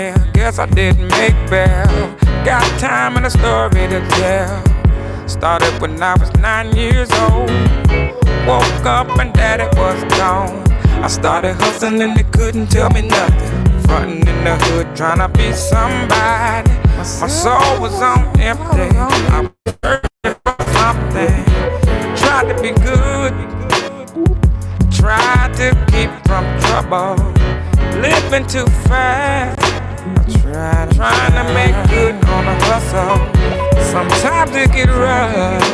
here, guess I didn't make bail. Got time and a story to tell. Started when I was 9 years old. Woke up and daddy was gone. I started hustling and they couldn't tell me nothing. Frontin' in the hood, tryna be somebody. My soul was on empty. I was searching for something. Tried to be good, tried to keep from trouble. Living too fast, trying to make good on a hustle. Sometimes it get rough.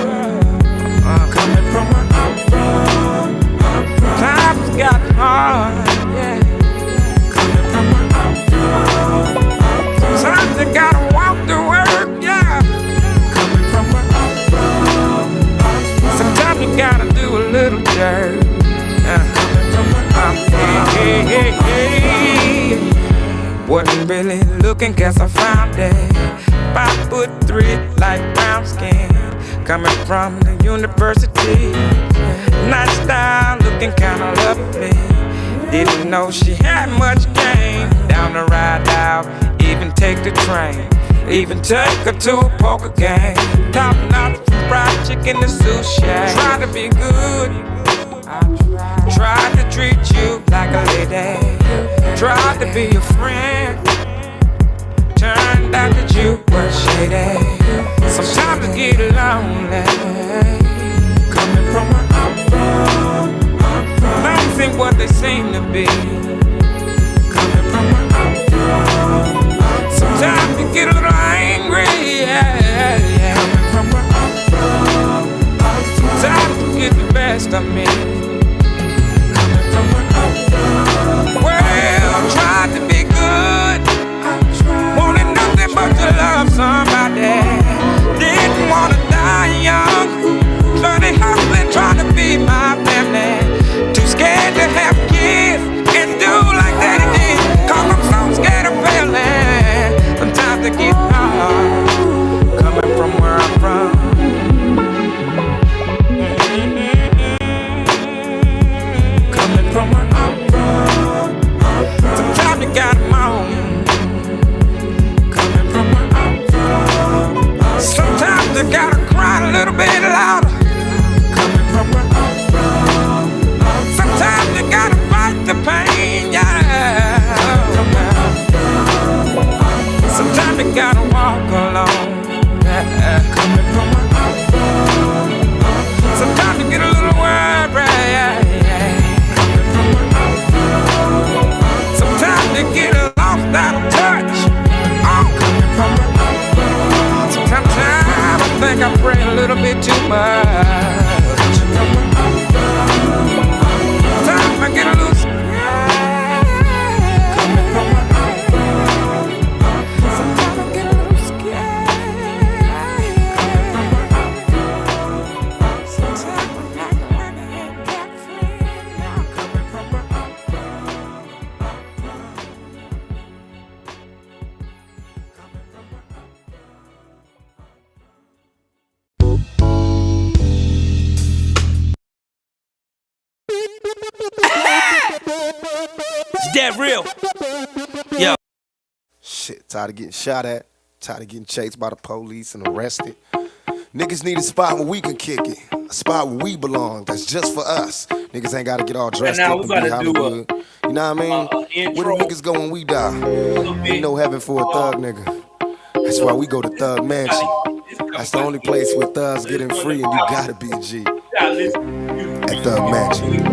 Coming from where I'm from, times got hard, yeah. Coming from where I'm from, sometimes you gotta walk to work, yeah. Coming from where I'm from, sometimes you gotta do a little dirt. Coming from where I'm from, wasn't really looking, guess I found it. 5'3", light brown skin. Coming from the university. Nice style, looking kinda lovely. Didn't know she had much game. Down the ride out, even take the train. Even take her to a poker game. Top notch from fried chicken to sushi. Try to be good, tried to treat you like a lady. Tried to be your friend, turned out that you were shady. Sometimes I get lonely. Coming from where I'm from, things ain't what they seem to be. Coming from where I'm from, sometimes you get a little angry, yeah. Coming from where I'm from, sometimes you get the best of me. Coming from where I'm from, well, tried to be good, wanted nothing but to love somebody. Didn't wanna die young, learning hustling, trying to be my family. Too scared to have kids and do like daddy did, 'cause I'm so scared of failing. Sometimes it get hard, coming from where I'm from. Coming from where I'm from, sometimes you gotta moan. Coming from where I'm from, sometimes you gotta cry a little bit louder. Coming from where I'm from, sometimes you gotta fight the pain, yeah. Sometimes you gotta walk alone, yeah. Coming from where I'm from, sometimes you get a little worried, yeah. Coming from where I'm from, sometimes you get lost out of touch. Oh, coming from where I'm from, sometimes I think I pray a little bit too much. Sometimes I get a little scared. Coming from where I'm from, sometimes I get a little scared. Coming from where I'm from, sometimes I'm like a cat friend. Now coming from where I'm from. It's that real. Yo. Shit, tired of getting shot at, tired of getting chased by the police and arrested. Niggas need a spot where we can kick it, a spot where we belong, that's just for us. Niggas ain't gotta get all dressed up and be Hollywood. You know what I mean? Where the niggas go when we die? Ain't no heaven for a thug nigga. That's why we go to Thug Mansion. That's the only place where thugs getting free and you gotta be a G. At Thug Mansion.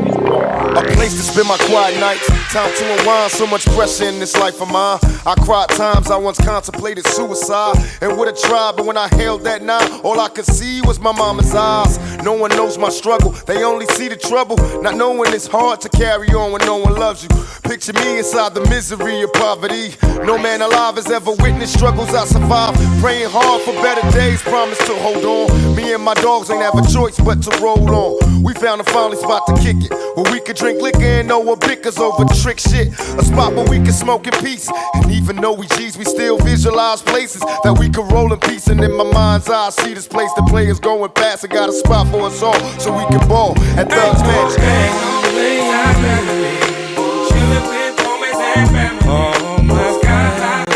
A place to spend my quiet nights, time to unwind, so much pressure in this life of mine. I cried times I once contemplated suicide and would've tried, but when I held that knife, all I could see was my mama's eyes. No one knows my struggle, they only see the trouble, not knowing it's hard to carry on when no one loves you. Picture me inside the misery of poverty. No man alive has ever witnessed struggles I survived. Praying hard for better days, promise to hold on. Me and my dogs ain't have a choice but to roll on. We found a finally spot to kick it, where we could drink liquor and no one bickers over trick shit. A spot where we can smoke in peace, and even though we G's, we still visualize places that we could roll in peace. And in my mind's eye, I see this place the players going past, and got a spot for us all, so we can ball at Thug's Mansion. Oh my God.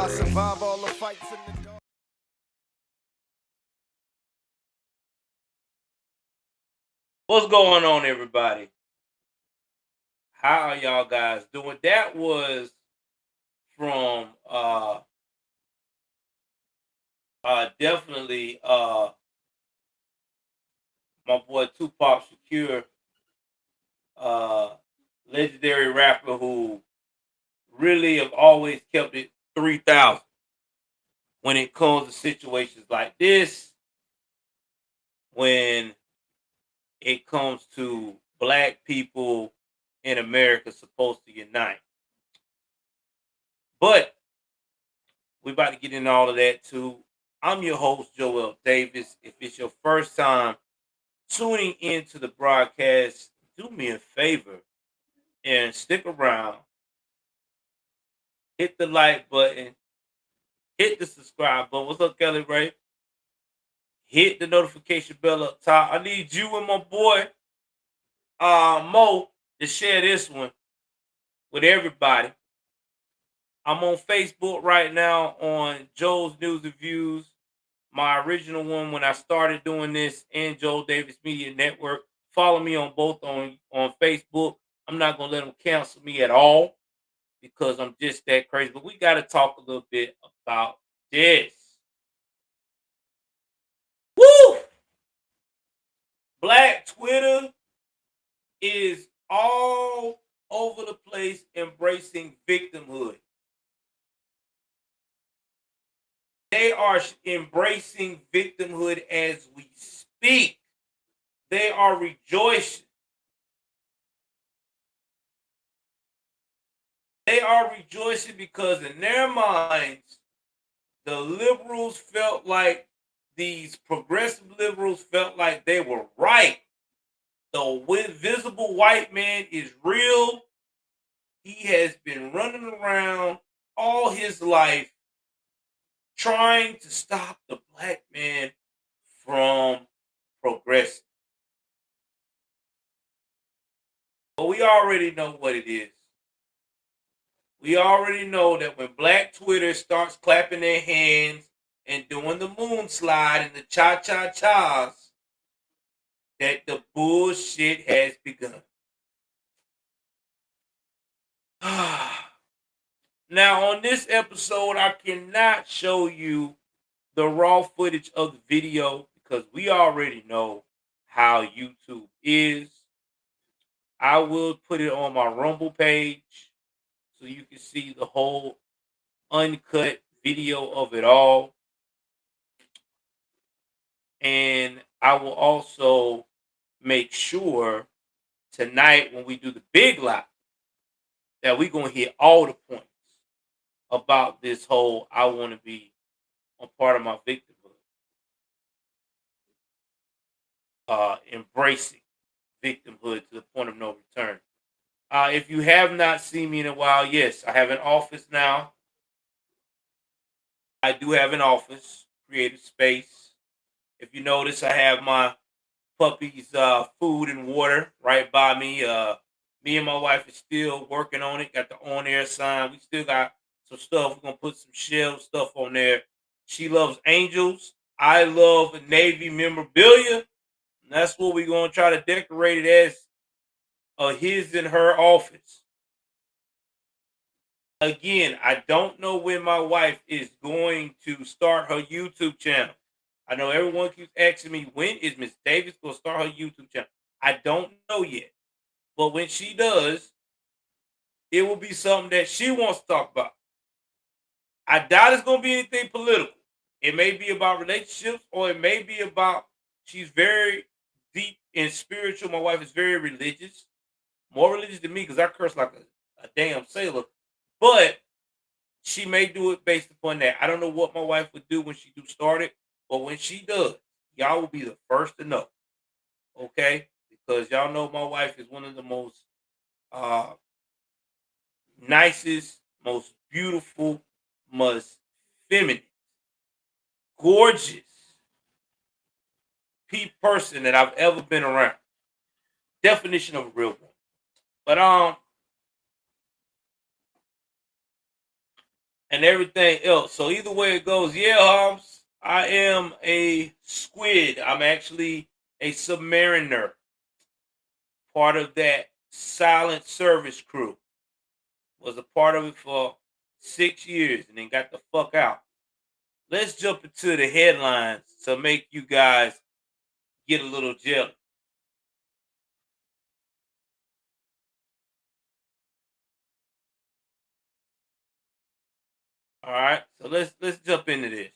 I survive all the fights in the dark. What's going on, everybody? How are y'all guys doing? That was from definitely my boy Tupac Shakur, uh legendary rapper who really have always kept it 3,000 when it comes to situations like this, when it comes to black people in America supposed to unite. But we about to get into all of that too. I'm your host, Joel Davis. If it's your first time tuning into the broadcast, do me a favor and stick around. Hit the like button, hit the subscribe button. What's up, Kelly Ray? Hit the notification bell up top. I need you and my boy Mo to share this one with everybody. I'm on Facebook right now on Joel's News and Views. My original one when I started doing this, and Joel Davis Media Network. Follow me on both on Facebook. I'm not gonna let them cancel me at all because I'm just that crazy. But we got to talk a little bit about this. Woo! Black Twitter is all over the place embracing victimhood. They are embracing victimhood as we speak. They are rejoicing. They are rejoicing because in their minds, the liberals felt like these progressive liberals felt like they were right. The invisible white man is real. He has been running around all his life trying to stop the black man from progressing. But we already know what it is. We already know that when Black Twitter starts clapping their hands and doing the moon slide and the cha-cha-chas, that the bullshit has begun. Now, on this episode, I cannot show you the raw footage of the video because we already know how YouTube is. I will put it on my Rumble page so you can see the whole uncut video of it all. And I will also make sure tonight when we do the big live that we're going to hit all the points about this whole I want to be a part of my victimhood. Embracing victimhood to the point of no return. If you have not seen me in a while, yes, I have an office now. I do have an office, creative space. If you notice, I have my puppies' food and water right by me. Me and my wife is still working on it. Got the on-air sign. We still got some stuff. We're gonna put some shelf stuff on there. She loves angels. I love Navy memorabilia. And that's what we're gonna try to decorate it as his and her office. Again, I don't know when my wife is going to start her YouTube channel. I know everyone keeps asking me, when is Miss Davis going to start her YouTube channel? I don't know yet. But when she does, it will be something that she wants to talk about. I doubt it's going to be anything political. It may be about relationships or it may be about, she's very deep and spiritual. My wife is very religious. More religious than me because I curse like a damn sailor. But she may do it based upon that. I don't know what my wife would do when she do start it. But when she does, y'all will be the first to know. Okay? Because y'all know my wife is one of the most nicest, most beautiful, most feminine, gorgeous person that I've ever been around. Definition of a real one. But and everything else. So either way it goes, yeah, Holmes, I am a squid. I'm actually a submariner, part of that silent service crew. Was a part of it for 6 years and then got the fuck out. Let's jump into the headlines to make you guys get a little jealous. All right, so let's jump into this.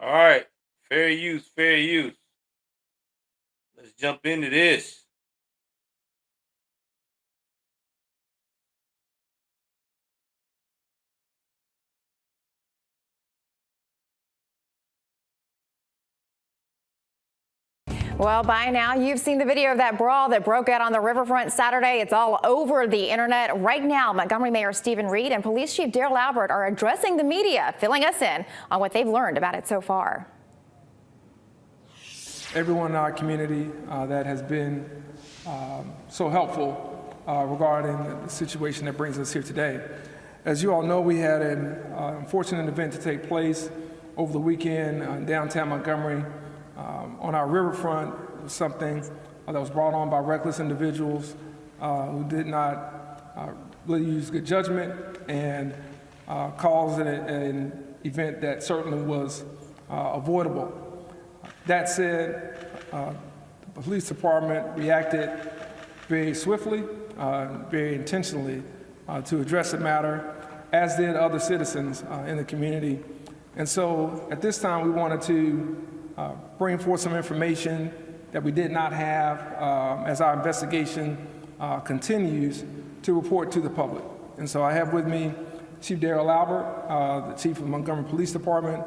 All right, fair use, fair use. Let's jump into this. Well, by now you've seen the video of that brawl that broke out on the riverfront Saturday. It's all over the internet. Right now, Montgomery Mayor Stephen Reed and Police Chief Daryl Albert are addressing the media, filling us in on what they've learned about it so far. Everyone in our community that has been so helpful regarding the situation that brings us here today. As you all know, we had an unfortunate event to take place over the weekend in downtown Montgomery. On our riverfront, it was something that was brought on by reckless individuals who did not really use good judgment and caused an event that certainly was avoidable. That said, the police department reacted very swiftly, very intentionally to address the matter, as did other citizens in the community. And so at this time, we wanted to bring forth some information that we did not have as our investigation continues to report to the public. And so I have with me Chief Daryl Albert, the Chief of the Montgomery Police Department,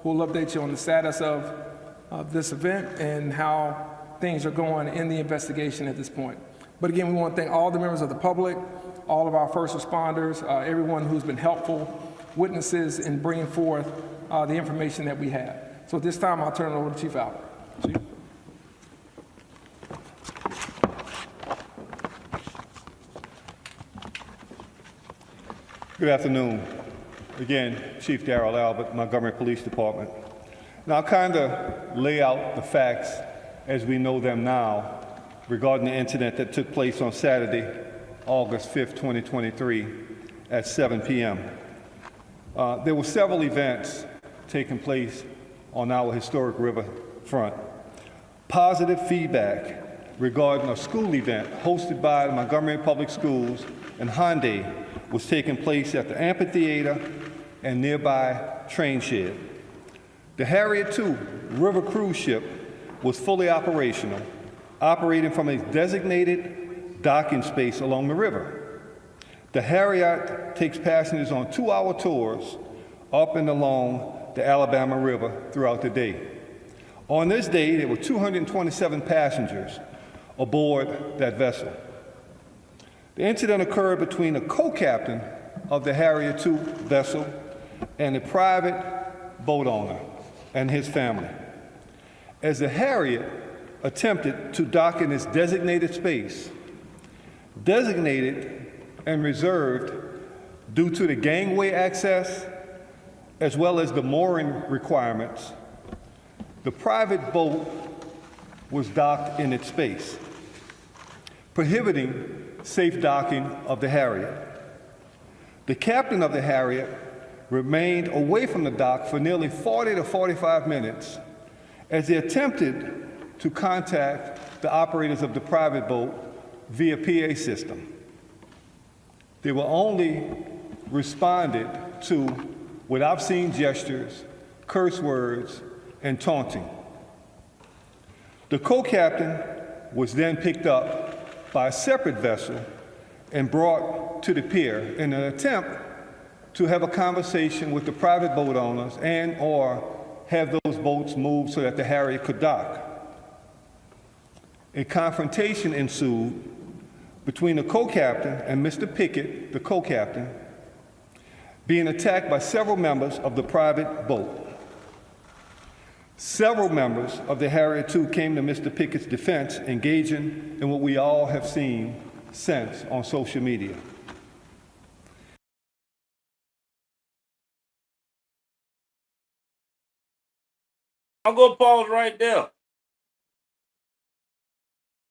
who will update you on the status of this event and how things are going in the investigation at this point. But again, we want to thank all the members of the public, all of our first responders, everyone who's been helpful, witnesses in bringing forth the information that we have. So at this time, I'll turn it over to Chief Albert. Chief. Good afternoon. Again, Chief Daryl Albert, Montgomery Police Department. Now, I'll kind of lay out the facts as we know them now regarding the incident that took place on Saturday, August 5th, 2023 at 7 p.m. There were several events taking place on our historic riverfront. Positive feedback regarding a school event hosted by the Montgomery Public Schools and Hyundai was taking place at the amphitheater and nearby train shed. The Harriet II river cruise ship was fully operational, operating from a designated docking space along the river. The Harriet takes passengers on 2-hour tours up and along the Alabama River throughout the day. On this day, there were 227 passengers aboard that vessel. The incident occurred between a co-captain of the Harriet II vessel and a private boat owner and his family. As the Harriet attempted to dock in its designated space, designated and reserved due to the gangway access as well as the mooring requirements, the private boat was docked in its space. prohibiting safe docking of the Harriet. The captain of the Harriet remained away from the dock for nearly 40 to 45 minutes as he attempted to contact the operators of the private boat via PA system. They were only responded to with obscene gestures, curse words, and taunting. The co-captain was then picked up by a separate vessel and brought to the pier in an attempt to have a conversation with the private boat owners and or have those boats moved so that the Harriet could dock. A confrontation ensued between the co-captain and Mr. Pickett, the co-captain, being attacked by several members of the private boat. Several members of the Harriet II came to Mr. Pickett's defense, engaging in what we all have seen since on social media. I'm going to pause right there.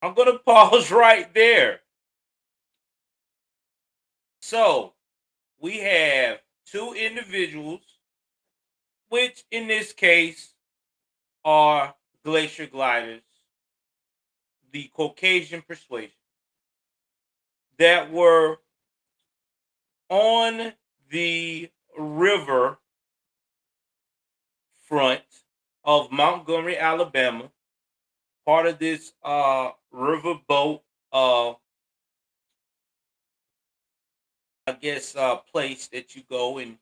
I'm going to pause right there. So, we have two individuals, which in this case are glacier gliders, the Caucasian persuasion, that were on the river front of Montgomery, Alabama, part of this riverboat, place that you go and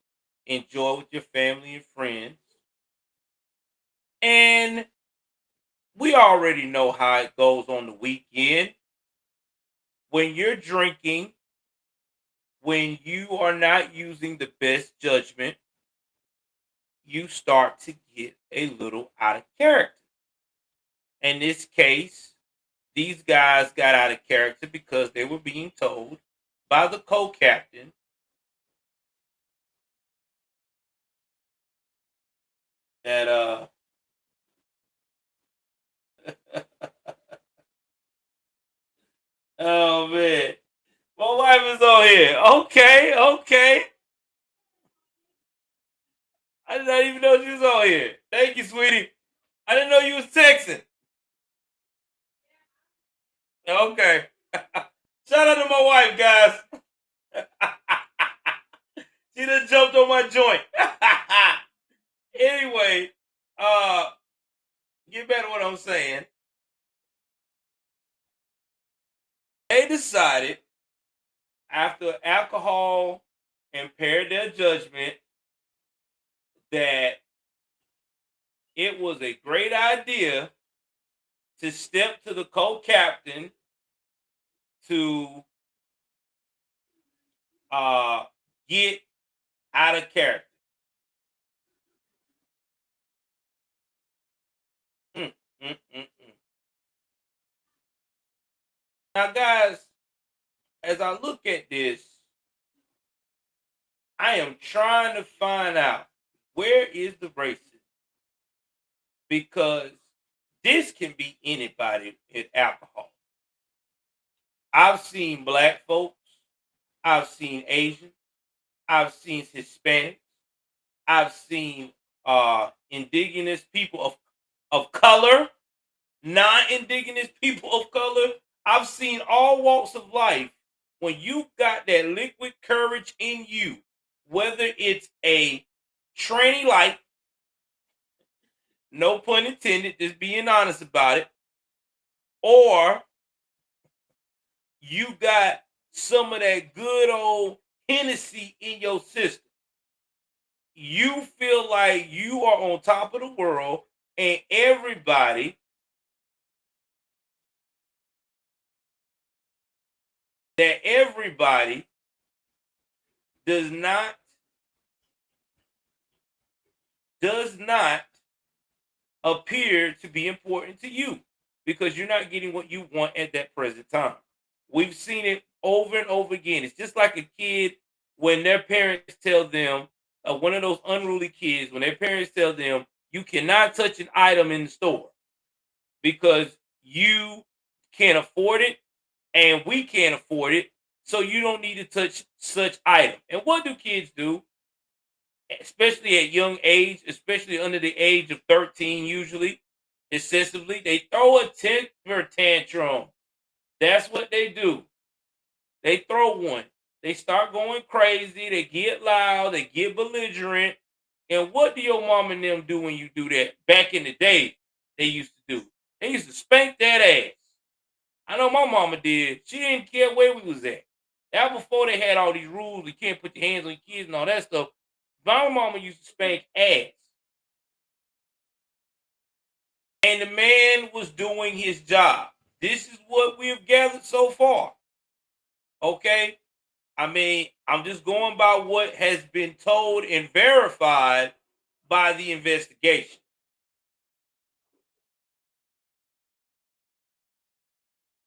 enjoy with your family and friends. And we already know how it goes on the weekend. When you're drinking, when you are not using the best judgment, you start to get a little out of character. In this case, these guys got out of character because they were being told by the co-captain that oh man, my wife is on here. Okay. I did not even know she was on here. Thank you, sweetie. I didn't know you was texting. Okay. Shout out to my wife, guys. She done jumped on my joint. Anyway, get back to what I'm saying. They decided, after alcohol impaired their judgment, that it was a great idea to step to the co-captain to get out of character. Now, guys, as I look at this, I am trying to find out where is the racism, because this can be anybody with alcohol. I've seen black folks, I've seen Asians, I've seen Hispanics, I've seen indigenous people of color, non-indigenous people of color. I've seen all walks of life. When you got that liquid courage in you, whether it's a tranny light, no pun intended, just being honest about it, or you got some of that good old Hennessy in your system, you feel like you are on top of the world, and everybody does not appear to be important to you, because you're not getting what you want at that present time. We've seen it over and over again. It's just like a kid when their parents tell them, one of those unruly kids, when their parents tell them, you cannot touch an item in the store because you can't afford it and we can't afford it, so you don't need to touch such item. And what do kids do? Especially at young age, especially under the age of 13, usually, excessively, they throw a temper tantrum. That's what they do. They throw one. They start going crazy. They get loud. They get belligerent. And what do your mom and them do when you do that? Back in the day, they used to do. They used to spank that ass. I know my mama did. She didn't care where we was at. That before they had all these rules. You can't put your hands on your kids and all that stuff. My mama used to spank ass. And the man was doing his job. This is what we have gathered so far. Okay? I mean, I'm just going by what has been told and verified by the investigation.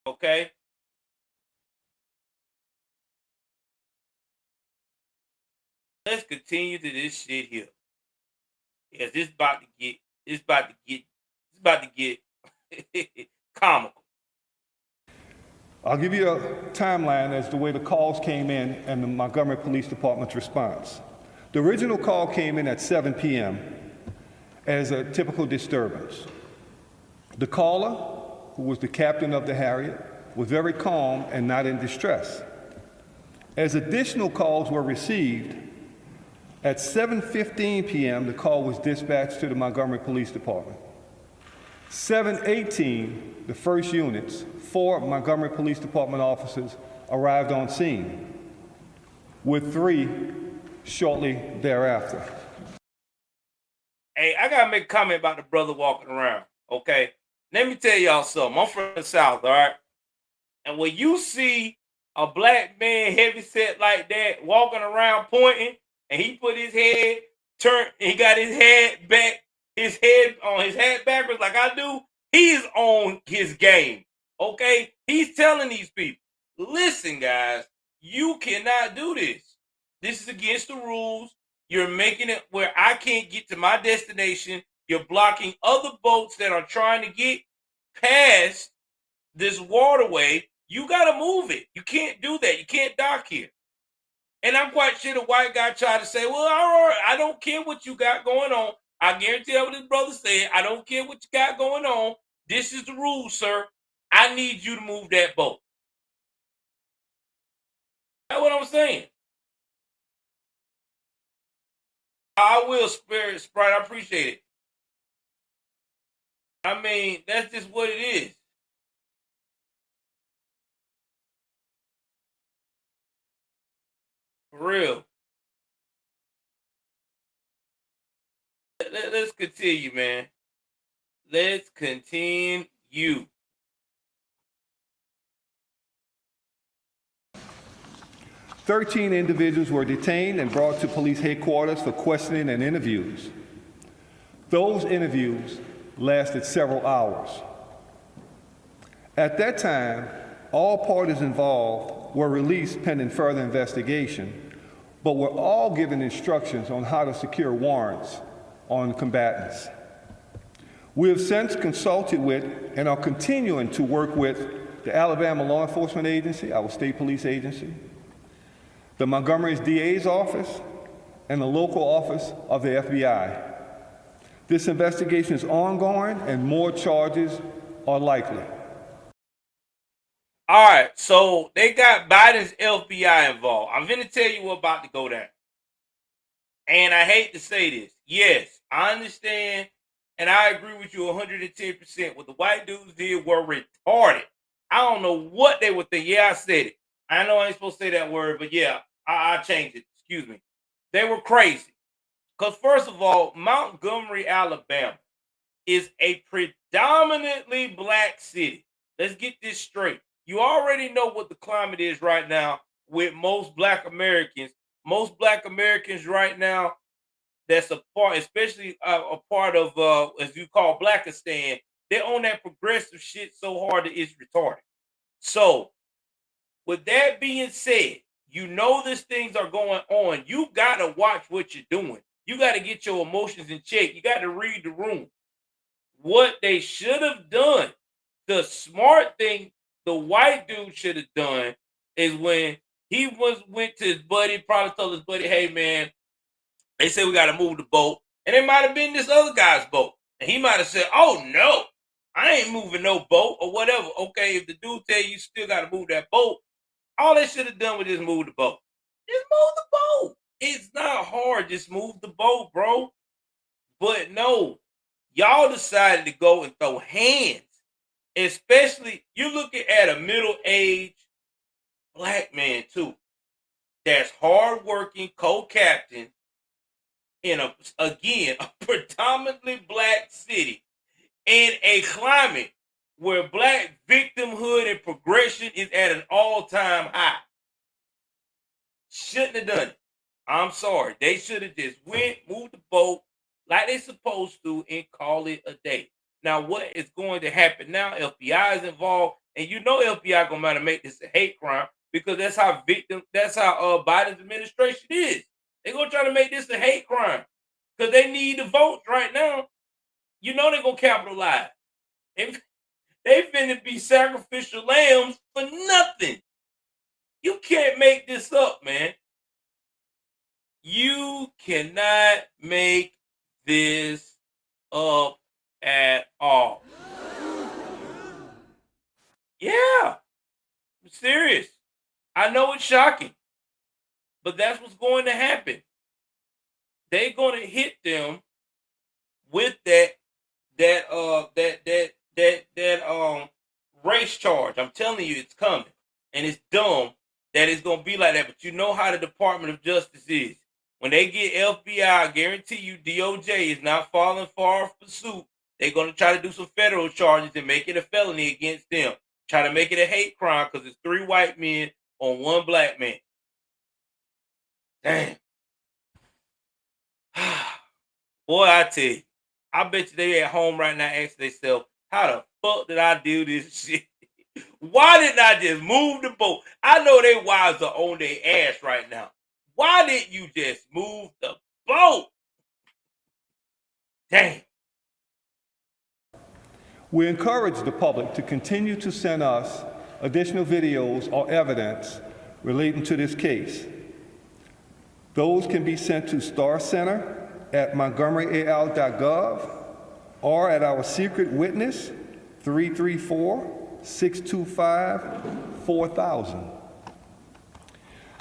Okay? Let's continue to this shit here. Yes, it's about to get comical. I'll give you a timeline as to the way the calls came in and the Montgomery Police Department's response. The original call came in at 7 p.m. as a typical disturbance. The caller, who was the captain of the Harriet, was very calm and not in distress. As additional calls were received, at 7:15 p.m., the call was dispatched to the Montgomery Police Department. 7:18, the first units, 4 Montgomery Police Department officers arrived on scene, with 3 shortly thereafter. Hey, I gotta make a comment about the brother walking around, okay? Let me tell y'all something. I'm from the South, all right? And when you see a black man heavy set like that walking around pointing, and he put his head turned, he got his head back, his head backwards like I do, he's on his game. Okay? He's telling these people, listen, guys, you cannot do this. This is against the rules. You're making it where I can't get to my destination. You're blocking other boats that are trying to get past this waterway. You got to move it. You can't do that. You can't dock here. And I'm quite sure the white guy tried to say, well, all right, I don't care what you got going on. I guarantee what his brother said. I don't care what you got going on. This is the rule, sir. I need you to move that boat. That's what I'm saying. I will, Sprite. I appreciate it. I mean, that's just what it is. For real. Let's continue, man. Let's continue. 13 individuals were detained and brought to police headquarters for questioning and interviews. Those interviews lasted several hours. At that time, all parties involved were released pending further investigation, but were all given instructions on how to secure warrants on combatants. We have since consulted with and are continuing to work with the Alabama Law Enforcement Agency, our state police agency, the Montgomery's DA's office, and the local office of the FBI. This investigation is ongoing and more charges are likely. All right, so they got Biden's FBI involved. I'm going to tell you what's about to go down. And I hate to say this. Yes, I understand, and I agree with you 110%. What the white dudes did were retarded. I don't know what they would think. Yeah, I said it. I know I ain't supposed to say that word, but yeah, I changed it. Excuse me. They were crazy. Because first of all, Montgomery, Alabama is a predominantly black city. Let's get this straight. You already know what the climate is right now with most black Americans. Most black Americans right now, that's a part, especially a part of, as you call Blackistan, they're on that progressive shit so hard that it's retarded. So, with that being said, you know these things are going on. You got to watch what you're doing. You got to get your emotions in check. You got to read the room. What they should have done, the smart thing, the white dude should have done is when he went to his buddy, probably told his buddy, hey man, they said we got to move the boat. And it might have been this other guy's boat. And he might have said, oh no, I ain't moving no boat or whatever. Okay, if the dude tell you still got to move that boat, all they should have done was just move the boat. Just move the boat. It's not hard. Just move the boat, bro. But no, y'all decided to go and throw hands. Especially, you're looking at a middle-aged black man, too. That's hardworking, co-captain in a predominantly black city in a climate where black victimhood and progression is at an all-time high. Shouldn't have done it. I'm sorry. They should have just moved the boat like they supposed to and call it a day. Now, what is going to happen now? FBI is involved, and you know FBI gonna to make this a hate crime because that's how Biden's administration is. They're gonna try to make this a hate crime because they need the votes right now. You know they're gonna capitalize. They finna be sacrificial lambs for nothing. You can't make this up, man. You cannot make this up at all. Yeah, I'm serious. I know it's shocking, but that's what's going to happen. They're going to hit them with that race charge. I'm telling you, it's coming, and it's dumb that it's going to be like that. But you know how the Department of Justice is. When they get FBI, I guarantee you DOJ is not falling far for suit. They're going to try to do some federal charges and make it a felony against them. Try to make it a hate crime because it's 3 white men on 1 black man. Damn. Boy, I tell you, I bet you they at home right now asking themselves, how the fuck did I do this shit? Why didn't I just move the boat? I know they wives are on their ass right now. Why didn't you just move the boat? Damn. We encourage the public to continue to send us additional videos or evidence relating to this case. Those can be sent to starcenter@montgomeryal.gov or at our secret witness 334-625-4000.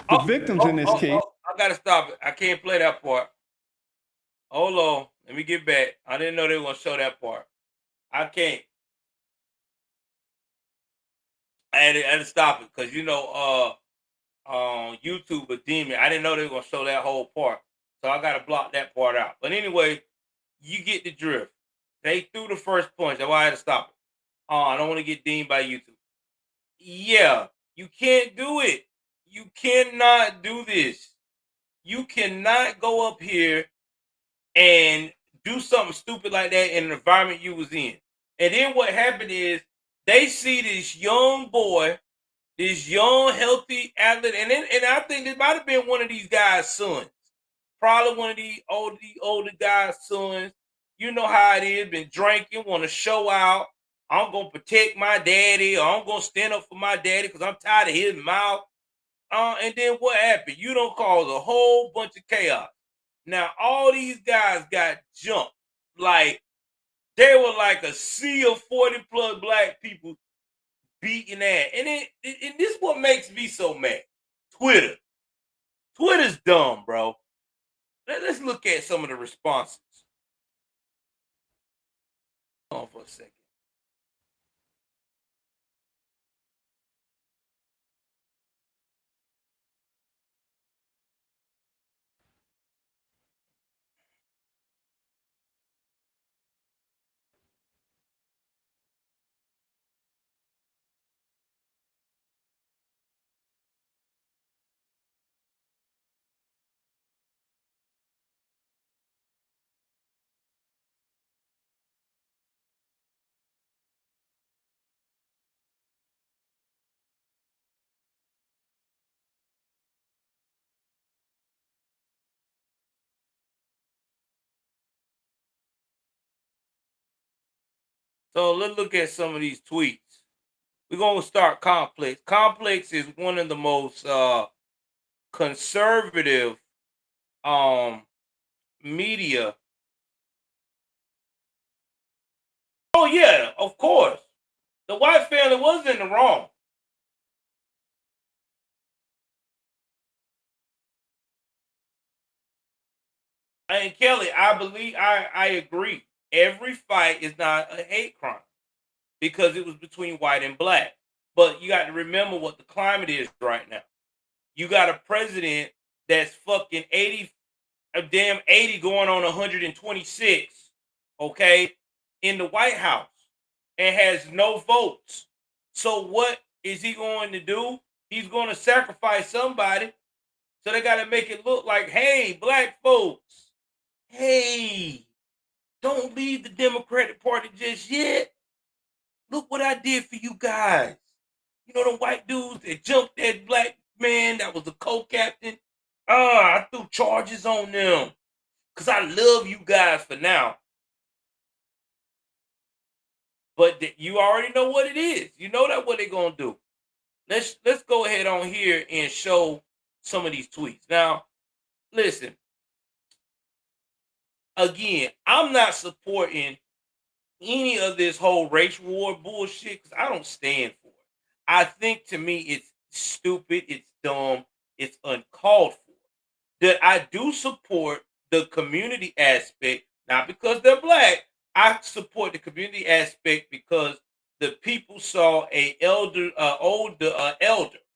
The victims in this case. I gotta stop it. I can't play that part. Hold on. Let me get back. I didn't know they were gonna show that part. I can't. I had to stop it because YouTube would deem it. I didn't know they were gonna show that whole part, so I gotta block that part out. But anyway, you get the drift. They threw the first punch. That's why I had to stop it. I don't want to get deemed by YouTube. Yeah, you can't do it. You cannot do this. You cannot go up here and do something stupid like that in an environment you was in. And then what happened is they see this young boy, this young healthy athlete, and I think this might have been one of these guys' sons, probably one of the older guys' sons. You know how it is, been drinking, want to show out. I'm gonna protect my daddy, or I'm gonna stand up for my daddy because I'm tired of his mouth. And then what happened? You don't cause a whole bunch of chaos. Now all these guys got jumped like they were like a sea of 40 plus black people beating ass. And this is what makes me so mad. Twitter's dumb, bro. Let's look at some of the responses. Hold on for a second. So let's look at some of these tweets. We're gonna start Complex. Complex is one of the most conservative media. Oh yeah, of course. The white family was in the wrong. And Kelly, I agree. Every fight is not a hate crime because it was between white and black. But you got to remember what the climate is right now. You got a president that's fucking 80, a damn 80 going on 126, okay, in the White House and has no votes. So what is he going to do? He's going to sacrifice somebody. So they got to make it look like, hey, black folks, hey, don't leave the Democratic Party just yet. Look what I did for you guys. You know the white dudes that jumped that black man that was a co-captain? I threw charges on them. Because I love you guys for now. But you already know what it is. You know that what they're going to do. Let's go ahead on here and show some of these tweets. Now, listen. Again, I'm not supporting any of this whole race war bullshit because I don't stand for it. I think to me it's stupid, it's dumb, it's uncalled for. That I do support the community aspect, not because they're black. I support the community aspect because the people saw a elder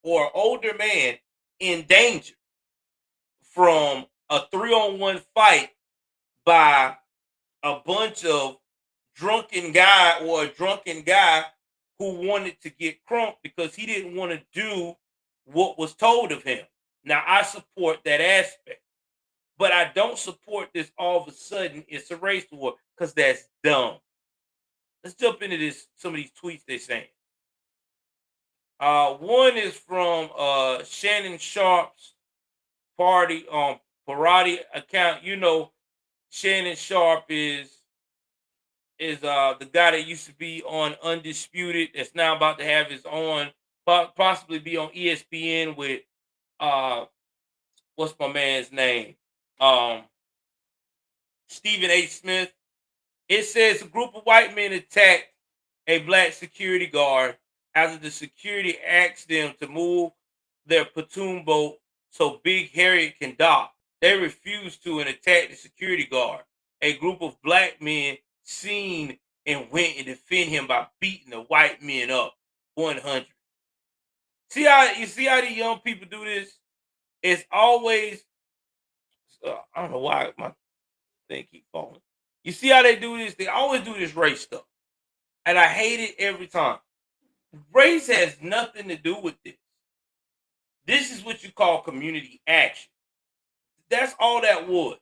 or older man in danger from a 3-on-1 fight by a bunch of drunken guy who wanted to get crunk because he didn't want to do what was told of him. Now I support that aspect, but I don't support this all of a sudden it's a race war because that's dumb. Let's jump into this. Some of these tweets they're saying. One is from Shannon Sharp's parody account. You know, Shannon Sharp is the guy that used to be on Undisputed that's now about to have his own, possibly be on ESPN with what's my man's name? Stephen A. Smith. It says a group of white men attacked a black security guard after the security asked them to move their platoon boat so Big Harriet can dock. They refused to and attacked the security guard. A group of black men seen and went and defend him by beating the white men up 100. See how the young people do this? It's always I don't know why my thing keep falling. You see how they do this? They always do this race stuff. And I hate it every time. Race has nothing to do with this. This is what you call community action. That's all that was.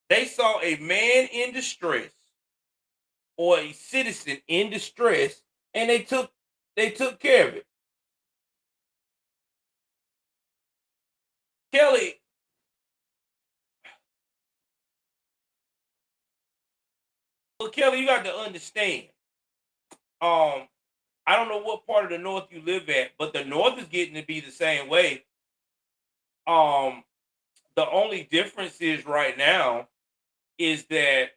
They saw a man in distress or a citizen in distress, and they took care of it. Kelly, you got to understand. I don't know what part of the North you live at, but the North is getting to be the same way. The only difference is right now is that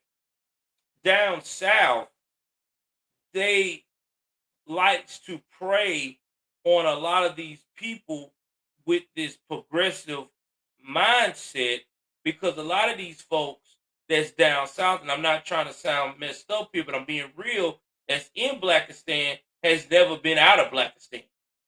down south they likes to prey on a lot of these people with this progressive mindset because a lot of these folks that's down south, and I'm not trying to sound messed up here, but I'm being real, that's in Blackistan has never been out of Blackistan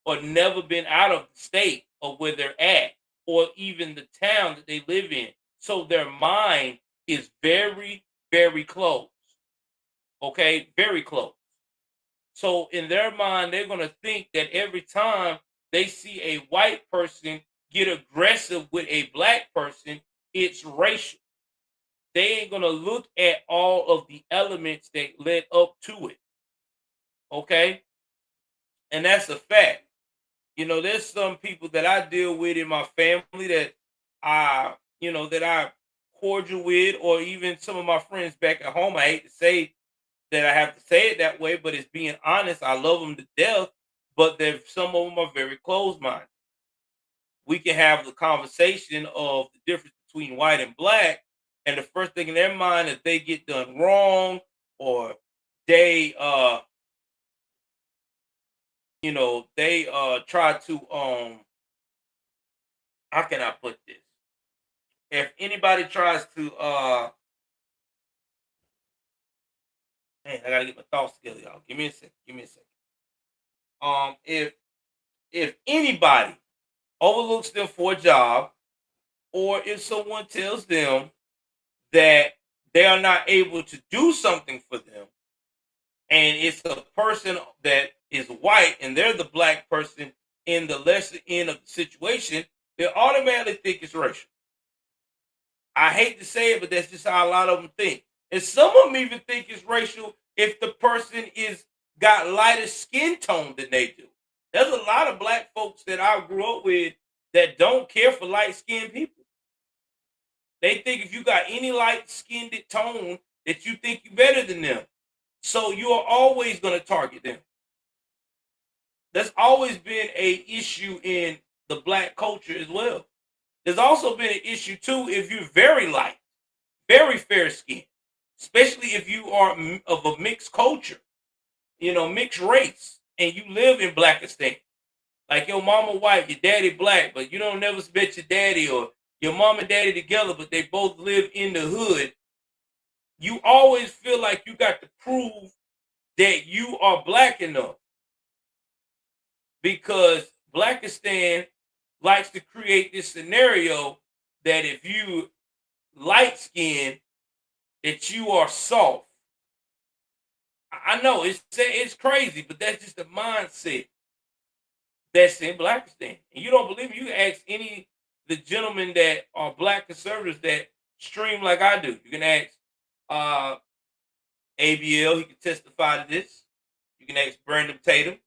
or never been out of the state of where they're at or even the town that they live in. So their mind is very, very close. Okay, very close. So in their mind, they're going to think that every time they see a white person get aggressive with a black person, it's racial. They ain't going to look at all of the elements that led up to it. Okay? And that's a fact. You know, there's some people that I deal with in my family that that I cordial with, or even some of my friends back at home. I hate to say that I have to say it that way, but it's being honest. I love them to death, but some of them are very closed-minded. We can have the conversation of the difference between white and black, and the first thing in their mind is they get done wrong, or they try to how can I put this? If anybody tries to man, I gotta get my thoughts together, y'all. Give me a second. Give me a second. If anybody overlooks them for a job, or if someone tells them that they are not able to do something for them, and it's a person that is white and they're the black person in the lesser end of the situation, they automatically think it's racial. I hate to say it, but that's just how a lot of them think. And some of them even think it's racial if the person is got lighter skin tone than they do. There's a lot of black folks that I grew up with that don't care for light-skinned people. They think if you got any light-skinned tone that you think you're better than them. So you are always going to target them. That's always been an issue in the black culture as well. There's also been an issue too if you're very light, very fair skinned, especially if you are of a mixed culture, mixed race, and you live in Blackistan. Like your mama white, your daddy black, but you don't never met your daddy, or your mom and daddy together, but they both live in the hood. You always feel like you got to prove that you are black enough, because Blackistan likes to create this scenario that if you light skinned, that you are soft. I know it's crazy, but that's just the mindset that's in Blackistan. And you don't believe me? You can ask any the gentlemen that are black conservatives that stream like I do. You can ask ABL, he can testify to this. You can ask Brandon Tatum,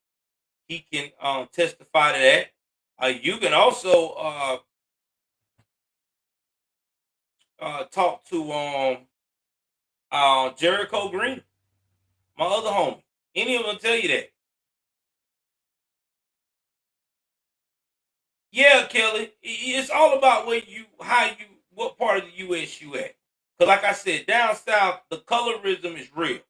he can testify to that. You can also talk to Jericho Green, my other homie. Any of them tell you that. Yeah, Kelly, it's all about what part of the U.S. you at. Because like I said, down south, the colorism is real.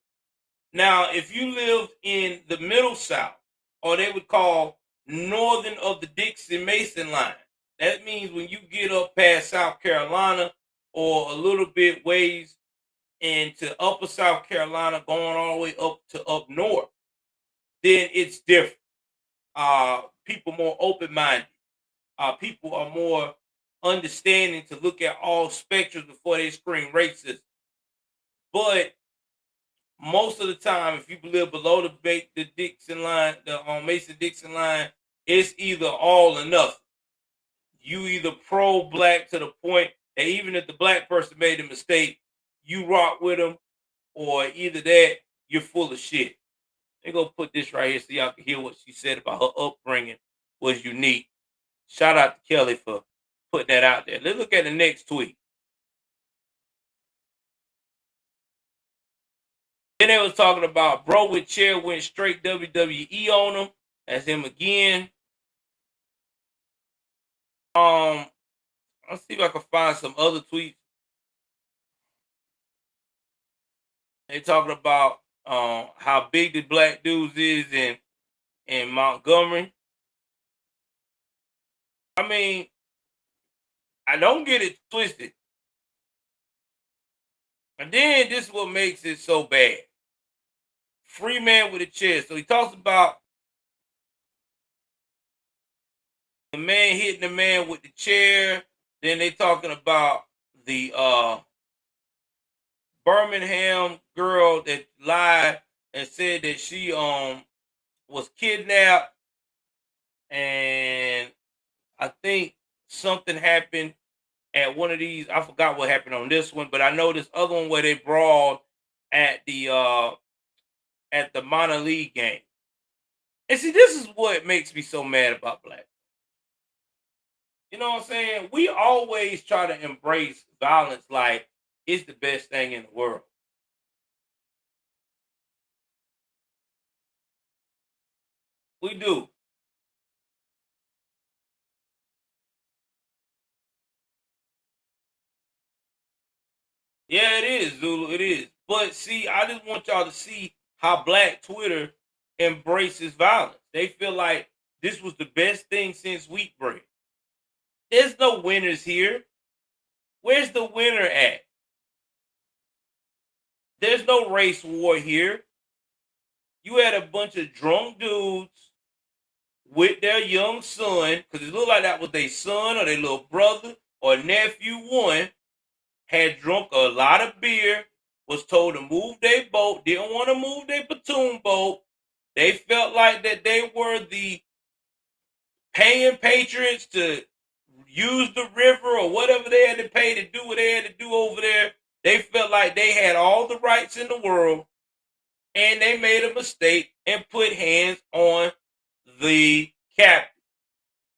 Now, if you lived in the middle south, or they would call northern of the Dixon-Mason line, that means when you get up past South Carolina or a little bit ways into upper South Carolina, going all the way up north, then it's different. People more open-minded. People are more understanding to look at all spectrums before they scream racist. But most of the time, if you live below the Dixon line, the Mason-Dixon line, it's either all or nothing. You either pro-black to the point that even if the black person made a mistake, you rock with them, or either that, you're full of shit. They're going to put this right here so y'all can hear what she said about her upbringing was unique. Shout out to Kelly for putting that out there. Let's look at the next tweet. Then they was talking about bro with chair went straight WWE on him. That's him again. Let's see if I can find some other tweets. They talking about how big the black dudes is in Montgomery. I mean, I don't get it twisted. And then this is what makes it so bad. Free man with a chair. So he talks about the man hitting the man with the chair. Then they talking about the Birmingham girl that lied and said that she was kidnapped, and I think something happened at one of these. I forgot what happened on this one, but I know this other one where they brawled at the minor league game. And see, this is what makes me so mad about black. You know what I'm saying? We always try to embrace violence like it's the best thing in the world. We do. Yeah, it is, Zulu. It is. But see, I just want y'all to see how Black Twitter embraces violence. They feel like this was the best thing since wheat bread. There's no winners here. Where's the winner at? There's no race war here. You had a bunch of drunk dudes with their young son, because it looked like that was their son or their little brother or nephew one, had drunk a lot of beer, was told to move their boat, didn't want to move their platoon boat. They felt like that they were the paying patriots to use the river or whatever they had to pay to do what they had to do over there. They felt like they had all the rights in the world, and they made a mistake and put hands on the captain.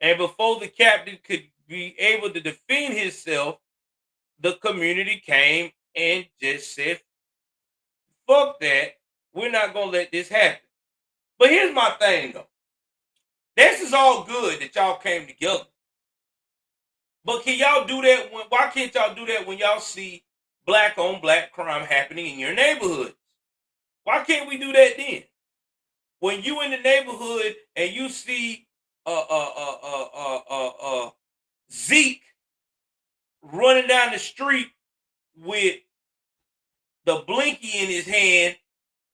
And before the captain could be able to defend himself, the community came and just said, fuck that. We're not going to let this happen. But here's my thing, though. This is all good that y'all came together. But can y'all do that? Why can't y'all do that when y'all see black on black crime happening in your neighborhoods? Why can't we do that then? When you in the neighborhood and you see Zeke running down the street with the blinky in his hand,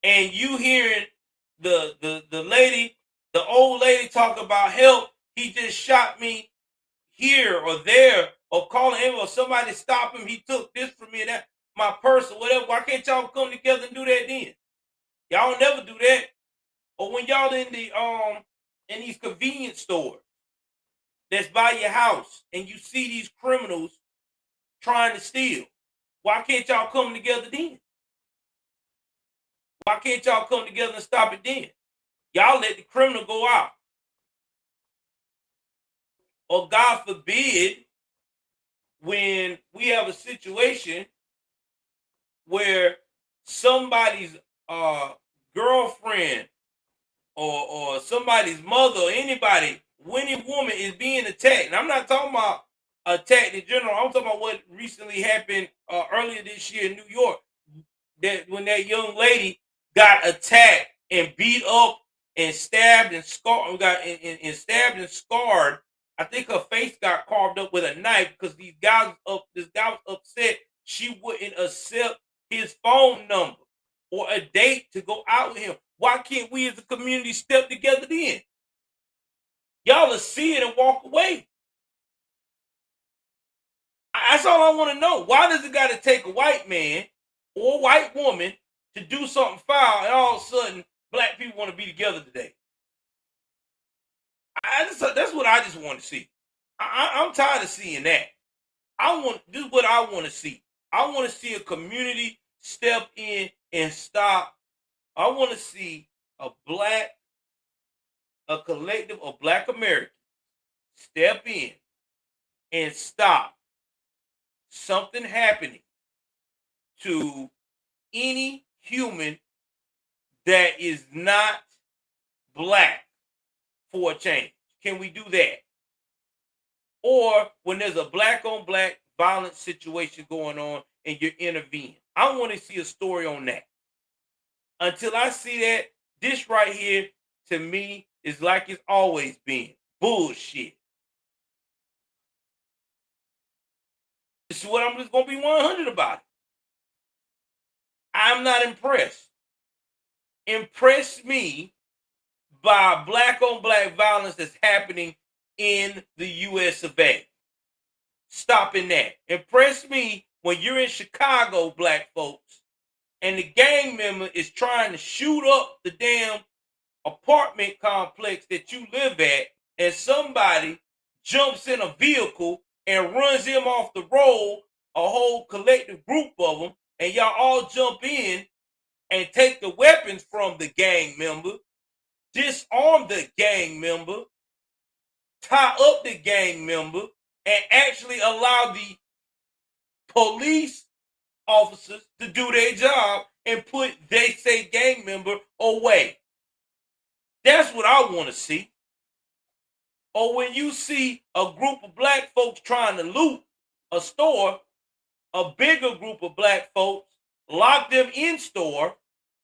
and you hearing the lady, the old lady talk about help, he just shot me here or there, or calling him, or somebody stop him, he took this from me and that, my purse or whatever. Why can't y'all come together and do that then? Y'all never do that. Or when y'all in these convenience stores that's by your house and you see these criminals trying to steal, why can't y'all come together then? Why can't y'all come together and stop it then? Y'all let the criminal go out. Or God forbid, when we have a situation where somebody's girlfriend or somebody's mother or anybody, winning woman, is being attacked. And I'm not talking about attacked in general. I'm talking about what recently happened earlier this year in New York. That when that young lady got attacked and beat up and stabbed and scarred, stabbed and scarred. I think her face got carved up with a knife because this guy was upset she wouldn't accept his phone number or a date to go out with him. Why can't we as a community step together then? Y'all will see it and walk away. That's all I want to know. Why does it got to take a white man or a white woman to do something foul, and all of a sudden black people want to be together today? That's what I just want to see. I'm tired of seeing that. This is what I want to see. I want to see a community step in and stop. I want to see a collective of black Americans step in and stop something happening to any human that is not black for a change. Can we do that? Or when there's a black on black violent situation going on and you're intervening. I want to see a story on that. Until I see that, this right here to me is like it's always been bullshit. This is what I'm just going to be 100 about it. I'm not impressed. Impress me by black on black violence that's happening in the US of A. Stopping that. Impress me when you're in Chicago, black folks, and the gang member is trying to shoot up the damn apartment complex that you live at, and somebody jumps in a vehicle and runs him off the road, a whole collective group of them, and y'all all jump in and take the weapons from the gang member, disarm the gang member, tie up the gang member, and actually allow the police officers to do their job and put they say gang member away. That's what I want to see. Or when you see a group of black folks trying to loot a store, a bigger group of black folks lock them in store,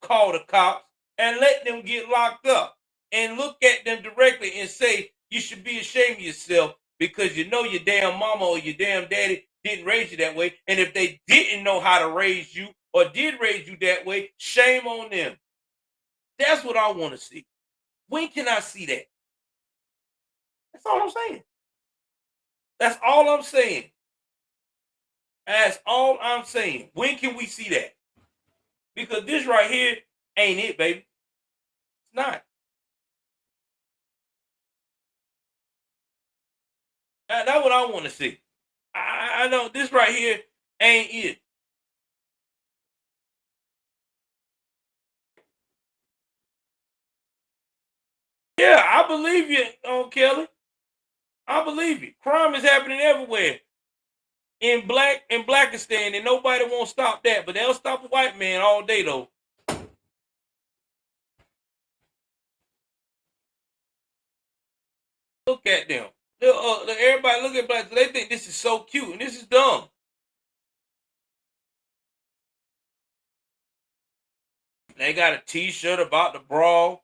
call the cops, and let them get locked up. And look at them directly and say, you should be ashamed of yourself because you know your damn mama or your damn daddy didn't raise you that way. And if they didn't know how to raise you or did raise you that way, shame on them. That's what I want to see. When can I see that? That's all I'm saying. That's all I'm saying. That's all I'm saying. When can we see that? Because this right here ain't it, baby. It's not. That's what I want to see. I know this right here ain't it. Yeah, I believe you, Kelly. I believe you. Crime is happening everywhere. In Blackistan, and nobody won't stop that, but they'll stop the white man all day though. Look at them. Everybody look at black. They think this is so cute, and this is dumb. They got a T-shirt about the brawl.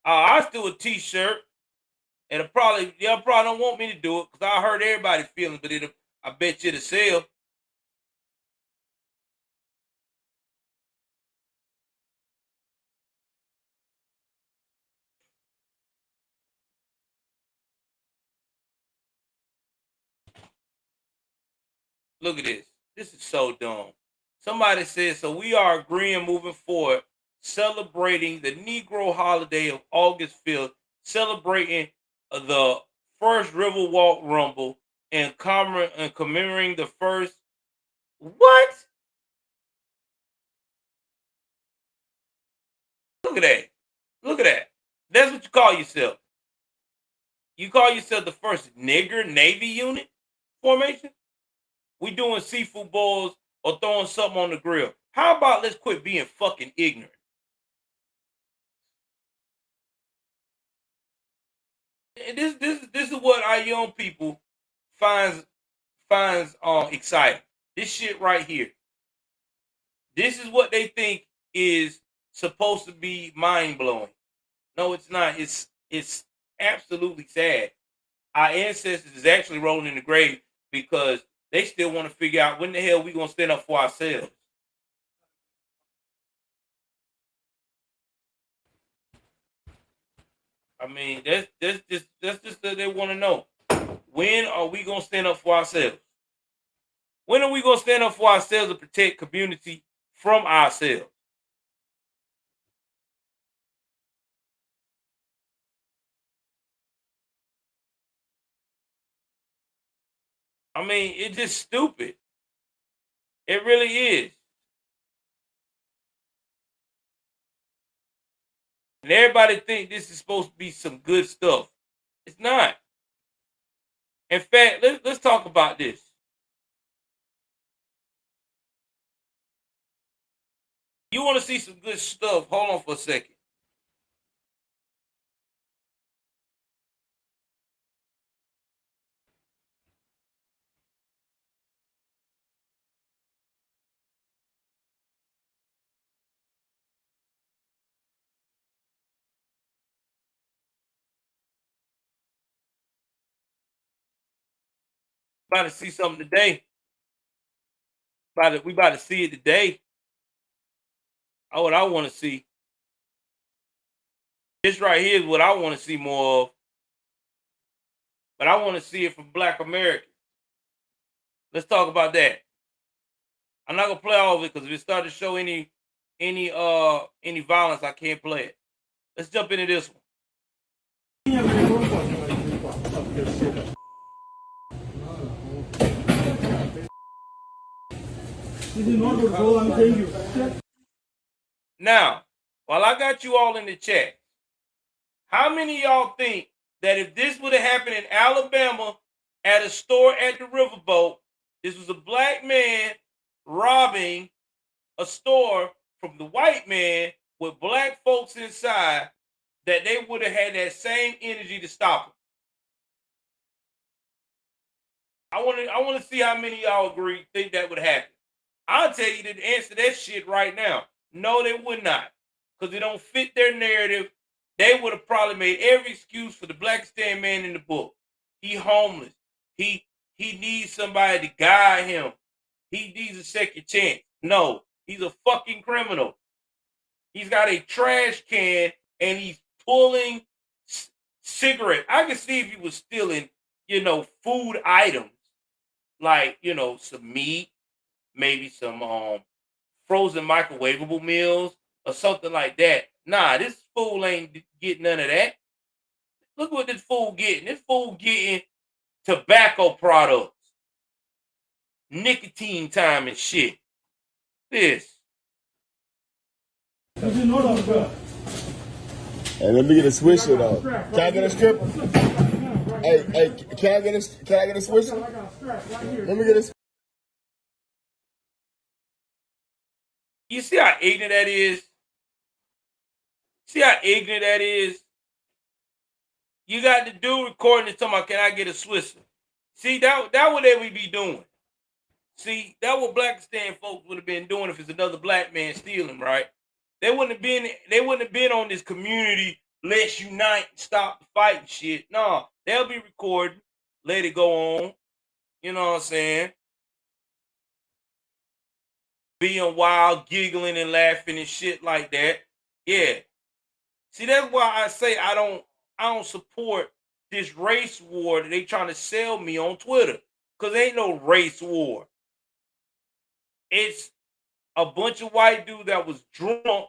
I do a T-shirt, and y'all probably don't want me to do it because I hurt everybody's feelings, but I bet you it'll sell. Look at this. This is so dumb. Somebody said, so we are agreeing moving forward, celebrating the Negro holiday of August 5th, celebrating the first Riverwalk Rumble, and commemorating the first. What? Look at that. Look at that. That's what you call yourself. You call yourself the first nigger Navy unit formation? We doing seafood bowls or throwing something on the grill. How about let's quit being fucking ignorant? And this is what our young people finds exciting. This shit right here. This is what they think is supposed to be mind blowing. No, it's not. It's absolutely sad. Our ancestors is actually rolling in the grave because they still want to figure out when the hell we gonna stand up for ourselves. I mean, that's just that they want to know. When are we gonna stand up for ourselves? When are we gonna stand up for ourselves and protect community from ourselves? I mean, it's just stupid. It really is. And everybody think this is supposed to be some good stuff. It's not. In fact, let's talk about this. You want to see some good stuff? Hold on for a second. About to see something today. We about to see it today. Oh, what I want to see. This right here is what I want to see more of. But I want to see it from Black Americans. Let's talk about that. I'm not gonna play all of it because if it starts to show any violence, I can't play it. Let's jump into this one. This is not what I'm saying you. Now, while I got you all in the chat, how many of y'all think that if this would have happened in Alabama at a store at the riverboat, this was a black man robbing a store from the white man with black folks inside, that they would have had that same energy to stop him. I want to see how many of y'all think that would happen. I'll tell you the answer to that shit right now. No, they would not. Because it don't fit their narrative. They would have probably made every excuse for the blackest man in the book. He homeless. He needs somebody to guide him. He needs a second chance. No, he's a fucking criminal. He's got a trash can and he's pulling cigarettes. I can see if he was stealing, food items like, some meat, maybe some frozen microwavable meals or something like that. Nah, this fool ain't getting none of that. Look what this fool getting. This fool getting tobacco products, nicotine time and shit. This. Hey, let me get a swisher though. Can I get a strip? Hey, can I get a swisher? Let me get a. You see how ignorant that is? See how ignorant that is? You got the dude recording and talking about, can I get a Swisser? See, that what they would be doing. See, that what Blackistan folks would have been doing if it's another black man stealing, right? They wouldn't have been on this community, let's unite, stop the fight and shit. No, they'll be recording, let it go on. You know what I'm saying? Being wild, giggling and laughing and shit like that. Yeah. See, that's why I say I don't support this race war that they trying to sell me on Twitter. Because ain't no race war. It's a bunch of white dudes that was drunk,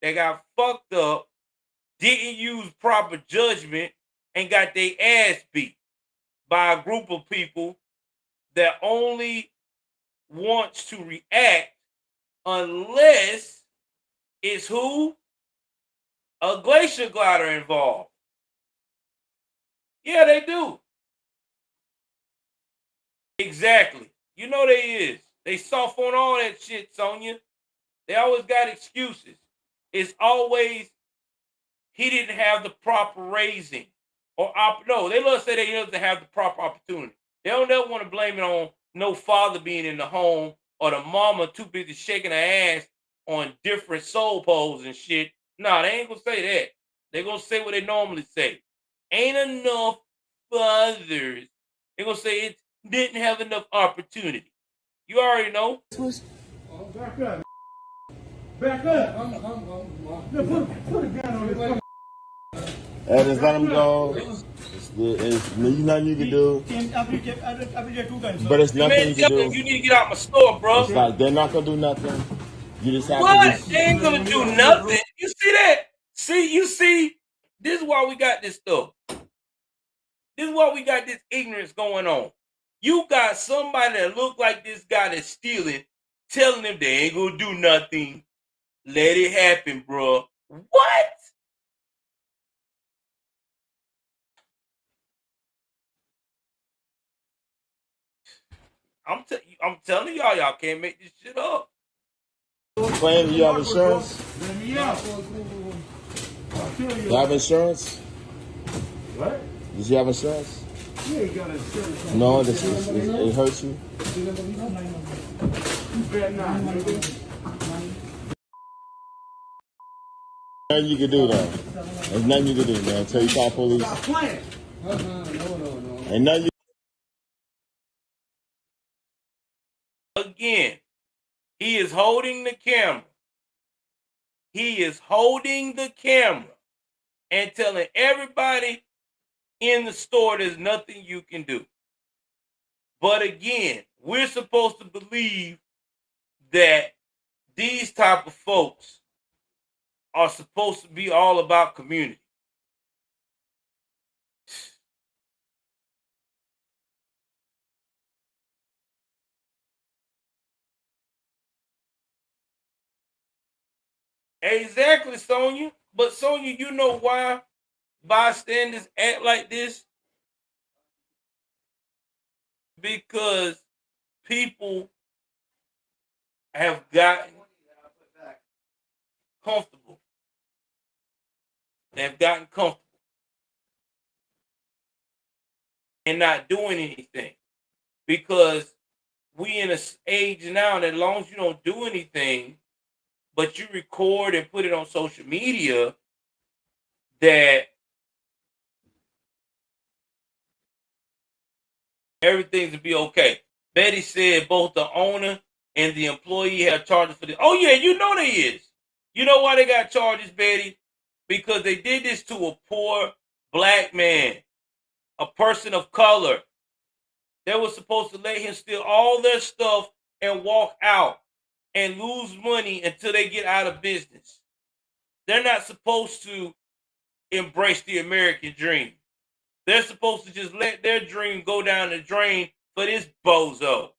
that got fucked up, didn't use proper judgment, and got their ass beat by a group of people that only wants to react unless it's who? A glacier glider involved. Yeah, they do. Exactly. You know they is. They soft on all that shit, Sonya. They always got excuses. It's always he didn't have the proper raising. No, they love to say they didn't have the proper opportunity. They don't ever want to blame it on no father being in the home or the mama too busy shaking her ass on different soul poles and shit. Nah, they ain't gonna say that. They gonna say what they normally say. Ain't enough fathers. They gonna say it didn't have enough opportunity. You already know. Back up. Back up. Put a gun on this. Hey, just let him go. There's nothing you can do. But it's nothing you can do. You need to get out my store, bro. It's like they're not gonna do nothing. You just have what? to. They ain't gonna do nothing. You see that? You see. This is why we got this stuff. This is why we got this ignorance going on. You got somebody that look like this guy that's stealing, telling them they ain't gonna do nothing. Let it happen, bro. What? I'm telling y'all can't make this shit up. Claim you have insurance? You have insurance? What? Did you have insurance? You ain't got insurance. No, it hurts you? You better not, nigga. Nothing you can do though. There's nothing you can do, man. Until you call police. Stop playing. No. Ain't nothing you. Again, he is holding the camera. He is holding the camera and telling everybody in the store there's nothing you can do. But again, we're supposed to believe that these type of folks are supposed to be all about community. Exactly, Sonya. But Sonya, you know why bystanders act like this? Because people have gotten comfortable. They've gotten comfortable and not doing anything, because we in an age now that as long as you don't do anything, but you record and put it on social media, that everything's to be okay. Betty said both the owner and the employee have charges for this. Oh yeah, you know they is. You know why they got charges, Betty? Because they did this to a poor black man, a person of color. They were supposed to let him steal all their stuff and walk out and lose money until they get out of business. They're not supposed to embrace the American dream. They're supposed to just let their dream go down the drain for this bozo,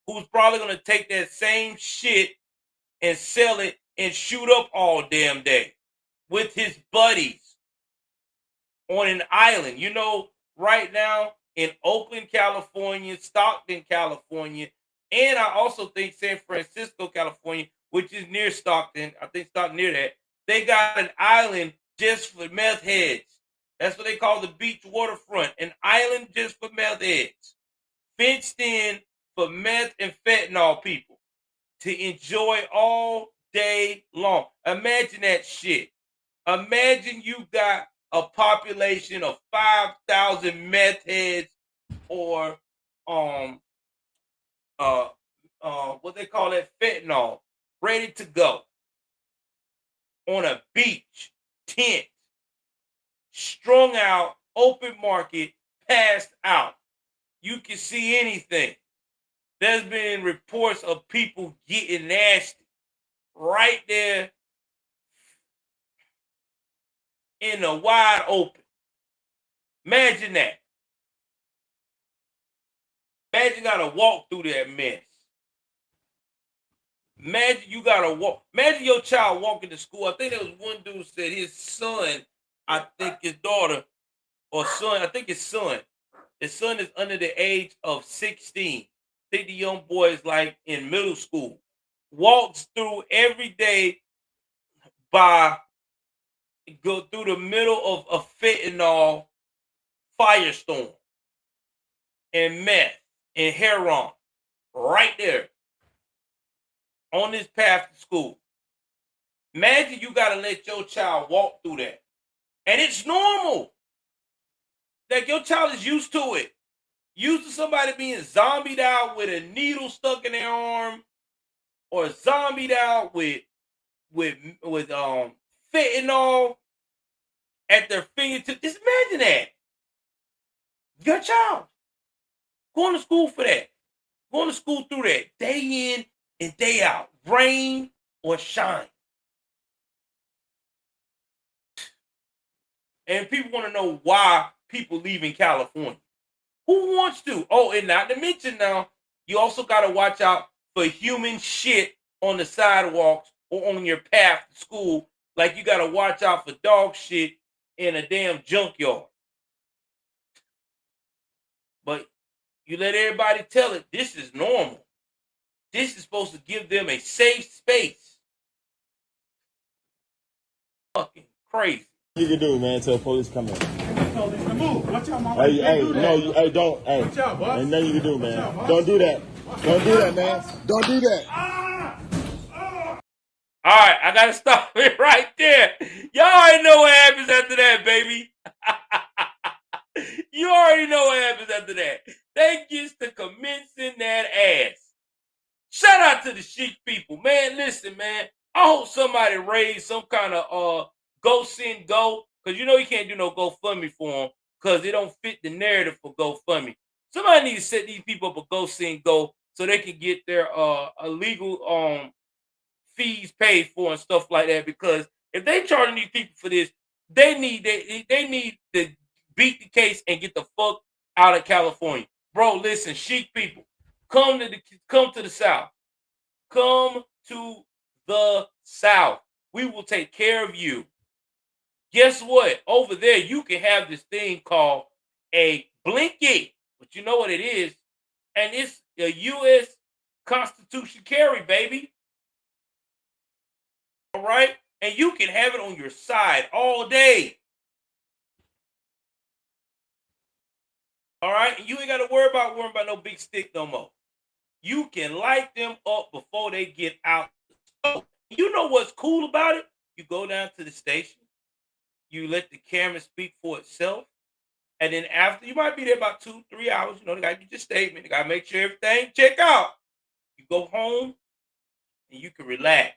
who's probably going to take that same shit and sell it and shoot up all damn day with his buddies on an island. You know, right now in Oakland, California, Stockton, California, and I also think San Francisco, California, which is near Stockton. I think Stockton near that. They got an island just for meth heads. That's what they call the beach waterfront, an island just for meth heads, fenced in for meth and fentanyl people to enjoy all day long. Imagine that shit. Imagine you got a population of 5,000 meth heads, or what they call that, fentanyl, ready to go on a beach tent, strung out, open market, passed out. You can see anything. There's been reports of people getting nasty right there in the wide open. Imagine that. Imagine you gotta walk through that mess. Imagine you gotta walk. Imagine your child walking to school. I think there was one dude said his son, I think his daughter, or son, I think his son. His son is under the age of 16. I think the young boy is like in middle school. Walks through every day go through the middle of a fentanyl firestorm and meth and heroin right there on this path to school. Imagine you got to let your child walk through that. And it's normal. Like, your child is used to it. Used to somebody being zombied out with a needle stuck in their arm, or zombied out with fentanyl at their fingertips. Just imagine that. Your child going to school for that. Going to school through that day in and day out, rain or shine. And people want to know why people leave in California. Who wants to? Oh, and not to mention now, you also got to watch out for human shit on the sidewalks or on your path to school. Like, you got to watch out for dog shit in a damn junkyard. But you let everybody tell it, this is normal. This is supposed to give them a safe space. Fucking crazy. You can do, man, until the police come in. Move. Watch out, mama. Hey, don't. Hey, watch out, boss. Ain't nothing you can do, man. out, boss. Don't do that. Don't do that, man. Don't do that. All right, I got to stop it right there. Y'all already know what happens after that, baby. You already know what happens after that. They gets to commencing that ass. Shout out to the chic people. Man, listen, man. I hope somebody raised some kind of go send go, because you know you can't do no GoFundMe for them because they don't fit the narrative for GoFundMe. Somebody needs to set these people up a go send go so they can get their illegal fees paid for and stuff like that, because if they charging these people for this, they need to beat the case and get the fuck out of California. Bro, listen, chic people, come to the South. Come to the South. We will take care of you. Guess what? Over there, you can have this thing called a blinky, but you know what it is, and it's a U.S. Constitution carry, baby. All right? And you can have it on your side all day. All right? And you ain't got to worry about no big stick no more. You can light them up before they get out. So, you know what's cool about it? You go down to the station. You let the camera speak for itself. And then after, you might be there about 2-3 hours. You know, they got to get your statement. They got to make sure everything check out. You go home and you can relax.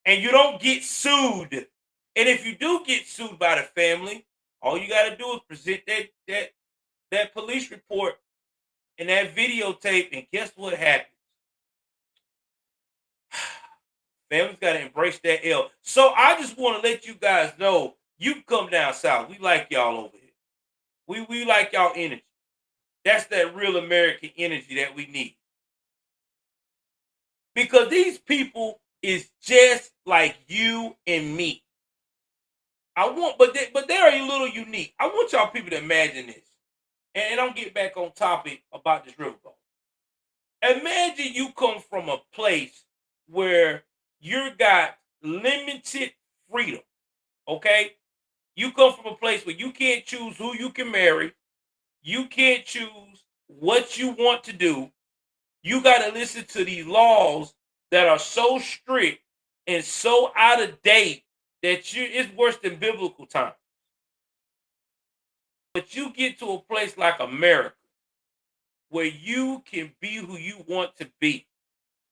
And you don't get sued. And if you do get sued by the family, all you got to do is present that police report and that videotape, and guess what happens? Family's got to embrace that L. So I just want to let you guys know, you can come down south. We like y'all over here. We like y'all energy. That's that real American energy that we need. Because these people is just like you and me. But they are a little unique. I want y'all people to imagine this. And I'll get back on topic about this riverboat. Imagine you come from a place where you got limited freedom, okay? You come from a place where you can't choose who you can marry. You can't choose what you want to do. You got to listen to these laws that are so strict and so out of date that it's worse than biblical times. But you get to a place like America where you can be who you want to be.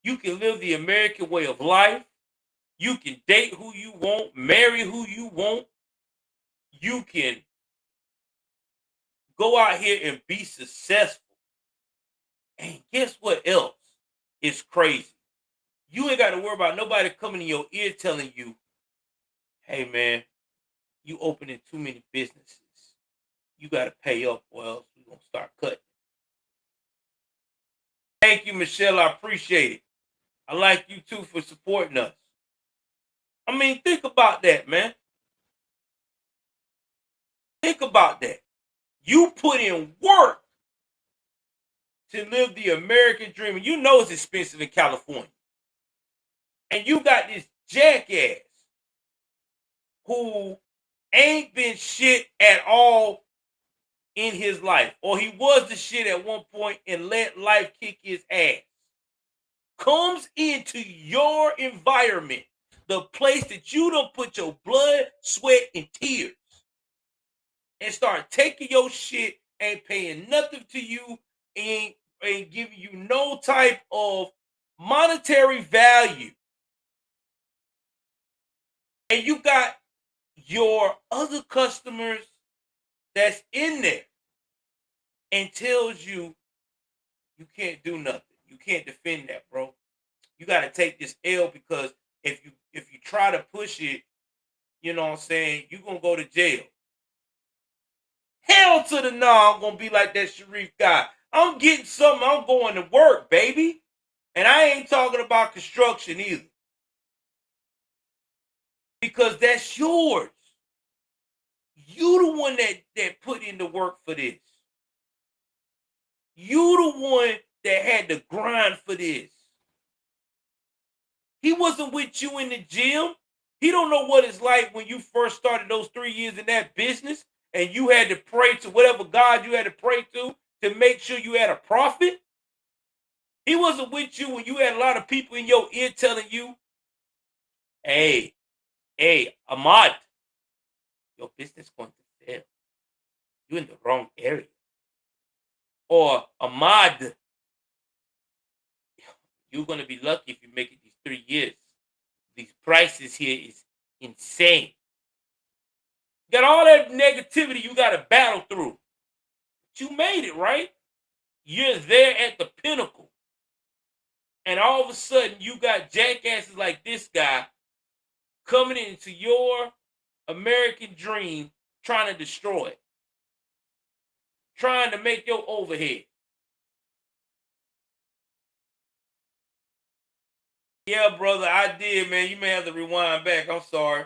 You can live the American way of life. You can date who you want, marry who you want. You can go out here and be successful. And guess what else is crazy? You ain't got to worry about nobody coming in your ear telling you, hey, man, you opening too many businesses. You got to pay up or else we're going to start cutting. Thank you, Michelle. I appreciate it. I like you, too, for supporting us. I mean, think about that, man. Think about that. You put in work to live the American dream. And you know it's expensive in California. And you got this jackass who ain't been shit at all in his life. Or he was the shit at one point and let life kick his ass. Comes into your environment, the place that you done put your blood, sweat, and tears, and start taking your shit, ain't paying nothing to you, ain't giving you no type of monetary value. And you got your other customers that's in there and tells you you can't do nothing. You can't defend that, bro. You got to take this L, because if you try to push it, you know what I'm saying, you're going to go to jail. Hell to the no, I'm going to be like that Sharif guy. I'm getting something. I'm going to work, baby. And I ain't talking about construction either. Because that's yours. You the one that put in the work for this. You the one that had to grind for this. He wasn't with you in the gym. He don't know what it's like when you first started those 3 years in that business and you had to pray to whatever God you had to pray to make sure you had a profit. He wasn't with you when you had a lot of people in your ear telling you, hey, Ahmad, your business is going to fail. You're in the wrong area. Or Ahmad, you're going to be lucky if you make it these 3 years. These prices here is insane. You got all that negativity you got to battle through. But you made it, right? You're there at the pinnacle. And all of a sudden, you got jackasses like this guy coming into your American dream, trying to destroy it. Trying to make your overhead. Yeah, brother, I did, man. You may have to rewind back. I'm sorry.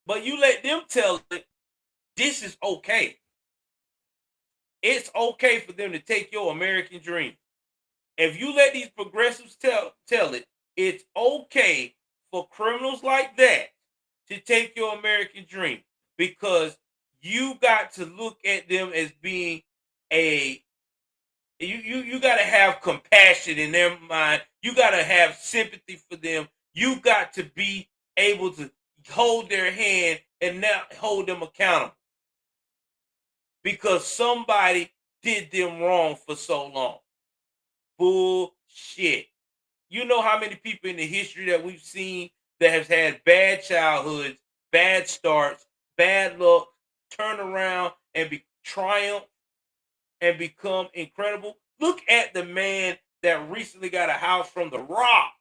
But you let them tell it, this is okay. It's okay for them to take your American dream. If you let these progressives tell it, it's okay for criminals like that to take your American dream, because you got to look at them as being you got to have compassion in their mind. You got to have sympathy for them. You got to be able to hold their hand and not hold them accountable because somebody did them wrong for so long. Bullshit. You know how many people in the history that we've seen that have had bad childhoods, bad starts, bad luck, turn around and be triumph and become incredible. Look at the man that recently got a house from The Rock.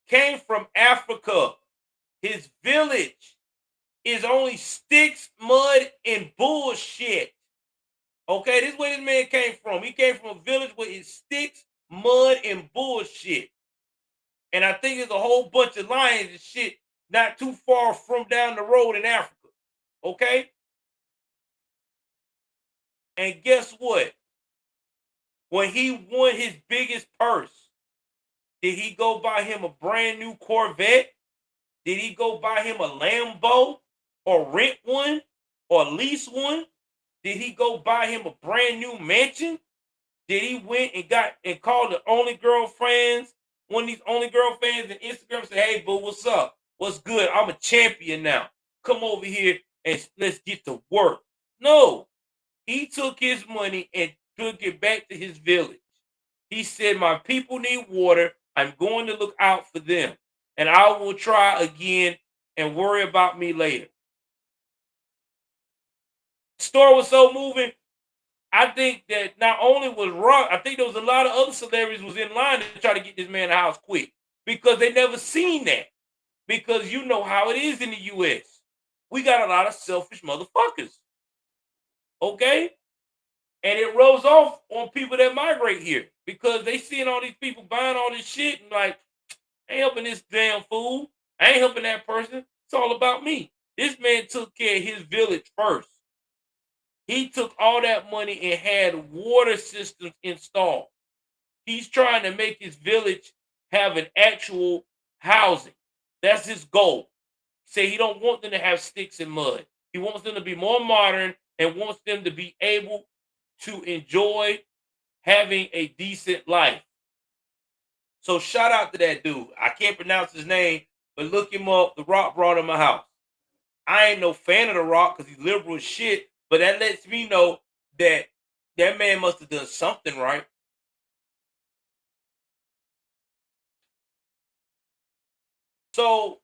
Came from Africa. His village is only sticks, mud, and bullshit. Okay, this is where this man came from. He came from a village where it's sticks, mud, and bullshit. And I think there's a whole bunch of lions and shit not too far from down the road in Africa. Okay? And guess what? When he won his biggest purse, did he go buy him a brand new Corvette? Did he go buy him a Lambo or rent one or lease one? Did he go buy him a brand new mansion? Did he went and called the only girlfriends, one of these only girlfriends on Instagram and say, hey, boo, what's up? What's good? I'm a champion now. Come over here and let's get to work. No. He took his money and took it back to his village. He said, my people need water. I'm going to look out for them. And I will try again and worry about me later. The story was so moving. I think that not only was Rock, I think there was a lot of other celebrities was in line to try to get this man a house quick because they never seen that. Because you know how it is in the U.S. We got a lot of selfish motherfuckers. Okay? And it rolls off on people that migrate here because they seeing all these people buying all this shit and like, I ain't helping this damn fool. I ain't helping that person. It's all about me. This man took care of his village first. He took all that money and had water systems installed. He's trying to make his village have an actual housing. That's his goal. Say he don't want them to have sticks and mud. He wants them to be more modern and wants them to be able to enjoy having a decent life. So shout out to that dude. I can't pronounce his name, but look him up. The Rock brought him my house. I ain't no fan of The Rock because he's liberal as shit, but that lets me know that that man must have done something right. So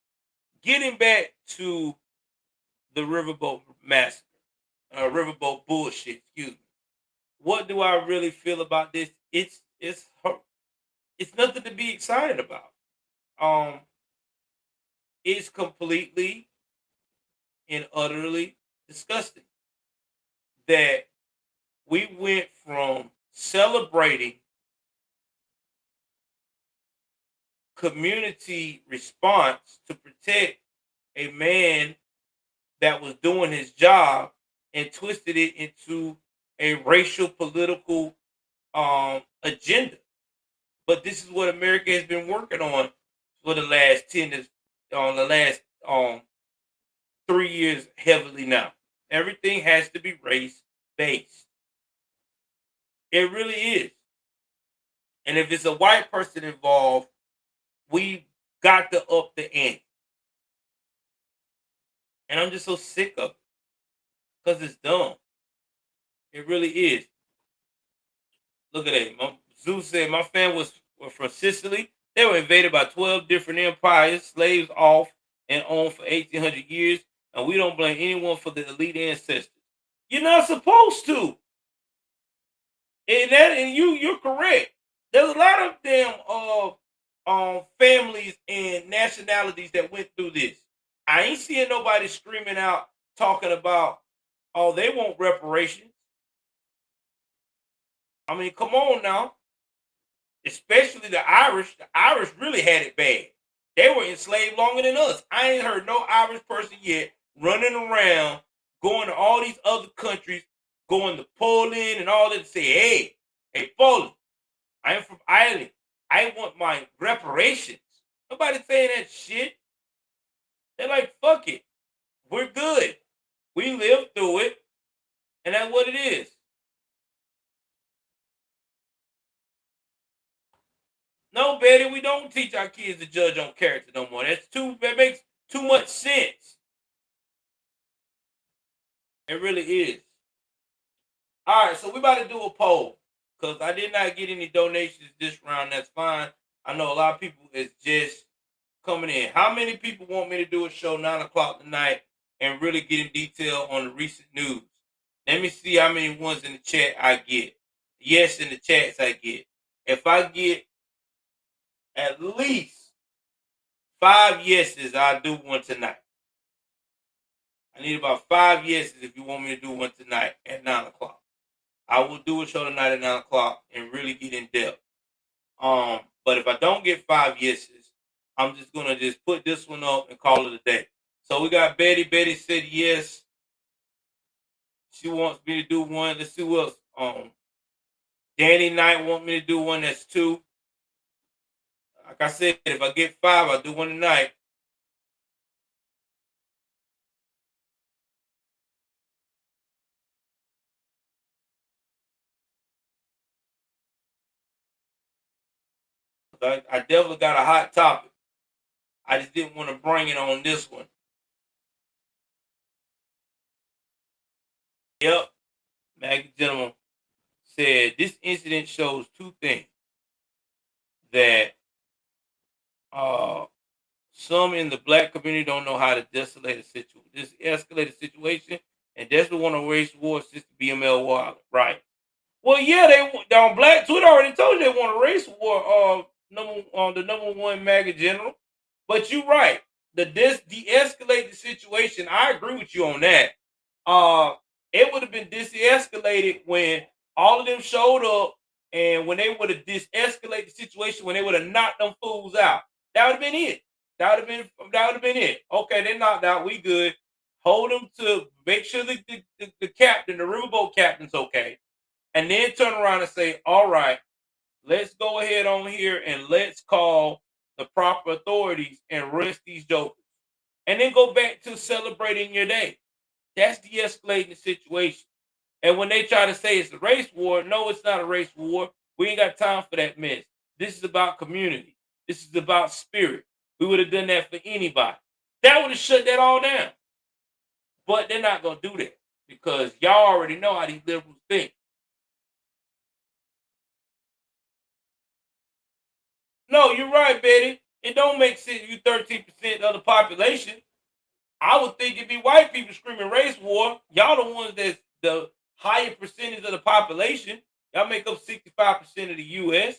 getting back to the Riverboat Massacre, Riverboat bullshit, excuse me. What do I really feel about this? It's nothing to be excited about. It's completely and utterly disgusting that we went from celebrating community response to protect a man that was doing his job and twisted it into a racial political agenda. But this is what America has been working on for the last 3 years heavily now. Everything has to be race-based. It really is. And if it's a white person involved, we got to up the ante. And I'm just so sick of it because it's dumb. It really is. Look at that. Zeus said, my family were from Sicily. They were invaded by 12 different empires, slaves off and on for 1,800 years, and we don't blame anyone for the elite ancestors. You're not supposed to. And you're correct. There's a lot of damn families and nationalities that went through this. I ain't seeing nobody screaming out talking about, oh, they want reparations. I mean, come on now. Especially the Irish. The Irish really had it bad. They were enslaved longer than us. I ain't heard no Irish person yet running around, going to all these other countries, going to Poland and all that to say, hey, Poland, I am from Ireland. I want my reparations. Nobody's saying that shit. They're like, fuck it. We're good. We lived through it, and that's what it is. No, Betty, we don't teach our kids to judge on character no more. That makes too much sense. It really is. All right, so we about to do a poll because I did not get any donations this round. That's fine. I know a lot of people is just coming in. How many people want me to do a show 9 o'clock tonight and really get in detail on the recent news? Let me see how many ones in the chat I get. Yes, in the chats I get. If I get at least 5 yeses, I'll do one tonight. I need about 5 yeses if you want me to do one tonight at 9 o'clock. I will do a show tonight at 9 o'clock and really get in depth. But if I don't get 5 yeses, I'm just gonna just put this one up and call it a day. So we got Betty. Betty said yes. She wants me to do one. Let's see who else. Danny Knight wants me to do one. That's 2. Like I said, if I get 5, I'll do one tonight. I definitely got a hot topic. I just didn't want to bring it on this one. Yep. Maggie Gentleman said this incident shows 2 things. That some in the black community don't know how to de-escalate a situation, and that's the one on race war since the BML war, right? Well, yeah, they on Black Twitter already told you they want a race war. The number 1 MAGA general, but you're right. The de-escalate the situation. I agree with you on that. It would have been de-escalated when all of them showed up, and when they would have de-escalated the situation, when they would have knocked them fools out. That would have been it. That would have been it. Okay, they knocked out. We good. Hold them to make sure the captain, the riverboat captain's okay, and then turn around and say, all right, let's go ahead on here and let's call the proper authorities and arrest these jokers. And then go back to celebrating your day. That's de-escalating the situation. And when they try to say it's a race war, no, it's not a race war. We ain't got time for that mess. This is about community. This is about spirit. We would have done that for anybody. That would have shut that all down. But they're not going to do that because y'all already know how these liberals think. No, you're right, Betty. It don't make sense. You 13% of the population. I would think it'd be white people screaming race war. Y'all the ones that's the higher percentage of the population. Y'all make up 65% of the U.S.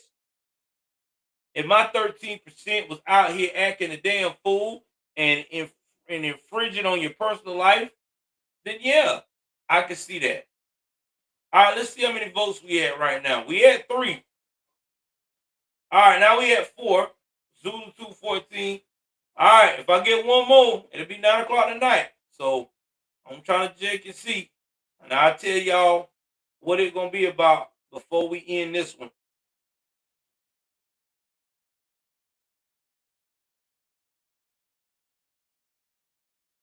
If my 13% was out here acting a damn fool and infringing on your personal life, then yeah, I can see that. All right, let's see how many votes we had right now. We had 3. All right, now we at 4. Zulu 214. All right, if I get one more, it'll be 9 o'clock tonight. So I'm trying to check and see. And I'll tell y'all what it's going to be about before we end this one.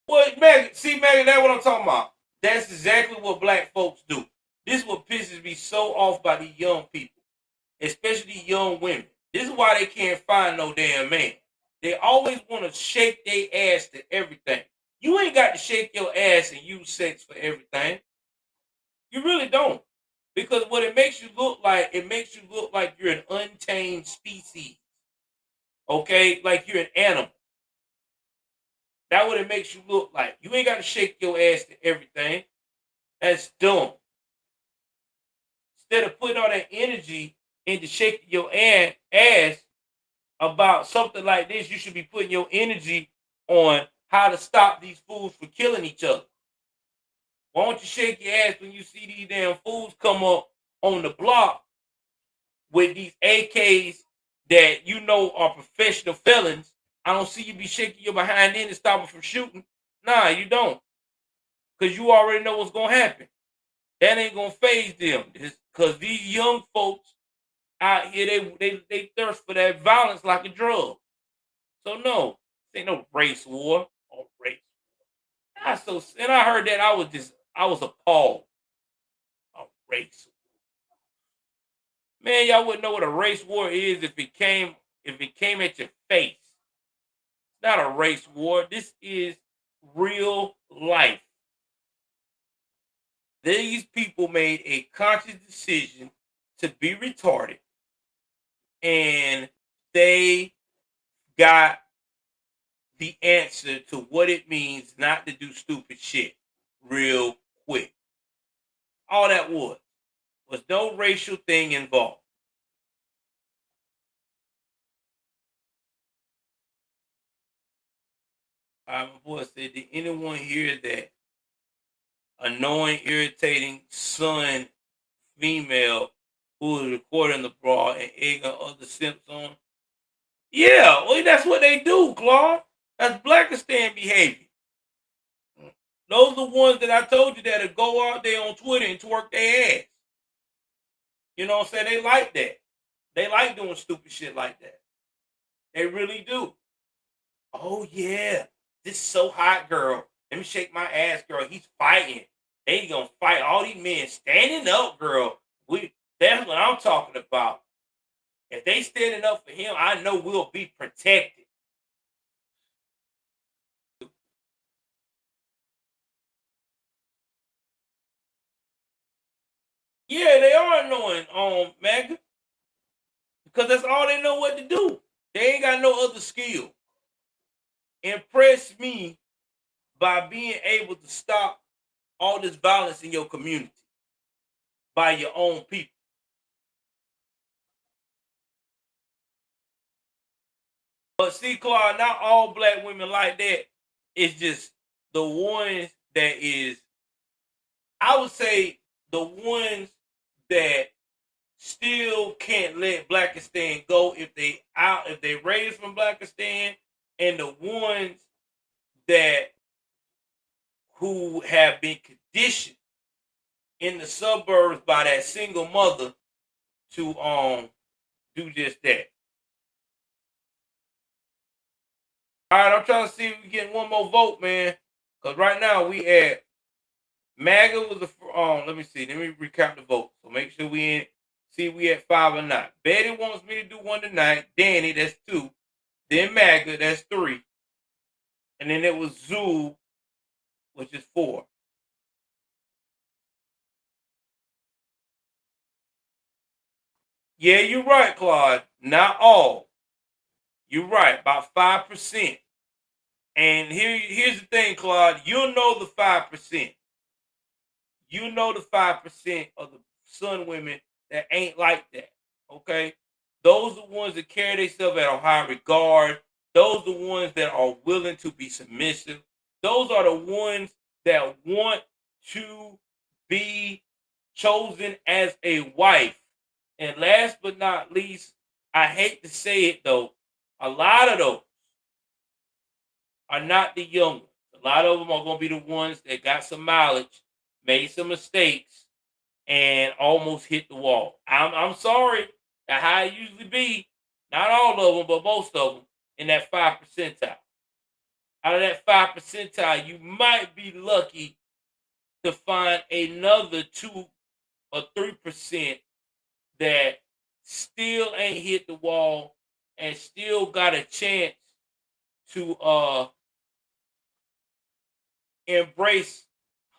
Well, Maggie, that's what I'm talking about. That's exactly what black folks do. This is what pisses me so off by these young people, especially young women. This is why they can't find no damn man. They always want to shake their ass to everything. You ain't got to shake your ass and use sex for everything. You really don't. Because what it makes you look like you're an untamed species. Okay? Like you're an animal. That's what it makes you look like. You ain't got to shake your ass to everything. That's dumb. Instead of putting all that energy into shaking your ass about something like this, you should be putting your energy on how to stop these fools from killing each other. Why don't you shake your ass when you see these damn fools come up on the block with these AKs that you know are professional felons? I don't see you be shaking your behind in to stop them from shooting. Nah, you don't. Because you already know what's going to happen. That ain't going to faze them. Because these young folks out here, they thirst for that violence like a drug. So no, this ain't no race war or race. And I heard that I was appalled. A race. Man, y'all wouldn't know what a race war is if it came at your face. It's not a race war. This is real life. These people made a conscious decision to be retarded, and they got the answer to what it means not to do stupid shit real quick. All that was no racial thing involved. My boy said, did anyone hear that annoying, irritating son female who was recording the brawl and egging other simps on? Yeah, well, that's what they do, Claude. That's Blackistan behavior. Those are the ones that I told you that'll go out there on Twitter and twerk their ass. You know what I'm saying? They like that. They like doing stupid shit like that. They really do. Oh, yeah. This is so hot, girl. Let me shake my ass, girl. He's fighting. They gonna fight. All these men standing up, girl. That's what I'm talking about. If they standing up for him, I know we'll be protected. Yeah, they are annoying, MAGA. Because that's all they know what to do. They ain't got no other skill. Impress me by being able to stop all this violence in your community by your own people. But see, Claude, not all black women like that. It's just the ones that is, I would say, the ones that still can't let Blackistan go if they raised from Blackistan, and the ones that who have been conditioned in the suburbs by that single mother to do just that. All right, I'm trying to see if we get one more vote, man. Because right now we at MAGA was the let me see. Let me recount the votes. So make sure we at 5 or not. Betty wants me to do one tonight. Danny, that's 2. Then MAGA, that's 3. And then it was Zoo, which is 4. Yeah, you're right, Claude. Not all. You're right, about 5%. And here's the thing, Claude. You'll know the 5%. You know the 5% of the Sun women that ain't like that. Okay? Those are the ones that carry themselves at a high regard. Those are the ones that are willing to be submissive. Those are the ones that want to be chosen as a wife. And last but not least, I hate to say it though, a lot of those are not the young ones. A lot of them are going to be the ones that got some mileage, made some mistakes, and almost hit the wall. I'm sorry, that's how it usually be. Not all of them, but most of them in that 5 percentile. Out of that 5 percentile, you might be lucky to find another 2 or 3% that still ain't hit the wall and still got a chance to embrace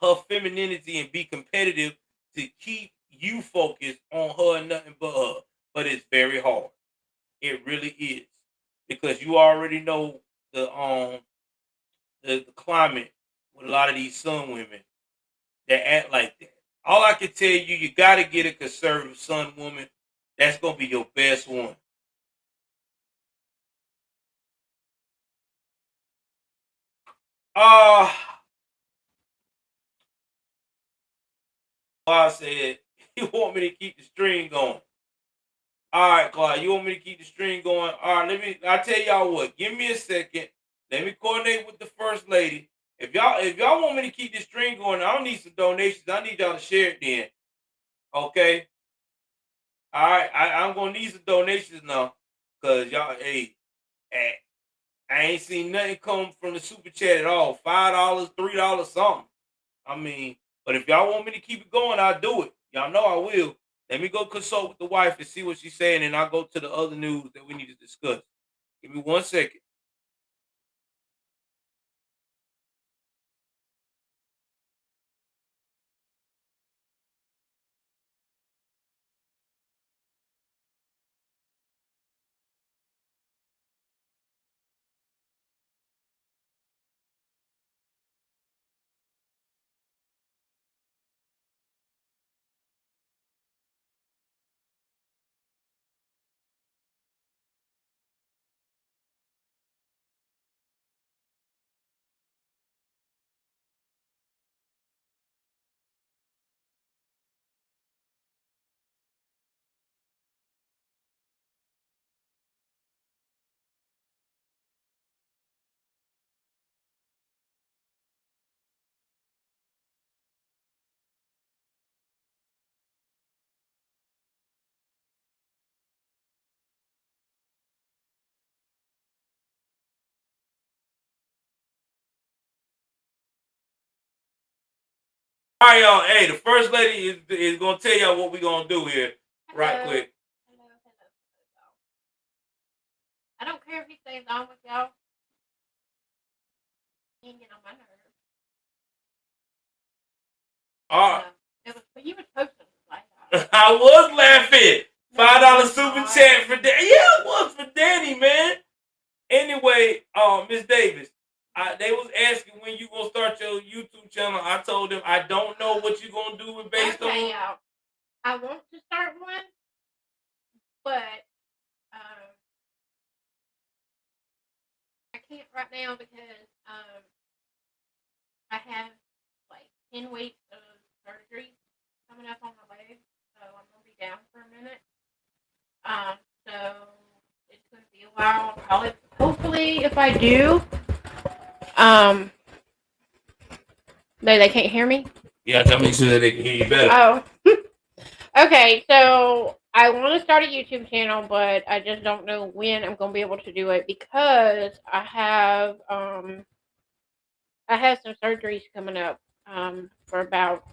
her femininity and be competitive to keep you focused on her and nothing but her. But it's very hard. It really is. Because you already know the climate with a lot of these Sun women that act like that. All I can tell you, you got to get a conservative Sun woman. That's going to be your best one. Claude said, you want me to keep the stream going. All right, Claude, you want me to keep the stream going? All right, I'll tell y'all what. Give me a second. Let me coordinate with the first lady. If y'all want me to keep this stream going, I don't need some donations. I need y'all to share it then. Okay? All right, I'm going to need some donations now. Because y'all, I ain't seen nothing come from the super chat at all. $5, $3, something. I mean, but if y'all want me to keep it going, I'll do it. Y'all know I will. Let me go consult with the wife and see what she's saying, and I'll go to the other news that we need to discuss. Give me 1 second. All right, y'all. Hey, the first lady is gonna tell y'all what we're gonna do here, right quick. Hello. I don't care if he stays on with y'all. He ain't getting on my nerves. It was you were posting like I was laughing. $5 super chat for Danny. Yeah, it was for Danny, man. Anyway, Miss Davis, they was asking when you gonna start your YouTube channel. I told them I don't know what you're gonna do it based on. Y'all. I want to start one, but I can't right now because I have like 10 weeks of surgery coming up on my leg, so I'm gonna be down for a minute. So it's gonna be a while. Hopefully, if I do, they can't hear me. Yeah, I gotta make sure that they can hear you better. Oh, okay. So I want to start a YouTube channel, but I just don't know when I'm gonna be able to do it because I have some surgeries coming up for about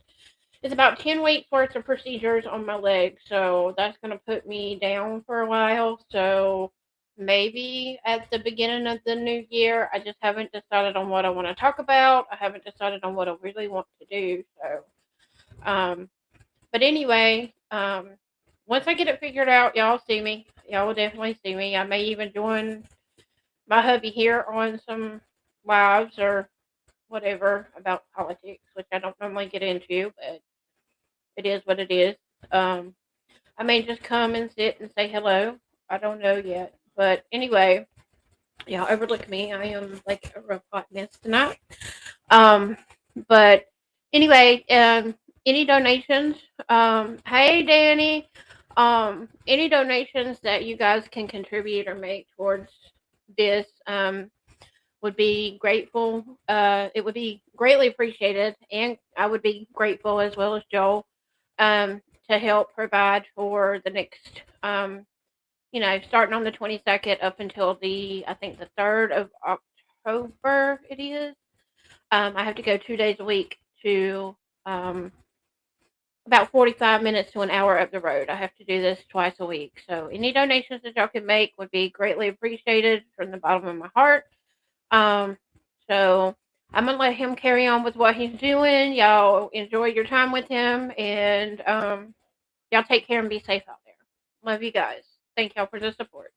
10 weeks worth of procedures on my leg, so that's going to put me down for a while. So maybe at the beginning of the new year, I just haven't decided on what I want to talk about. I haven't decided on what I really want to do. So, but anyway, once I get it figured out, y'all see me. Y'all will definitely see me. I may even join my hubby here on some lives or whatever about politics, which I don't normally get into, but it is what it is. I may just come and sit and say hello. I don't know yet. But anyway, y'all overlook me. I am like a real hot mess tonight. But anyway, any donations? Hey Danny. Any donations that you guys can contribute or make towards this would be grateful. It would be greatly appreciated, and I would be grateful as well as Joel to help provide for the next, starting on the 22nd up until I think the 3rd of October it is. I have to go 2 days a week to about 45 minutes to an hour up the road. I have to do this twice a week. So any donations that y'all can make would be greatly appreciated from the bottom of my heart. So I'm gonna let him carry on with what he's doing. Y'all enjoy your time with him, and y'all take care and be safe out there. Love you guys. Thank y'all for the support.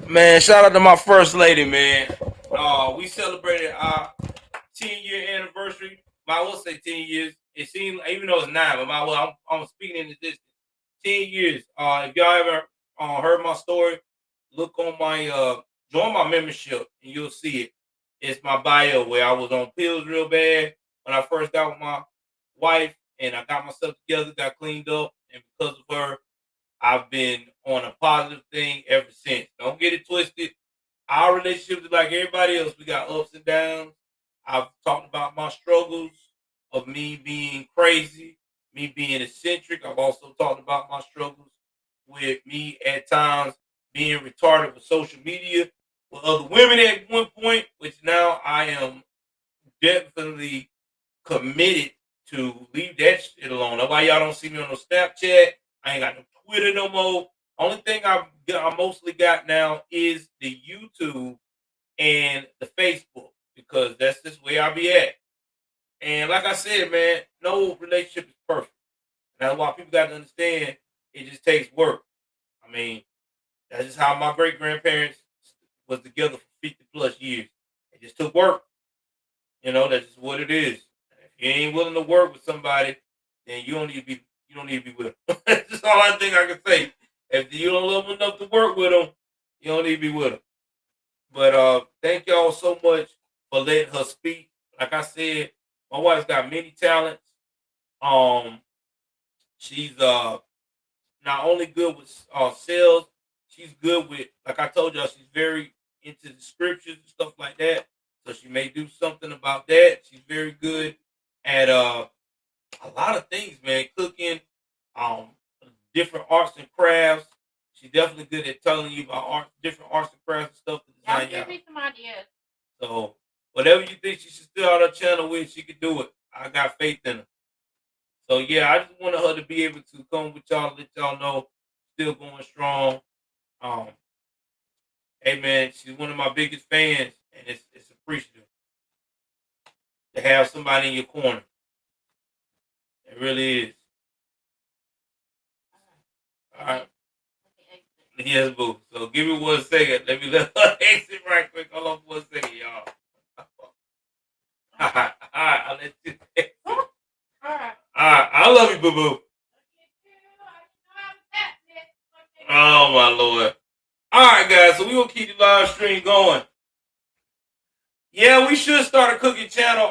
Man, shout out to my first lady, man. We celebrated our 10-year anniversary. I will say 10 years. It seemed, even though it's 9, but I'm speaking in the distance. 10 years. If y'all ever heard my story, look on my join my membership and you'll see it. It's my bio where I was on pills real bad when I first got with my wife, and I got myself together, got cleaned up, and because of her, I've been on a positive thing ever since. Don't get it twisted. Our relationship is like everybody else. We got ups and downs. I've talked about my struggles of me being crazy, me being eccentric. I've also talked about my struggles with me at times being retarded with social media with other women at one point, which now I am definitely committed to leave that shit alone. That's why y'all don't see me on no Snapchat. I ain't got no Twitter no more. Only thing I mostly got now is the YouTube and the Facebook, because that's just where I be at. And like I said, man, no relationship is perfect. And that's why people got to understand it just takes work. I mean, that's just how my great grandparents was together for 50 plus years. It just took work. You know, that's just what it is. If you ain't willing to work with somebody, then you don't need to be with them. That's just all I think I can say. If you don't love them enough to work with them, you don't need to be with them. But thank y'all so much for letting her speak. Like I said, my wife's got many talents. She's not only good with sales, she's good with, like I told y'all, she's very into the scriptures and stuff like that. So she may do something about that. She's very good at a lot of things, man. Cooking, different arts and crafts. She's definitely good at telling you about different arts and crafts and stuff to design. Give me some ideas. So whatever you think she should start her channel with, she could do it. I got faith in her. So yeah, I just wanted her to be able to come with y'all, let y'all know still going strong. Hey man, she's one of my biggest fans, and it's appreciative to have somebody in your corner. It really is. All right. Yes, boo. So give me 1 second. Let me let her exit right quick. Hold on for 1 second, y'all. All right, I'll let you exit. All right, I love you, boo boo. Oh my Lord. All right, guys. So we gonna keep the live stream going. Yeah, we should start a cooking channel.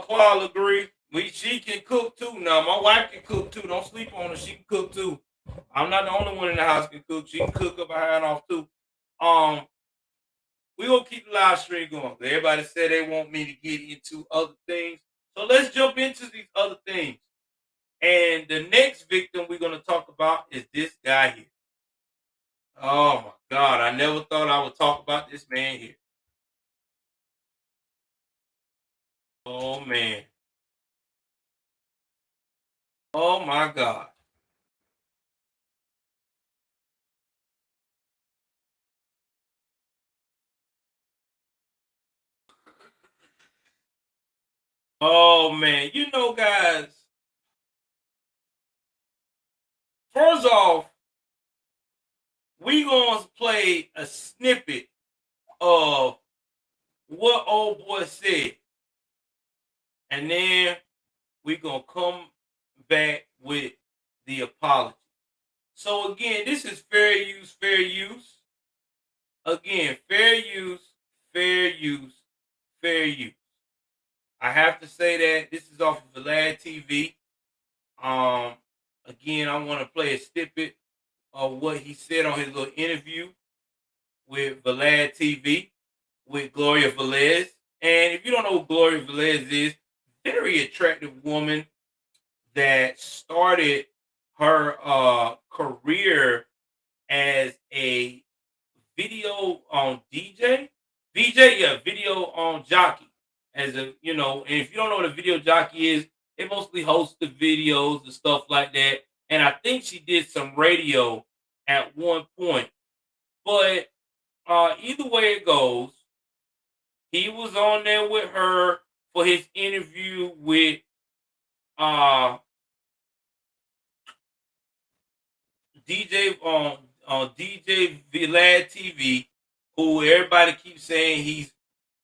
Claude agree. She can cook too now. My wife can cook too. Don't sleep on her. She can cook too. I'm not the only one in the house can cook. She can cook up her hand off too. We gonna keep the live stream going. Everybody said they want me to get into other things, so let's jump into these other things. And the next victim we're gonna talk about is this guy here. Oh my God! I never thought I would talk about this man here. Oh man! Oh my God! Oh man, you know, guys, first off, we gonna play a snippet of what old boy said, and then we gonna come back with the apology. So again, this is fair use, fair use. Again, fair use, fair use, fair use. I have to say that this is off of Vlad TV. Again, I want to play a snippet of what he said on his little interview with Vlad TV with Gloria Velez. And if you don't know who Gloria Velez is, very attractive woman that started her career as a video DJ, video jockey. As a, you know, and if you don't know what a video jockey is, they mostly host the videos and stuff like that. And I think she did some radio at one point. But either way it goes, he was on there with her for his interview with DJ DJ Vlad TV, who everybody keeps saying he's,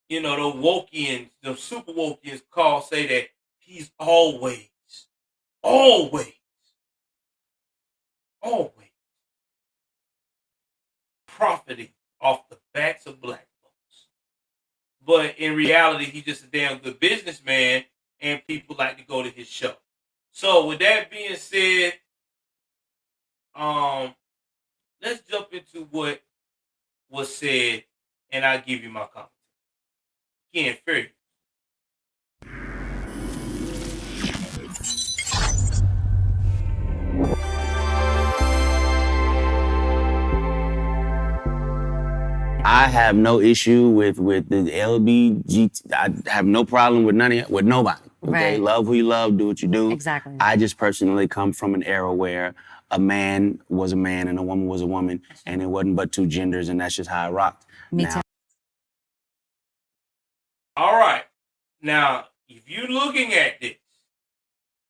you know, the wokians, the super wokians say that he's always profiting off the backs of black folks. But in reality, he's just a damn good businessman, and people like to go to his show. So with that being said, let's jump into what was said, and I'll give you my comment. Again, fair. I have no issue with the LBGT. I have no problem with with nobody. Okay, Right. love who you love, do what you do. Exactly. I just personally come from an era where a man was a man and a woman was a woman, and it wasn't but two genders, and that's just how I rocked. Me too. All right. Now, if you're looking at this,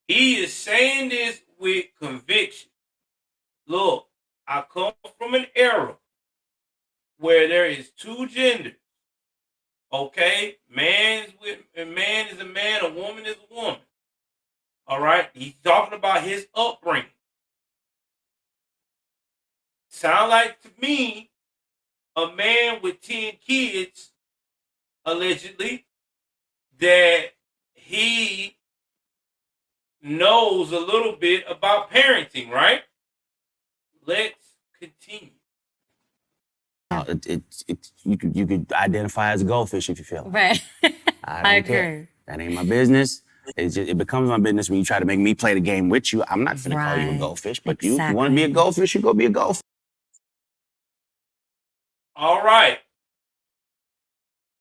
he is saying this with conviction. Look, I come from an era where there is two genders. Okay? Man is a man, a woman is a woman. All right? He's talking about his upbringing. Sound like to me a man with 10 kids, allegedly, that he knows a little bit about parenting, right? Let's continue. You could identify as a goldfish if you feel like. Right. I don't care. That ain't my business. It becomes my business when you try to make me play the game with you. I'm not gonna call you a goldfish, but you want to be a goldfish, you go be a goldfish. All right.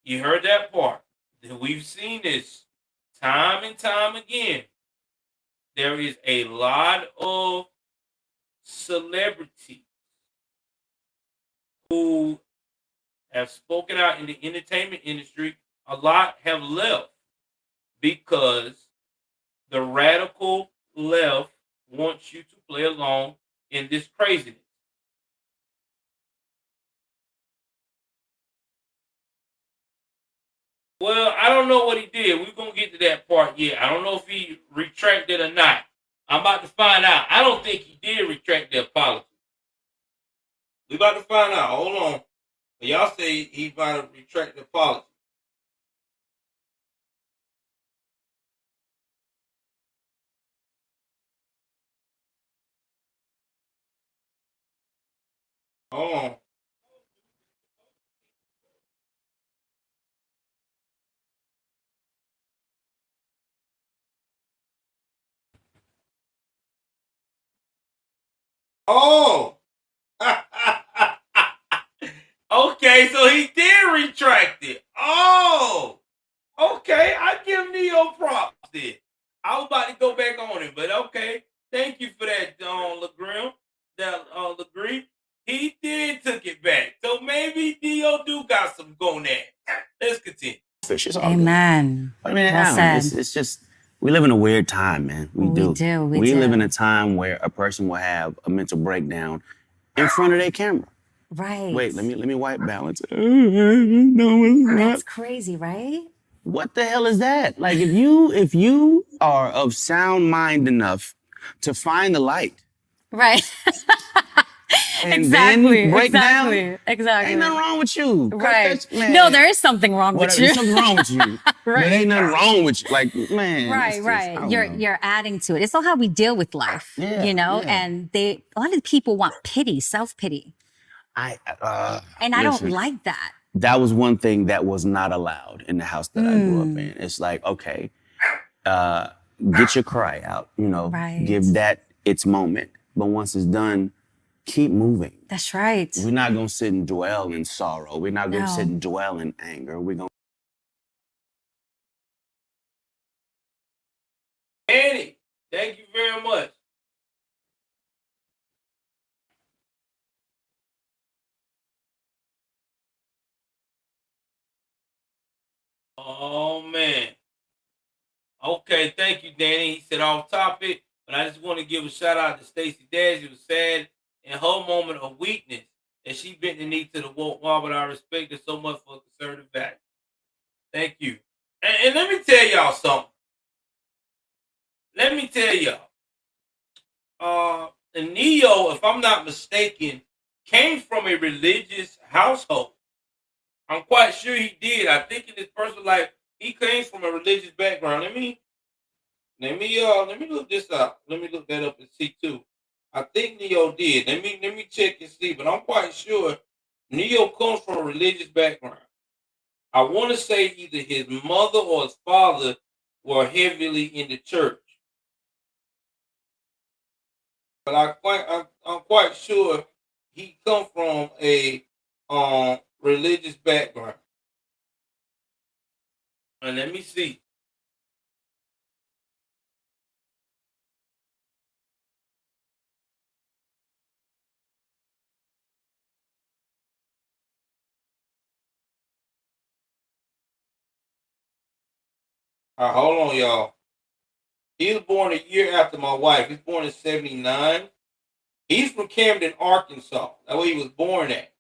You heard that part. We've seen this time and time again. There is a lot of celebrities who have spoken out in the entertainment industry. A lot have left because the radical left wants you to play along in this craziness. Well, I don't know what he did. We're going to get to that part yet. I don't know if he retracted or not. I'm about to find out. I don't think he did retract the apology. We're about to find out. Hold on. Y'all say he's about to retract the apology. Hold on. Oh. Okay, so he did retract it. Oh. Okay, I give Neo props then. I was about to go back on it, but okay. Thank you for that, LeGrim. Legree. He did took it back. So maybe Neo do got some going there. Let's continue. Amen. I mean, Well said. it's just, we live in a weird time, man. We do. We do. live in a time where a person will have a mental breakdown in front of their camera. Right. Wait, let me white balance it. No, it's not. That's crazy, right? What the hell is that? Like, if you are of sound mind enough to find the light, right? And then break down, exactly. ain't nothing wrong with you. Right. No, there is something wrong with you. There's something wrong with you. Right. There ain't nothing wrong with you. Like, man. Right. You're adding to it. It's all how we deal with life, you know. Yeah. And a lot of people want pity, self-pity. I don't like that. That was one thing that was not allowed in the house that I grew up in. It's like, okay, get your cry out, you know, give that its moment. But once it's done, keep moving. That's right. We're not going to sit and dwell in sorrow. We're not going to sit and dwell in anger. We're going to... Annie, thank you very much. Oh, man. Okay, thank you, Danny. He said off topic, but I just want to give a shout out to Stacey Dash. She was sad in her moment of weakness, and she bent the knee to the woke wall, but I respect her so much for conservative value. Thank you. And let me tell y'all something. Let me tell y'all. Neo, if I'm not mistaken, came from a religious household. I'm quite sure he did. I think in his personal life, he came from a religious background. Let me look this up. Let me look that up and see too. I think Neo did. Let me check and see, but I'm quite sure Neo comes from a religious background. I want to say either his mother or his father were heavily in the church. But I'm quite sure he come from a religious background. And let me see. All right, hold on, y'all. He was born a year after my wife. He's born in 79. He's from Camden, Arkansas. That's where he was born at.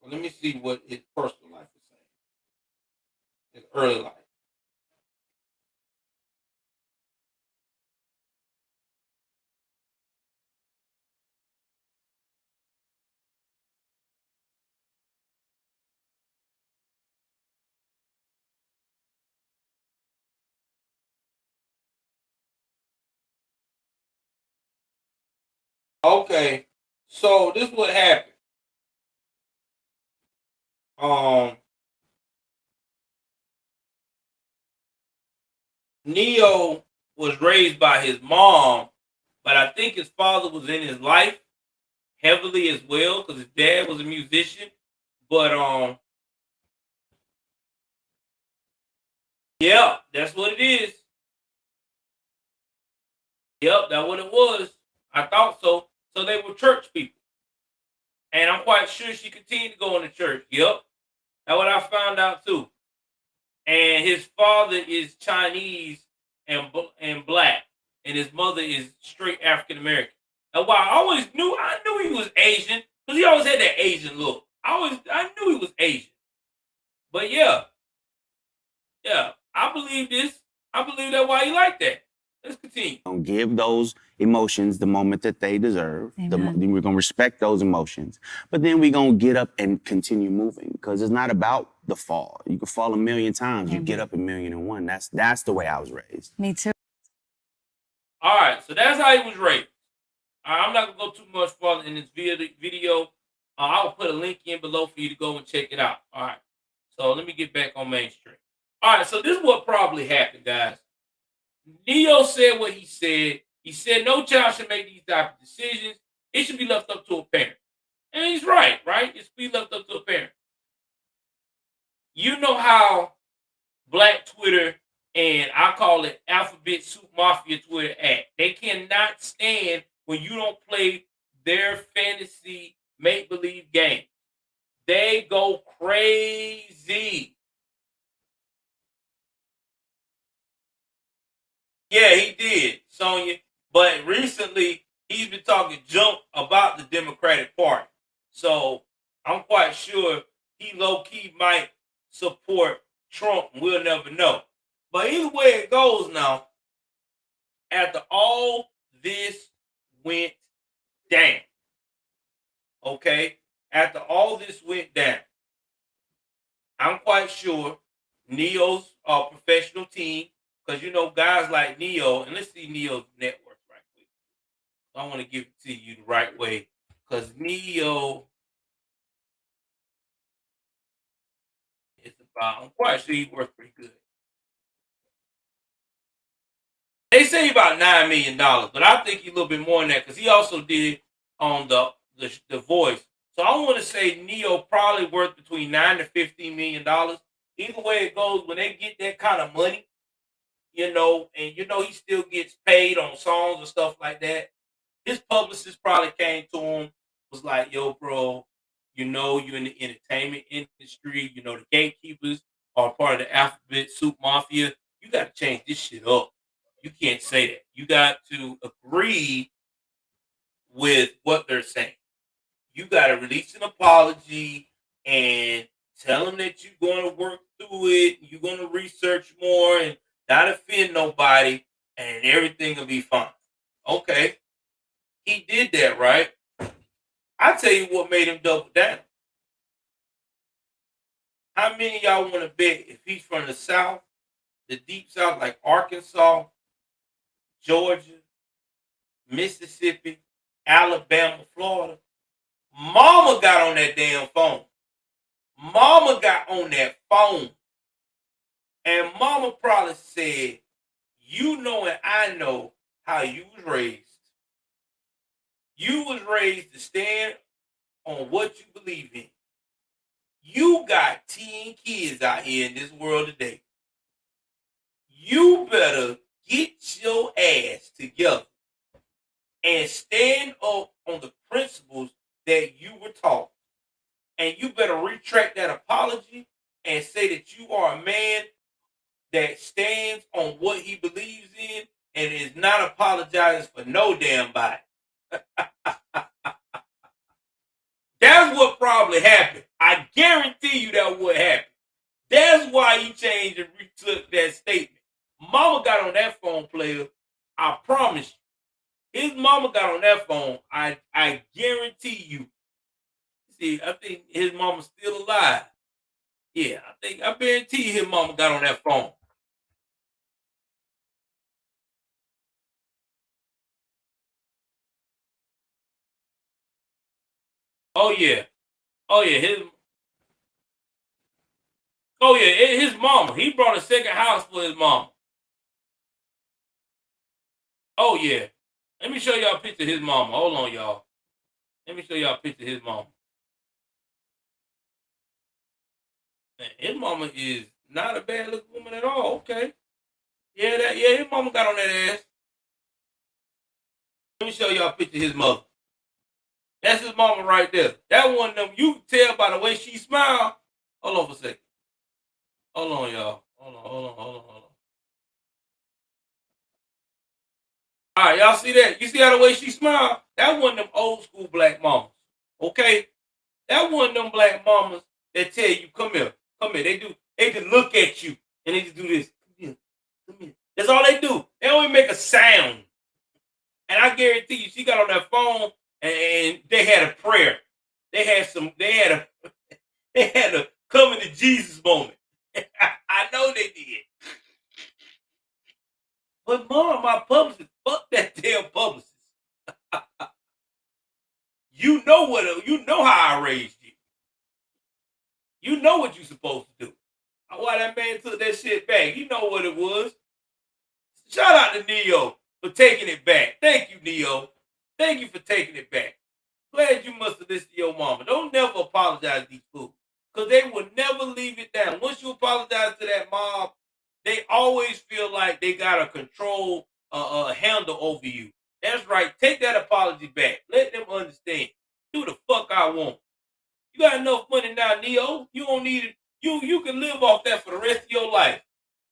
Well, let me see what his personal life is saying. His early life. Okay, so this is what happened. Neo was raised by his mom, but I think his father was in his life heavily as well because his dad was a musician. But yeah, that's what it is. Yep, that's what it was. I thought so. So they were church people, and I'm quite sure she continued to go into church. Yep, that's what I found out too. And his father is Chinese and black, and his mother is straight African American. And while I knew he was Asian because he always had that Asian look. I knew he was Asian. But yeah, I believe this. I believe that's why he like that. Let's continue. Don't give those emotions the moment that they deserve. Then we're gonna respect those emotions, but then we're gonna get up and continue moving because it's not about the fall. You can fall a million times, you get up 1,000,001. That's the way I was raised. Me too. All right, so that's how he was raised. I'm not gonna go too much further in this video. I'll put a link in below for you to go and check it out. All right, so let me get back on mainstream. All right, so this is what probably happened, guys. Neo said what he said. He said no child should make these type of decisions. It should be left up to a parent. And he's right? It should be left up to a parent. You know how Black Twitter and I call it Alphabet Soup Mafia Twitter act. They cannot stand when you don't play their fantasy make-believe game. They go crazy. Yeah, he did, Sonya. But recently, he's been talking junk about the Democratic Party. So I'm quite sure he low-key might support Trump. We'll never know. But either way it goes now, after all this went down, okay? After all this went down, I'm quite sure Neo's professional team, because you know guys like Neo, and let's see Neo's net worth right quick. I want to give it to you the right way, because Neo is about, I'm quite sure he's worth pretty good. They say about $9 million, but I think he's a little bit more than that because he also did on the Voice. So I want to say Neo probably worth between $9 to $15 million. Either way it goes, when they get that kind of money, you know, and you know he still gets paid on songs and stuff like that. His publicist probably came to him, was like, "Yo, bro, you know you're in the entertainment industry. You know the gatekeepers are part of the Alphabet Soup Mafia. You got to change this shit up. You can't say that. You got to agree with what they're saying. You got to release an apology and tell them that you're going to work through it. You're going to research more and not offend nobody, and everything will be fine." Okay. He did that, right? I tell you what made him double down. How many of y'all want to bet if he's from the South, the deep South, like Arkansas, Georgia, Mississippi, Alabama, Florida, Mama got on that damn phone. Mama got on that phone. And Mama probably said, "You know and I know how you was raised. You was raised to stand on what you believe in. You got 10 kids out here in this world today. You better get your ass together and stand up on the principles that you were taught. And you better retract that apology and say that you are a man that stands on what he believes in and is not apologizing for no damn body. That's what probably happened. I guarantee you that would happen. That's why he changed and retook that statement. Mama got on that phone, player. I promise you. His mama got on that phone. I guarantee you. See, I think his mama's still alive. Yeah, I guarantee you his mama got on that phone. Oh yeah. Oh yeah, his mama. He brought a second house for his mama. Oh yeah. Let me show y'all a picture of his mama. Hold on, y'all. Let me show y'all a picture of his mama. Man, his mama is not a bad looking woman at all. Okay. Yeah, his mama got on that ass. Let me show y'all a picture of his mother. That's his mama right there. That one of them, you can tell by the way she smiled. Hold on for a second. Hold on, y'all. Hold on. All right, y'all see that? You see how the way she smiled? That one of them old school black mamas. Okay? That one of them black mamas that tell you, come here. They can look at you and they just do this. Come here. That's all they do. They don't even make a sound. And I guarantee you, she got on that phone and they had a prayer. They had a coming to Jesus moment. I know they did. But mom, my publicist, fuck that damn publicist. You know how I raised you. You know what you're supposed to do. Why that man took that shit back. You know what it was. Shout out to Neo for taking it back. Thank you, Neo. Thank you for taking it back. Glad you must have listened to your mama. Don't never apologize to these fools. Because they will never leave it down. Once you apologize to that mob, they always feel like they got a control, handle over you. That's right. Take that apology back. Let them understand. Do the fuck I want. You got enough money now, Neo. You don't need it. You can live off that for the rest of your life.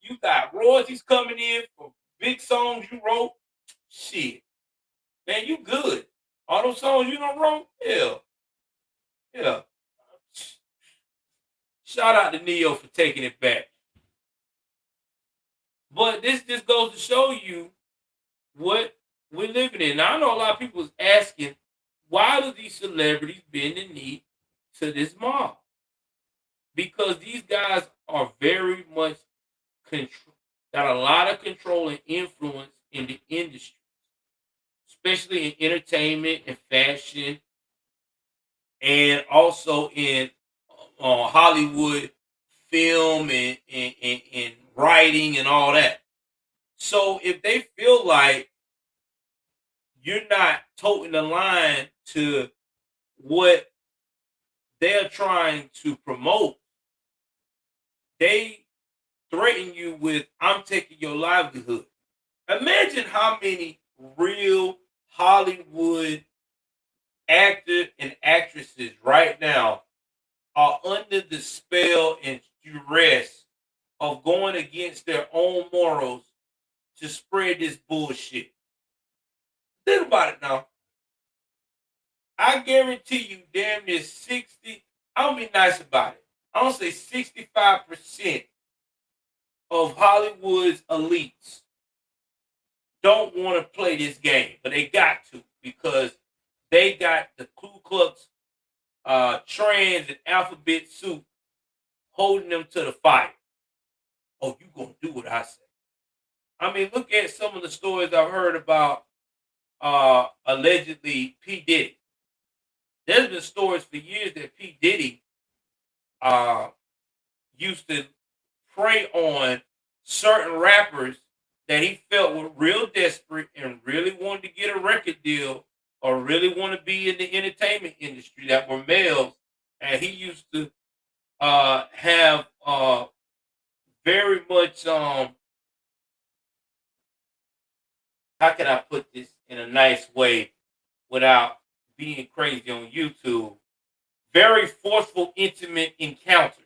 You got royalties coming in for big songs you wrote. Shit. Man, you good. All those songs you done wrote? Yeah. Shout out to Neo for taking it back. But this just goes to show you what we're living in. Now, I know a lot of people is asking, why do these celebrities bend the knee to this mob? Because these guys are very much got a lot of control and influence in the industry, especially in entertainment and fashion, and also in Hollywood film and writing and all that. So if they feel like you're not toting the line to what they're trying to promote, they threaten you with, I'm taking your livelihood. Imagine how many real Hollywood actors and actresses right now are under the spell and duress of going against their own morals to spread this bullshit. Think about it now. I guarantee you damn near 60, I'll be nice about it. I'll say 65% of Hollywood's elites don't want to play this game, but they got to because they got the Ku Klux trans and alphabet suit holding them to the fire. Oh, you gonna do what I say? I mean, look at some of the stories I've heard about allegedly P. Diddy. There's been stories for years that P. Diddy used to prey on certain rappers that he felt were real desperate and really wanted to get a record deal or really want to be in the entertainment industry that were males, and he used to have very much how can I put this in a nice way without being crazy on YouTube? Very forceful, intimate encounters,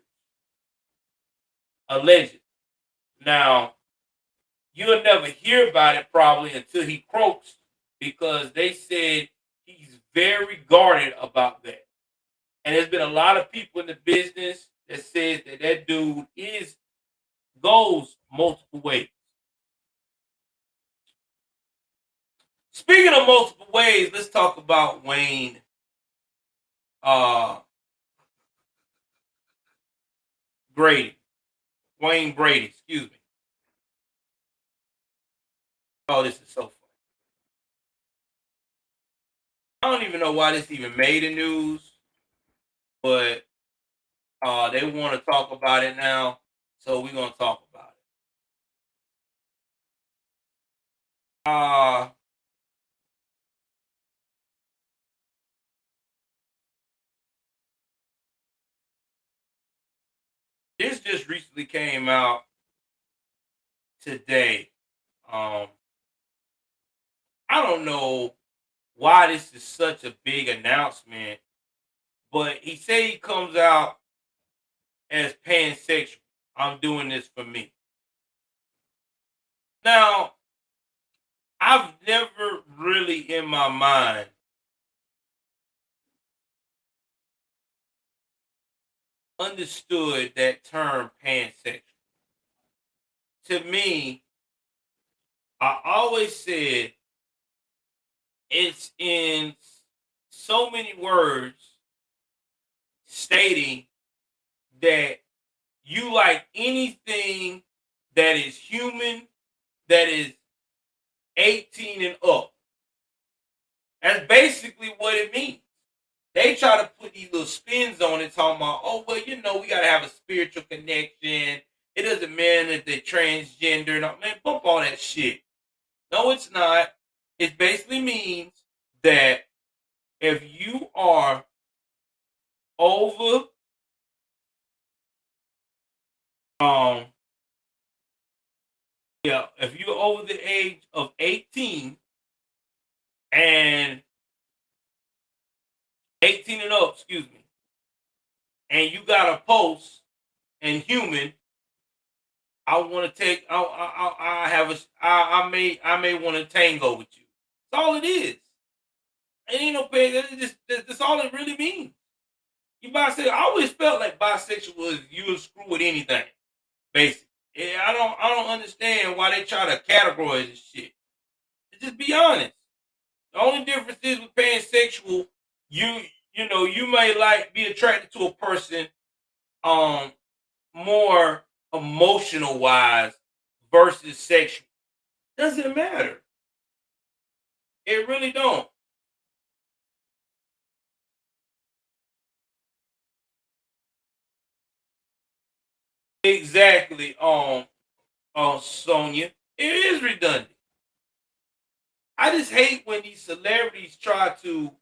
allegedly. Now, you'll never hear about it probably until he croaks, because they said he's very guarded about that. And there's been a lot of people in the business that says that that dude goes multiple ways. Speaking of multiple ways, let's talk about Wayne Brady. Wayne Brady, excuse me. Oh, this is so funny. I don't even know why this even made the news, but they want to talk about it now, so we're gonna talk about it. This just recently came out today. I don't know why this is such a big announcement, but he said he comes out as pansexual. I'm doing this for me. Now, I've never really in my mind understood that term pansexual. To me, I always said it's in so many words stating that you like anything that is human, that is 18 and up. That's basically what it means. They try to put these little spins on it, talking about, oh, well, you know, we got to have a spiritual connection. It doesn't mean that they're transgender. No, man, bump all that shit. No, it's not. It basically means that if you are over if you're over the age of 18 and 18 and up, excuse me, and you got a pulse and human, I want to take. I have a. I may want to tango with you. That's all it is. It ain't no pay. That's all it really means. You bisexual. I always felt like bisexual was you would screw with anything. Basically, yeah. I don't understand why they try to categorize this shit. Just be honest. The only difference is with pansexual, you know, you may like be attracted to a person more emotional wise versus sexual. Doesn't matter. It really don't. Exactly, Sonia. It is redundant. I just hate when these celebrities try to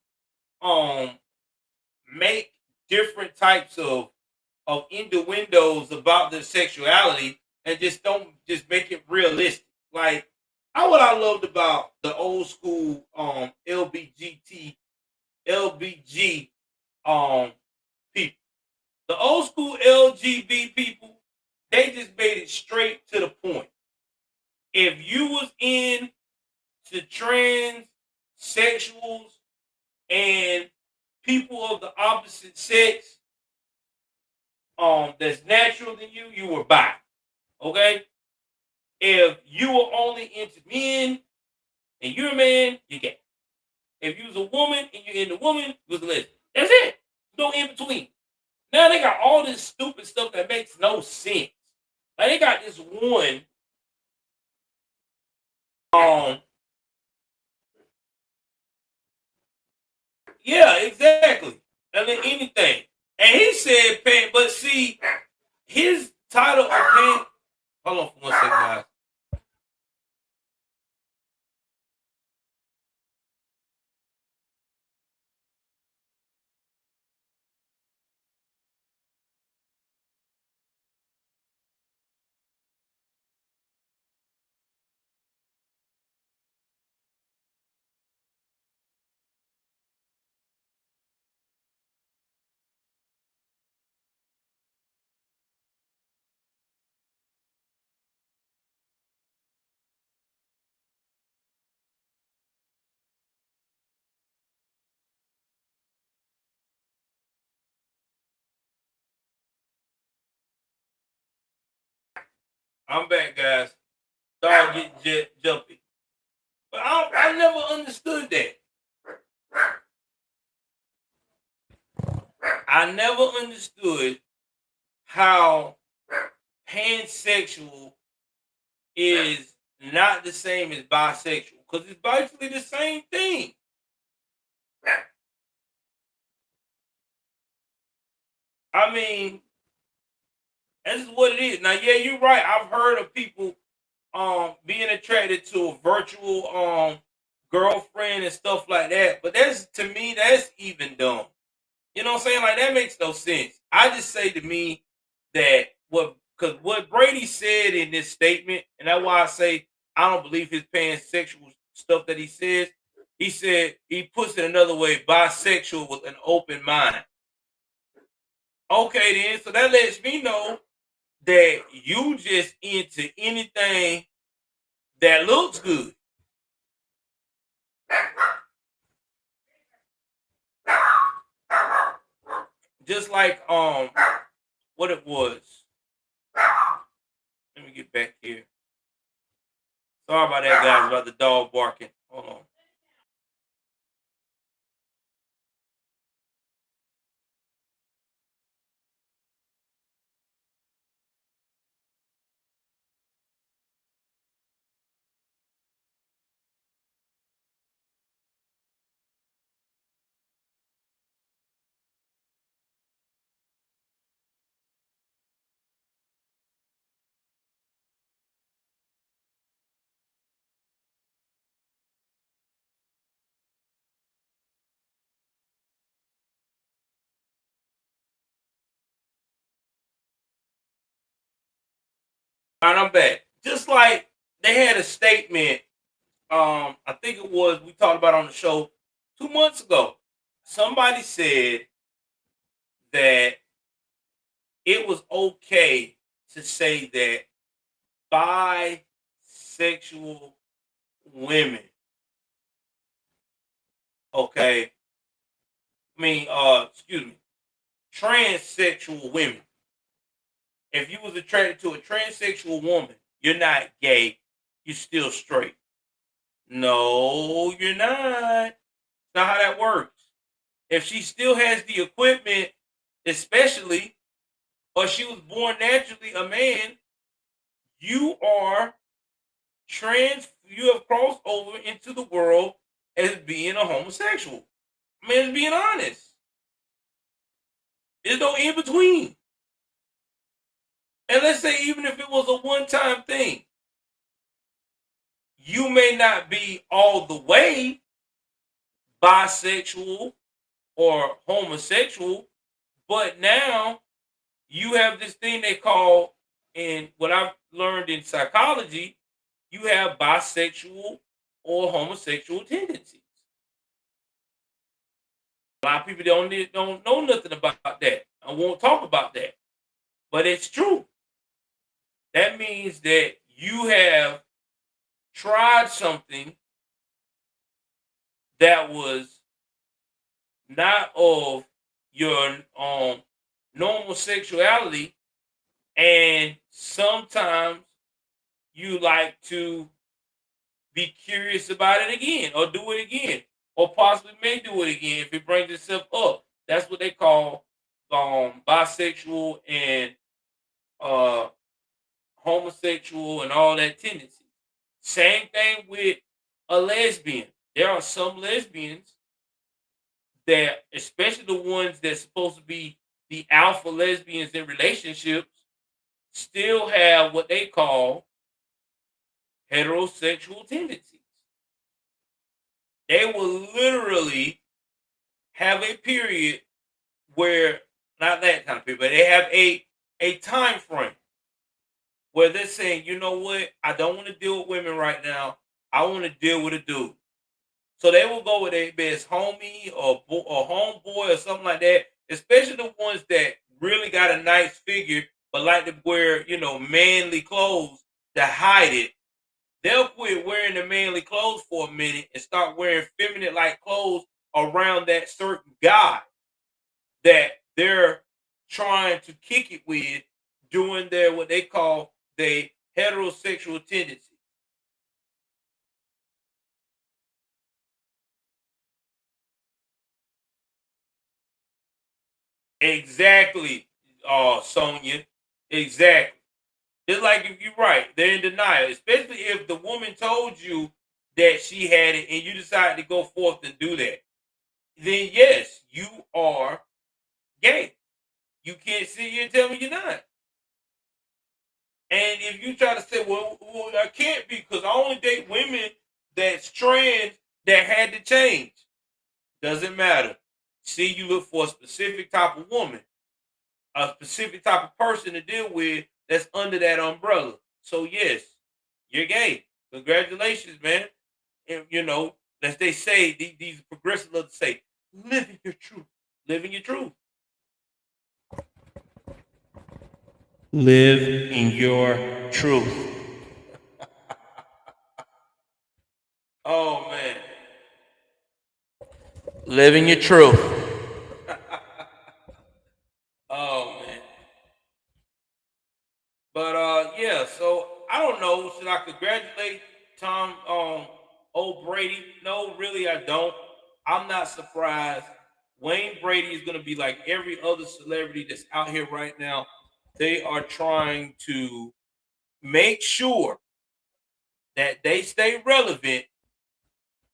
um make different types of innuendos about their sexuality and just don't just make it realistic. Like how what I loved about the old school LBG people. The old school LGB people, they just made it straight to the point. If you was in to transsexuals and people of the opposite sex, that's natural than you were bi. Okay? If you were only into men and you're a man, you're gay. If you was a woman and you're into woman, you was a lesbian. That's it. No in between. Now they got all this stupid stuff that makes no sense. Like they got this one yeah, exactly. And then anything. And he said but see, his title of hold on for 1 second, guys. I'm back, guys. Sorry, get jumpy. But I never understood that. I never understood how pansexual is not the same as bisexual, because it's basically the same thing. I mean, that's what it is. Now, yeah, you're right. I've heard of people being attracted to a virtual girlfriend and stuff like that. But that's, to me, that's even dumb. You know what I'm saying? Like, that makes no sense. I just say to me that because what Brady said in this statement, and that's why I say I don't believe his pansexual stuff that he says. He said, he puts it another way, bisexual with an open mind. Okay, then, so that lets me know that you just into anything that looks good. Just like what it was. Let me get back here. Sorry about that, guys, about the dog barking. Hold on. All right, I'm back. Just like they had a statement, I think it was, we talked about on the show 2 months ago. Somebody said that it was okay to say that bisexual women, okay, excuse me, transsexual women. If you was attracted to a transsexual woman, you're not gay, you're still straight. No, you're not. That's not how that works. If she still has the equipment, especially, or she was born naturally a man, you are you have crossed over into the world as being a homosexual. I mean, it's being honest. There's no in between. And let's say even if it was a one-time thing, you may not be all the way bisexual or homosexual, but now you have this thing they call, in what I've learned in psychology, you have bisexual or homosexual tendencies. A lot of people don't know nothing about that. I won't talk about that. But it's true. That means that you have tried something that was not of your normal sexuality, and sometimes you like to be curious about it again, or do it again, or possibly may do it again if it brings itself up. That's what they call bisexual and homosexual and all that tendency. Same thing with a lesbian. There are some lesbians that, especially the ones that's supposed to be the alpha lesbians in relationships, still have what they call heterosexual tendencies. They will literally have a period where, not that kind of period, but they have a time frame where they're saying, you know what, I don't want to deal with women right now. I want to deal with a dude. So they will go with their best homie or homeboy or something like that, especially the ones that really got a nice figure but like to wear, manly clothes to hide it. They'll quit wearing the manly clothes for a minute and start wearing feminine-like clothes around that certain guy that they're trying to kick it with, doing their what they call the heterosexual tendencies. Exactly, Sonia. Exactly. Just like if you're right, they're in denial, especially if the woman told you that she had it and you decided to go forth and do that. Then yes, you are gay. You can't sit here and tell me you're not. And if you try to say, well I can't be because I only date women that's trans that had to change. Doesn't matter. See, you look for a specific type of woman, a specific type of person to deal with that's under that umbrella. So yes, you're gay. Congratulations, man. And as they say, these progressives love to say, living your truth. Living your truth. Live in your truth. Oh man. Living your truth. Oh man. But yeah, so I don't know. Should I congratulate Tom O'Brady? No, really I don't. I'm not surprised. Wayne Brady is gonna be like every other celebrity that's out here right now. They are trying to make sure that they stay relevant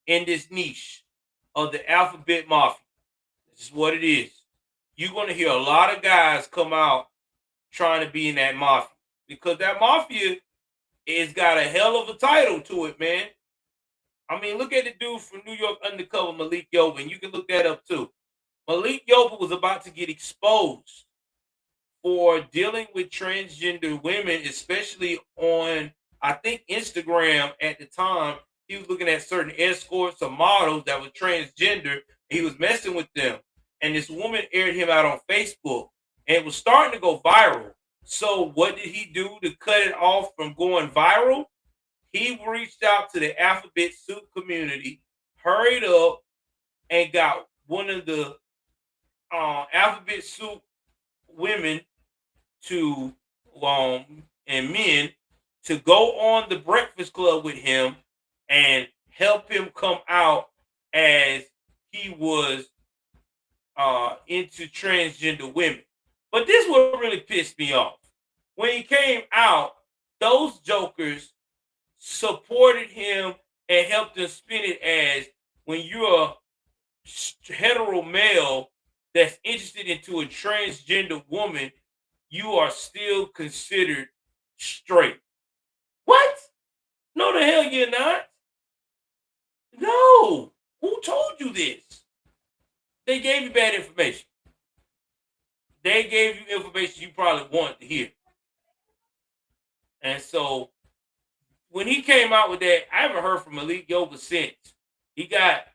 in this niche of the alphabet mafia. This is what it is. You're going to hear a lot of guys come out trying to be in that mafia because that mafia has got a hell of a title to it, man. I mean, look at the dude from New York Undercover, Malik Yoba, and you can look that up too. Malik Yoba was about to get exposed for dealing with transgender women, especially on, I think, Instagram at the time. He was looking at certain escorts or models that were transgender. He was messing with them. And this woman aired him out on Facebook. And it was starting to go viral. So what did he do to cut it off from going viral? He reached out to the alphabet soup community, hurried up, and got one of the alphabet soup women to and men to go on the Breakfast Club with him and help him come out as he was into transgender women. But this what really pissed me off. When he came out, those jokers supported him and helped him spin it as when you're a hetero male that's interested into a transgender woman, you are still considered straight. What? No, the hell you're not. No. Who told you this? They gave you bad information. They gave you information you probably wanted to hear. And so when he came out with that, I haven't heard from Malik Yoba since. He got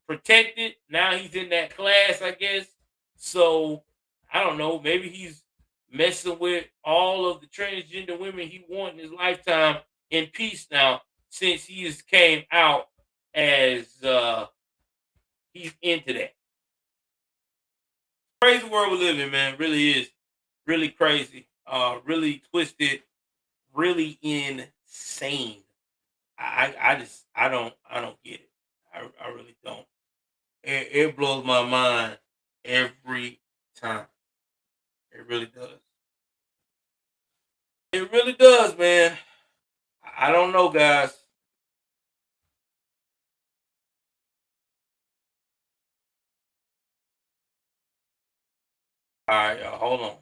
protected. Now he's in that class, I guess. So I don't know. Maybe he's messing with all of the transgender women he wanted in his lifetime in peace now, since he has came out as he's into that. Crazy world we live in, man. Really is. Really crazy. Really twisted. Really insane. I don't get it. I really don't. It blows my mind every time. It really does. It really does, man. I don't know, guys. All right, y'all, hold on. Let's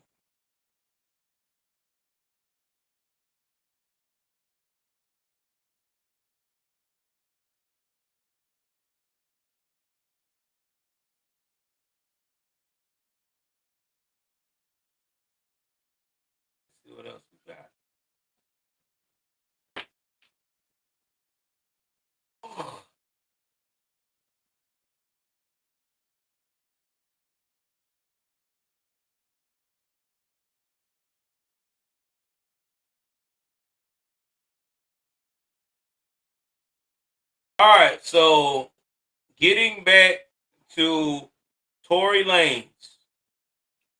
see what else we got. All right, so getting back to Tory Lanez.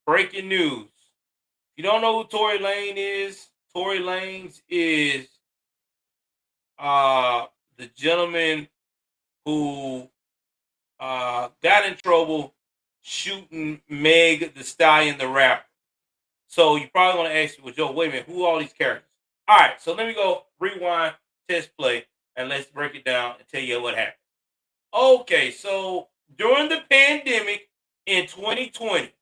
Breaking news. If you don't know who Tory Lane is, Tory Lanez is the gentleman who got in trouble shooting Meg the Stallion, the rapper. So you probably want to ask me, well, Joe, wait a minute, who are all these characters? All right, so let me go rewind, test play, and let's break it down and tell you what happened. Okay, so during the pandemic in 2020,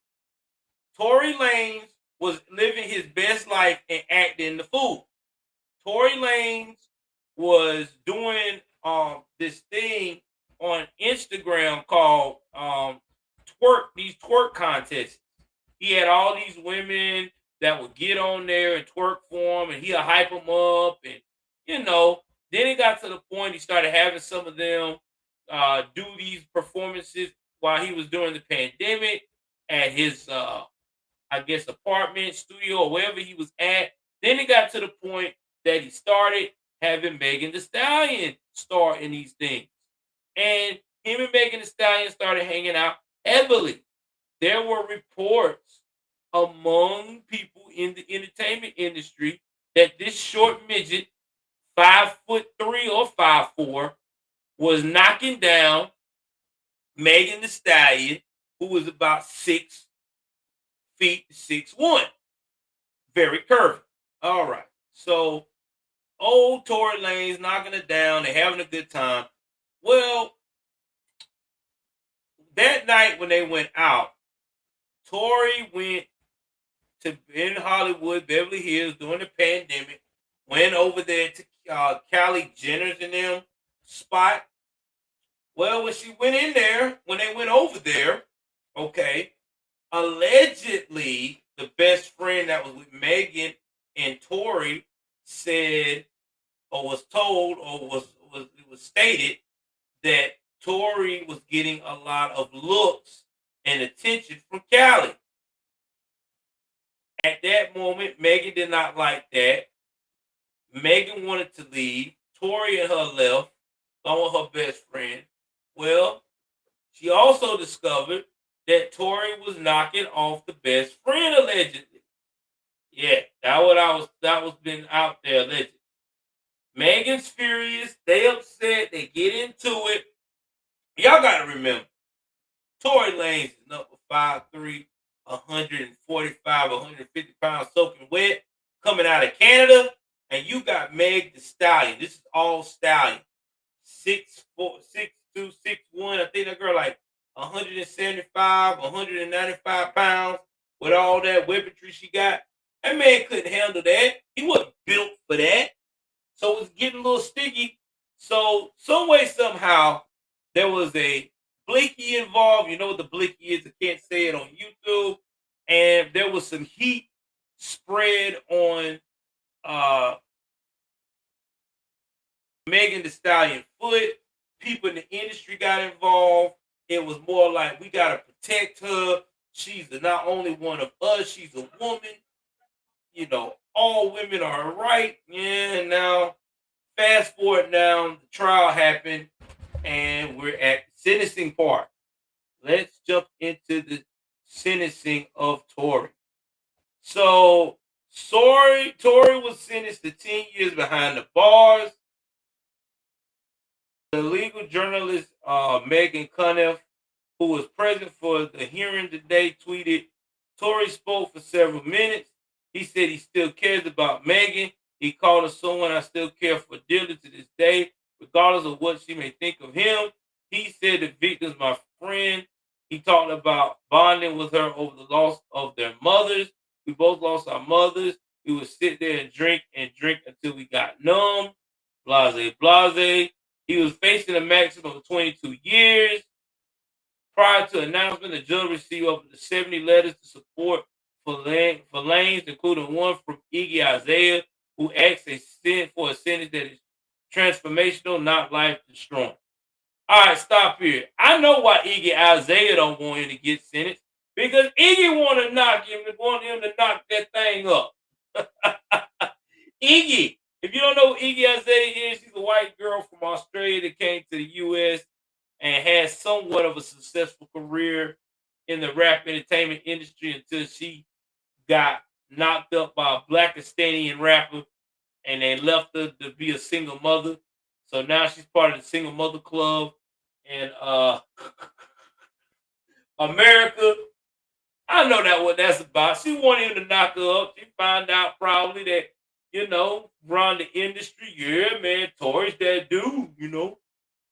Tory Lanez was living his best life and acting the fool. Tory Lanez was doing this thing on Instagram called these twerk contests. He had all these women that would get on there and twerk for him, and he'll hype them up, and then it got to the point he started having some of them do these performances while he was during the pandemic at his I guess apartment, studio, or wherever he was at. Then it got to the point that he started having Megan Thee Stallion star in these things. And him and Megan Thee Stallion started hanging out heavily. There were reports among people in the entertainment industry that this short midget, 5'3" or 5'4", was knocking down Megan Thee Stallion, who was about 6 feet 6'1". Very curvy. All right. So old Tory Lanez knocking it down. They're having a good time. Well, that night when they went out, Tory went to in Hollywood, Beverly Hills during the pandemic, went over there to Kylie Jenner's and them spot. Well, when she went in there, when they went over there, okay, allegedly the best friend that was with Megan and Tory said, or was told, or was stated that Tory was getting a lot of looks and attention from Callie. At that moment, Megan did not like that. Megan wanted to leave. Tory and her left, along with her best friend. Well, she also discovered that Tory was knocking off the best friend allegedly. Yeah, that was been out there allegedly. Megan's furious. They upset. They get into it. Y'all got to remember, Tory Lanez is number 5'3", 145, 150 pounds soaking wet, coming out of Canada, and you got Meg the Stallion. This is all Stallion. 6'4", 6'2", 6'1". I think that girl like 175, 195 pounds with all that weaponry she got. That man couldn't handle that. He wasn't built for that. So it was getting a little sticky. So some way, somehow, there was a blicky involved. You know what the blicky is? I can't say it on YouTube. And there was some heat spread on Megan Thee Stallion foot. People in the industry got involved. It was more like, we got to protect her. She's not only one of us, she's a woman. You know, all women are right. Yeah, now, fast forward now, the trial happened, and we're at the sentencing part. Let's jump into the sentencing of Tory. So, Tory was sentenced to 10 years behind the bars. The legal journalist Megan Cunniff, who was present for the hearing today, tweeted, Tory spoke for several minutes. He said he still cares about Megan. He called her someone I still care for dearly to this day, regardless of what she may think of him. He said the victim's my friend. He talked about bonding with her over the loss of their mothers. We both lost our mothers. We would sit there and drink until we got numb. Blase, blase. He was facing a maximum of 22 years. Prior to announcement, the judge received over 70 letters to support for Lanez, including one from Iggy Azalea, who asked for a sentence that is transformational, not life-destroying. All right, stop here. I know why Iggy Azalea don't want him to get sentenced, because Iggy want him to knock that thing up. Iggy, if you don't know who Iggy Azalea is, she's a white girl from Australia that came to the U.S. and had somewhat of a successful career in the rap entertainment industry until she got knocked up by a Blackistanian rapper, and they left her to be a single mother. So now she's part of the single mother club. And America, I know that what that's about. She wanted him to knock her up. She found out probably that, around the industry, yeah, man, Tory's that dude,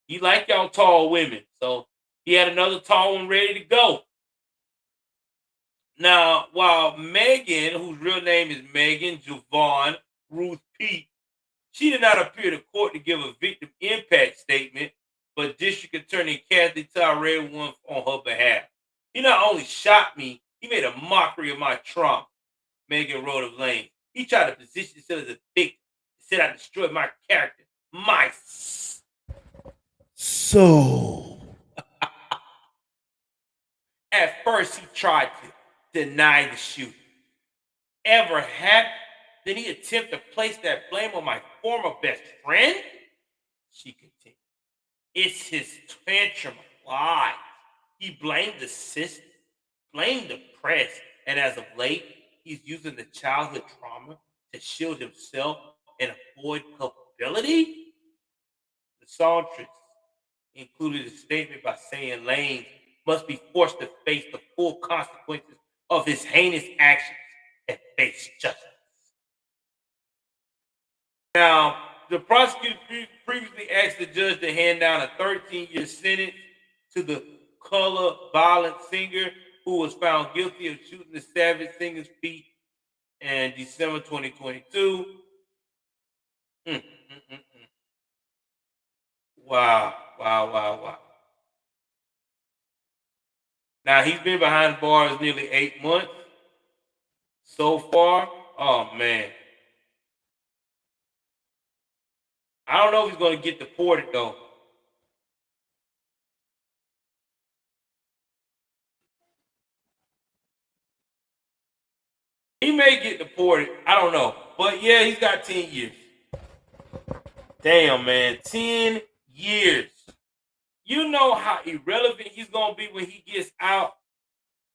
He like y'all tall women. So he had another tall one ready to go. Now, while Megan, whose real name is Megan Javon Ruth Pete, she did not appear to court to give a victim impact statement, but District Attorney Kathy Tyrell won on her behalf. He not only shot me, he made a mockery of my trauma, Megan wrote of Lane. He tried to position himself as a victim, said I destroyed my character, my soul. At first, he tried to deny the shooting ever happened. Then he attempted to place that blame on my former best friend. She continued. It's his tantrum of lies. He blamed the system, blamed the press, and as of late, he's using the childhood trauma to shield himself and avoid culpability. The songstress included a statement by saying Lane must be forced to face the full consequences of his heinous actions and face justice. Now, the prosecutor previously asked the judge to hand down a 13-year sentence to the color violent singer who was found guilty of shooting the Savage singer's feet in December 2022. Wow. Now, he's been behind bars nearly 8 months so far. Oh, man. I don't know if he's going to get deported, though. He may get deported. I don't know. But, yeah, he's got 10 years. Damn, man. 10 years. You know how irrelevant he's going to be when he gets out?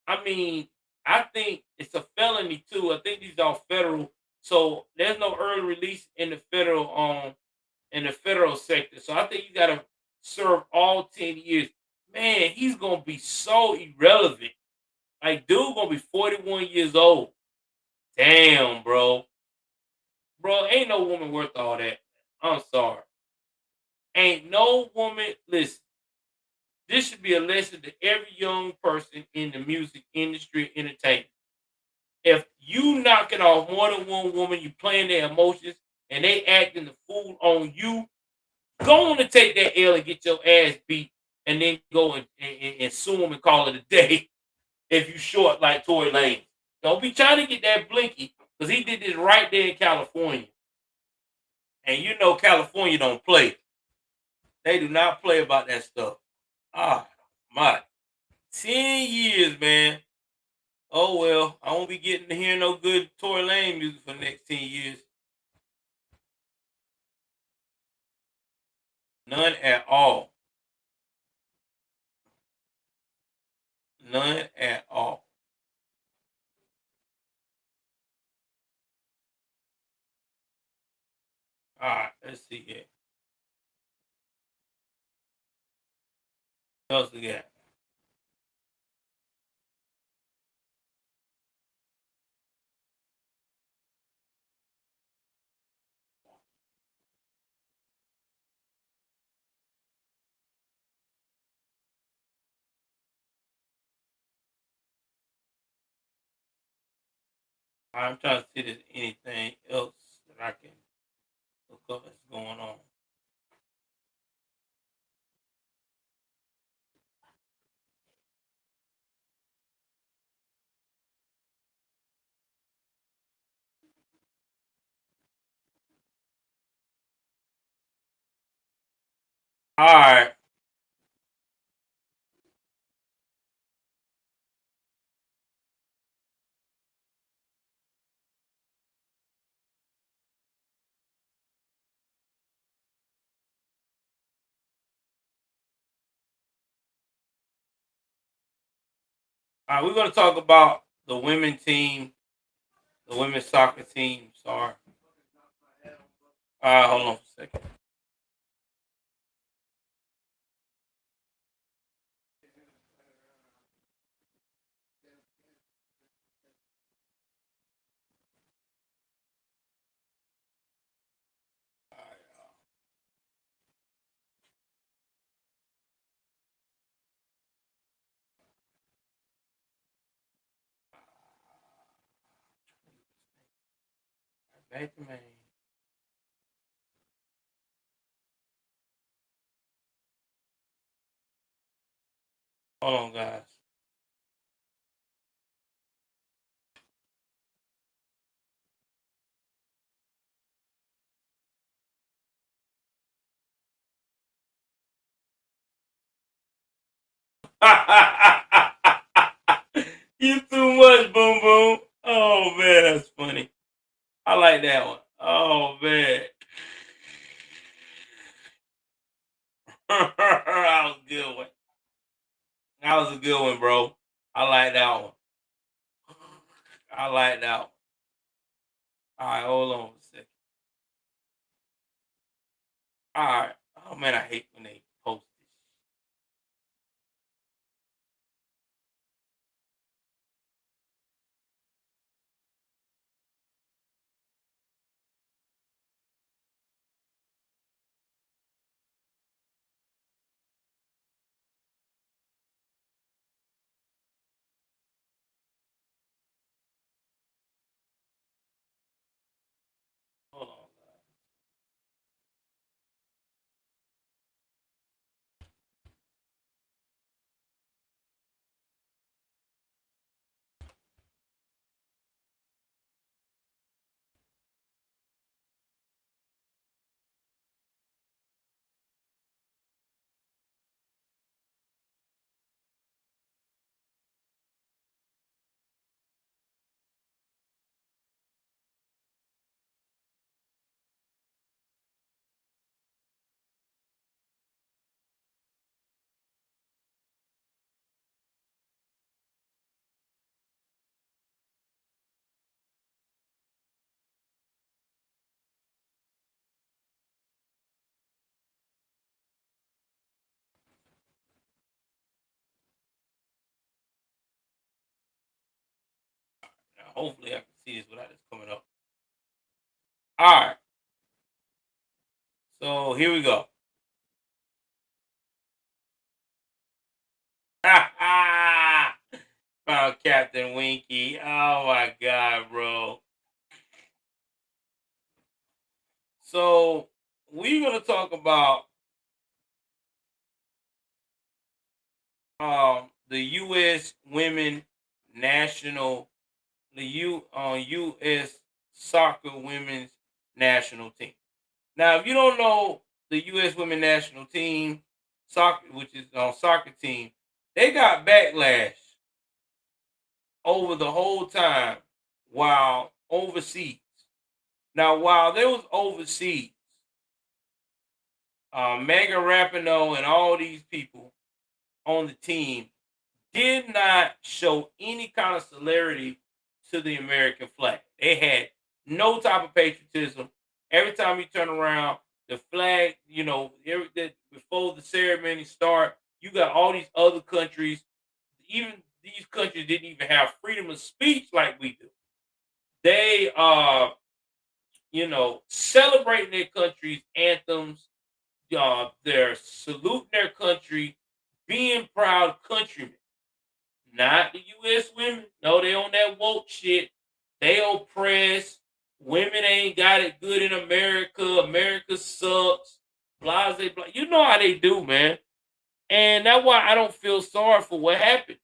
I mean, I think it's a felony, too. I think these are federal. So, there's no early release in the federal sector. So, I think you got to serve all 10 years. Man, he's going to be so irrelevant. Like, dude going to be 41 years old. Damn, bro. Bro, ain't no woman worth all that. I'm sorry. Ain't no woman. Listen, this should be a lesson to every young person in the music industry and entertainment. If you knocking off more than one woman, you playing their emotions, and they acting the fool on you, go on to take that L and get your ass beat, and then go and sue them and call it a day if you short like Tory Lanez. Don't be trying to get that blinky, because he did this right there in California. And you know California don't play. They do not play about that stuff. Ah, my. 10 years, man. Oh, well, I won't be getting to hear no good Tory Lanez music for the next 10 years. None at all. None at all. All right, let's see here. What else we got? I'm trying to see if there's anything else that I can look up that's going on. All right. All right, we're going to talk about the women team The women's soccer team. Sorry. All right, hold on for a second. Back to me. Hold on, guys. You too much, Boom Boom. Oh man, that's funny. I like that one. Oh man. That was a good one. That was a good one, bro. I like that one. I like that one. All right, hold on a second. All right. Oh man, I hate when they post this. Hold on. Now, hopefully, I can see this without this coming up. All right. So here we go. Found Captain Winky. Oh my god, bro. So we're gonna talk about the U.S. women national, the U.S. soccer women's national team. Now, if you don't know the U.S. women national team soccer, which is soccer team, they got backlash over the whole time while overseas. Now, while they was overseas, Megan Rapinoe and all these people on the team did not show any kind of solidarity to the American flag. They had no type of patriotism. Every time you turn around, the flag, before the ceremony start, you got all these other countries. Even these countries didn't even have freedom of speech like we do. They celebrating their country's anthems. They're saluting their country, being proud countrymen. Not the U.S. women. No, they on that woke shit. They oppress. Women ain't got it good in America. America sucks. Blah, blah, blah. You know how they do, man. And that's why I don't feel sorry for what happened.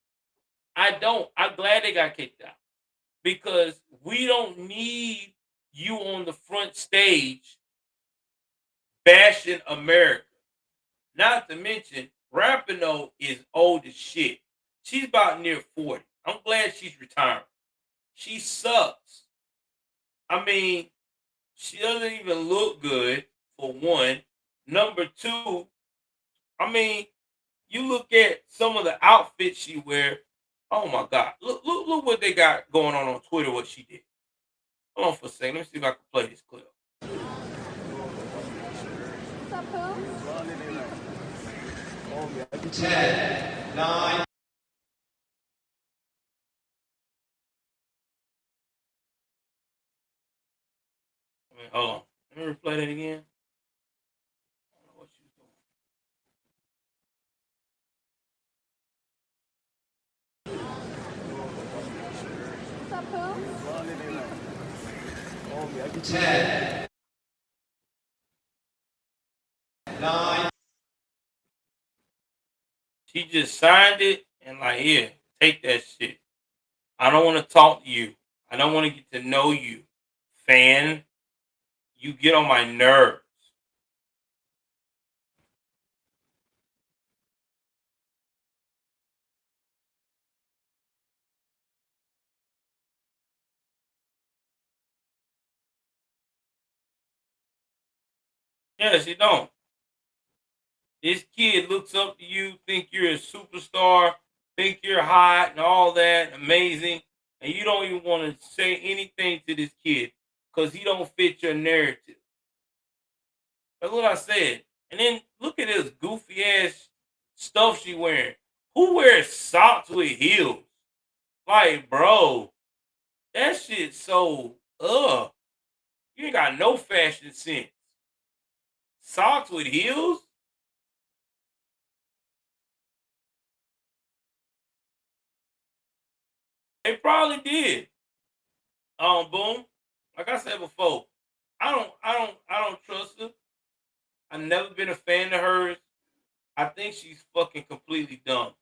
I don't. I'm glad they got kicked out. Because we don't need you on the front stage bashing America. Not to mention, Rapinoe is old as shit. She's about near 40. I'm glad she's retiring. She sucks. I mean, she doesn't even look good, for one. Number two, I mean, you look at some of the outfits she wear. Oh my God. Look what they got going on Twitter, what she did. Hold on for a second. Let me see if I can play this clip. What's up, Pooh? 10, 9. Hold on. Let me replay that again. I don't know what she was doing. What's up, Pooh? 10, 9. She just signed it and like, here, take that shit. I don't want to talk to you. I don't want to get to know you, fan. You get on my nerves. Yes, you don't. This kid looks up to you, think you're a superstar, think you're hot and all that, amazing, and you don't even want to say anything to this kid because he don't fit your narrative. That's what I said. And then look at this goofy ass stuff she wearing. Who wears socks with heels? Like, bro, that shit's so you ain't got no fashion sense. Socks with heels? They probably did. Boom. Like I said before, I don't trust her. I've never been a fan of hers. I think she's fucking completely dumb.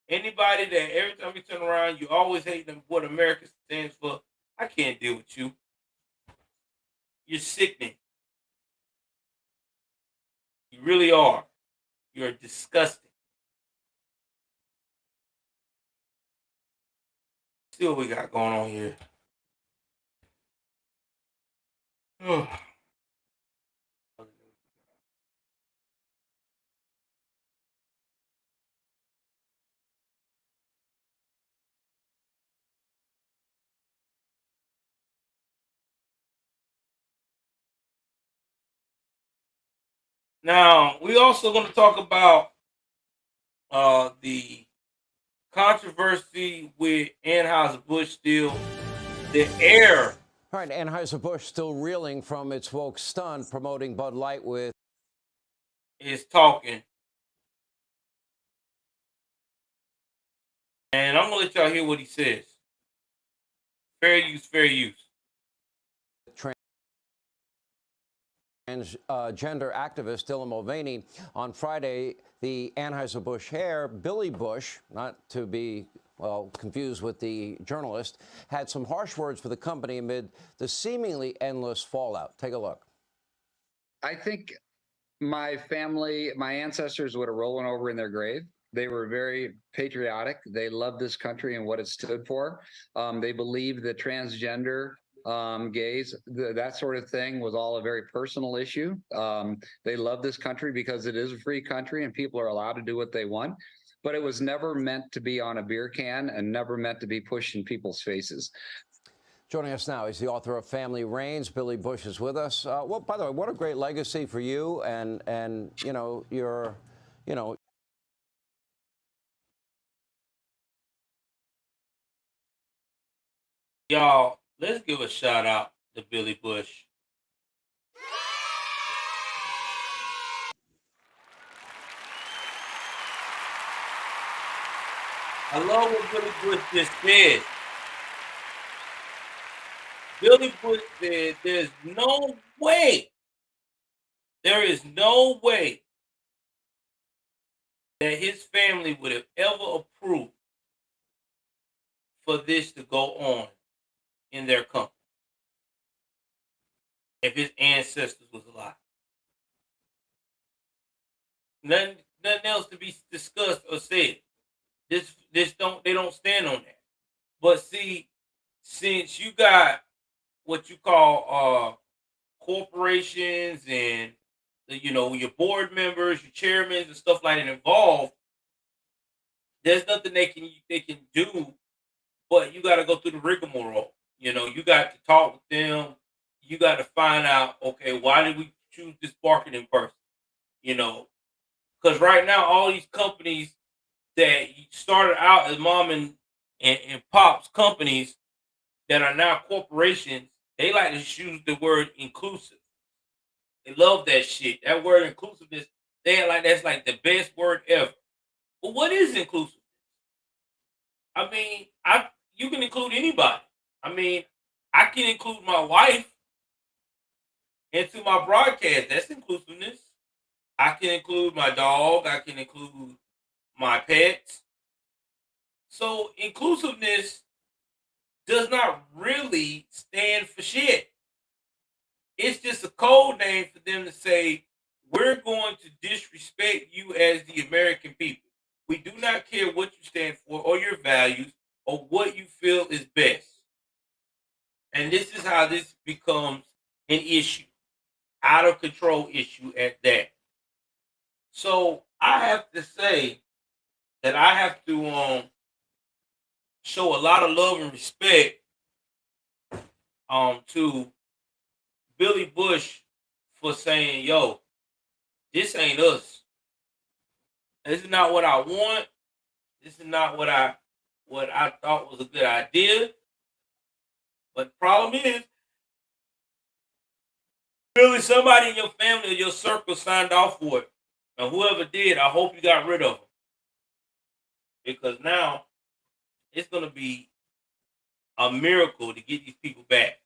Anybody that every time you turn around, you always hate them what America stands for. I can't deal with you. You're sickening. You really are. You're disgusting. See what we got going on here. Now, we also going to talk about the controversy with Anheuser-Busch still. The air. All right, Anheuser-Busch still reeling from its woke stunt promoting Bud Light with... Is talking. And I'm going to let y'all hear what he says. Fair use, fair use. Transgender activist Dylan Mulvaney. On Friday, the Anheuser-Busch heir, Billy Bush, not to be, well, confused with the journalist, had some harsh words for the company amid the seemingly endless fallout. Take a look. I think my family, my ancestors would have rollen over in their grave. They were very patriotic. They loved this country and what it stood for. They believed that transgender gays, that sort of thing was all a very personal issue. They love this country because it is a free country and people are allowed to do what they want. But it was never meant to be on a beer can and never meant to be pushed in people's faces. Joining us now is the author of Family Reigns. Billy Bush is with us. Well, by the way, what a great legacy for you and you know, your, you know. Y'all, let's give a shout out to Billy Bush. I love what Billy Bush just said. Billy Bush said there is no way that his family would have ever approved for this to go on in their company if his ancestors was alive. Nothing else to be discussed or said. They don't stand on that. But see, since you got what you call corporations and your board members, your chairmen and stuff like that involved, there's nothing they can do, but you got to go through the rigmarole. You know, you got to talk with them. You got to find out, okay, why did we choose this marketing person? You know, because right now all these companies that started out as mom and pops companies that are now corporations, they like to use the word inclusive. They love that shit. That word inclusiveness, they act like that's like the best word ever. But what is inclusive? I mean, you can include anybody. I mean, I can include my wife into my broadcast. That's inclusiveness. I can include my dog. I can include my pets. So inclusiveness does not really stand for shit. It's just a code name for them to say, we're going to disrespect you as the American people. We do not care what you stand for or your values or what you feel is best. And this is how this becomes an issue, out of control issue at that. So I have to say that I have to show a lot of love and respect to Billy Bush for saying, yo, this ain't us. This is not what I want. This is not what I thought was a good idea. But the problem is, Billy, somebody in your family or your circle signed off for it. And whoever did, I hope you got rid of them. Because now it's going to be a miracle to get these people back.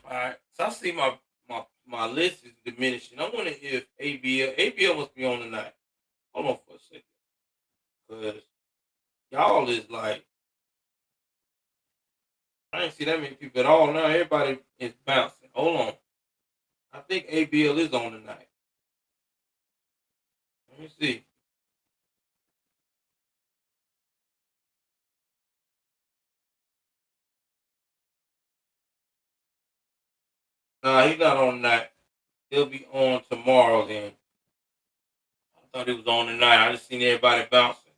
All right. So I see my list is diminishing. I wonder if ABL must be on tonight. Hold on for a second. Because y'all is like, I didn't see that many people at all now. Everybody is bouncing. Hold on. I think ABL is on tonight. Let me see. Nah, he's not on tonight. He'll be on tomorrow then. I thought he was on tonight. I just seen everybody bouncing.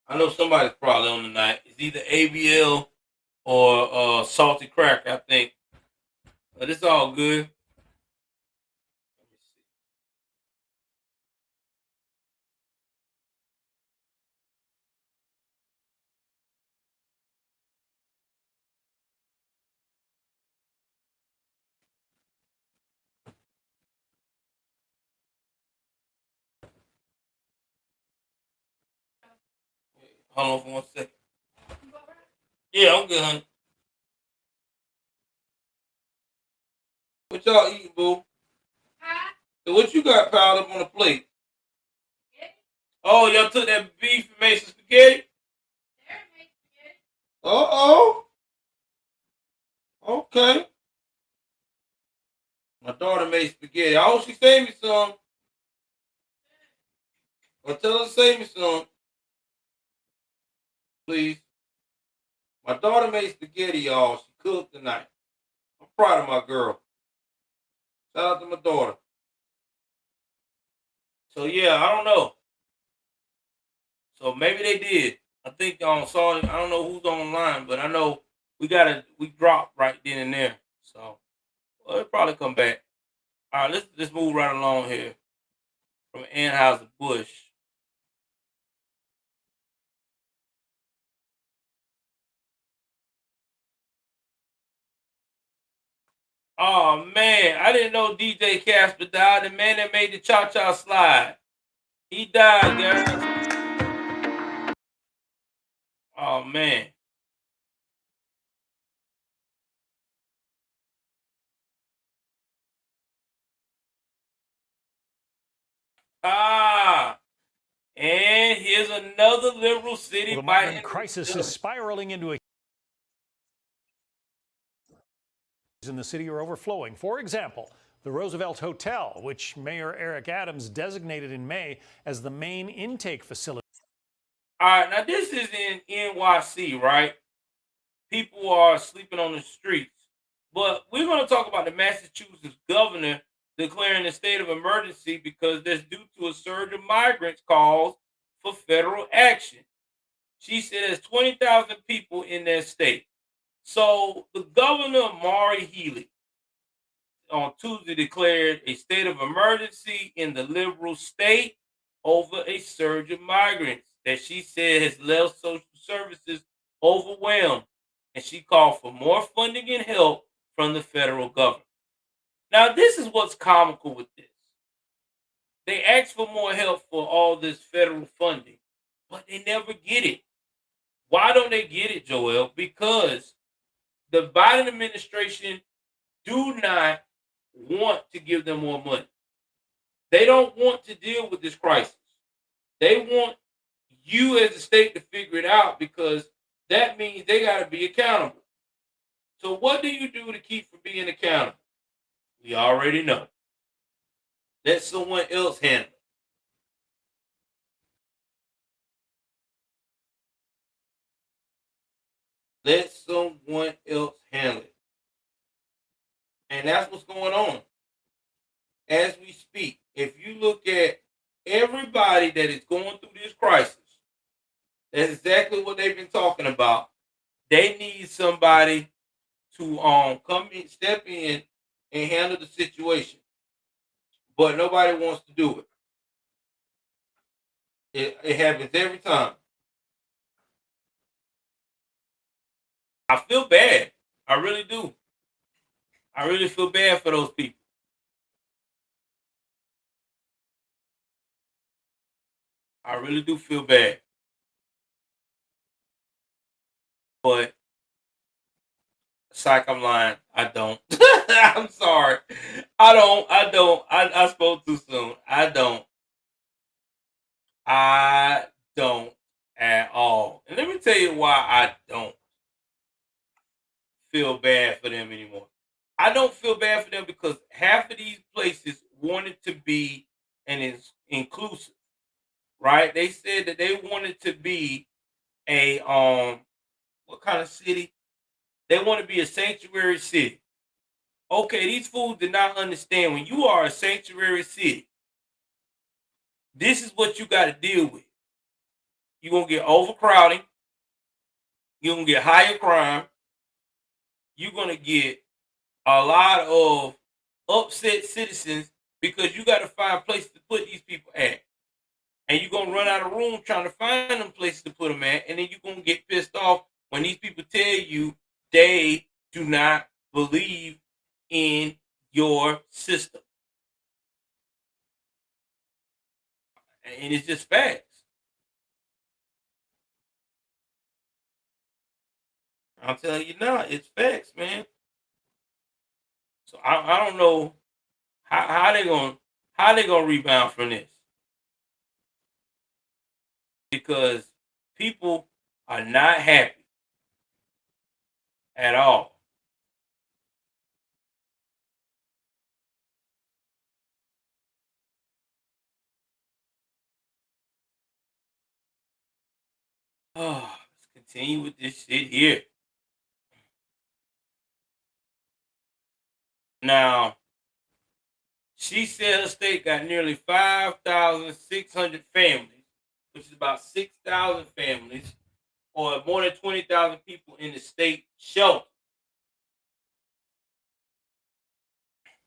I know somebody's probably on tonight. It's either ABL or Salty Crack, I think. But it's all good. Let me see. Hold on for 1 second. Yeah, I'm good, honey. What y'all eating, boo? So what you got piled up on the plate? Oh, y'all took that beef and made some spaghetti? Uh-oh. Okay. My daughter made spaghetti. I hope she saved me some. Well, tell her to save me some. Please. My daughter made spaghetti, y'all. She cooked tonight. I'm proud of my girl. Shout out to my daughter. So yeah, I don't know. So maybe they did. I think saw. I don't know who's online, but I know we dropped right then and there. So it'll probably come back. All right, let's move right along here from Anheuser-Busch. Oh man, I didn't know DJ Casper died. The man that made the cha-cha slide. He died, guys. Oh man. And here's another liberal city. Well, the migrant crisis is spiraling into a in the city are overflowing. For example, the Roosevelt Hotel, which Mayor Eric Adams designated in May as the main intake facility. All right, now this is in NYC, right? People are sleeping on the streets. But we're going to talk about the Massachusetts governor declaring a state of emergency because that's due to a surge of migrants calls for federal action. She said there's 20,000 people in that state. So the governor, Mari Healy, on Tuesday declared a state of emergency in the liberal state over a surge of migrants that she said has left social services overwhelmed, and she called for more funding and help from the federal government. Now, this is what's comical with this. They ask for more help for all this federal funding, but they never get it. Why don't they get it, Joel? Because the Biden administration do not want to give them more money. They don't want to deal with this crisis. They want you as a state to figure it out because that means they got to be accountable. So what do you do to keep from being accountable? We already know. Let someone else handle it. Let someone else handle it. And that's what's going on. As we speak, if you look at everybody that is going through this crisis, that's exactly what they've been talking about. They need somebody to come in, step in, and handle the situation. But nobody wants to do it. It happens every time. I feel bad. I really do. I really feel bad for those people. I really do feel bad. But psych, I'm lying. I don't. I'm sorry. I don't. I spoke too soon. I don't at all. And let me tell you why I don't feel bad for them anymore. I don't feel bad for them because half of these places wanted to be and is inclusive, right? They said that they wanted to be a what kind of city? They want to be a sanctuary city. Okay, these fools did not understand when you are a sanctuary city, this is what you got to deal with. You're going to get overcrowding. You're going to get higher crime. You're going to get a lot of upset citizens because you got to find places to put these people at. And you're going to run out of room trying to find them places to put them at. And then you're going to get pissed off when these people tell you they do not believe in your system. And it's just facts. I'm telling you now, it's facts, man. So I don't know how they gonna rebound from this because people are not happy at all. Oh, let's continue with this shit here. Now, she said her state got nearly 5,600 families, which is about 6,000 families, or more than 20,000 people in the state shelter.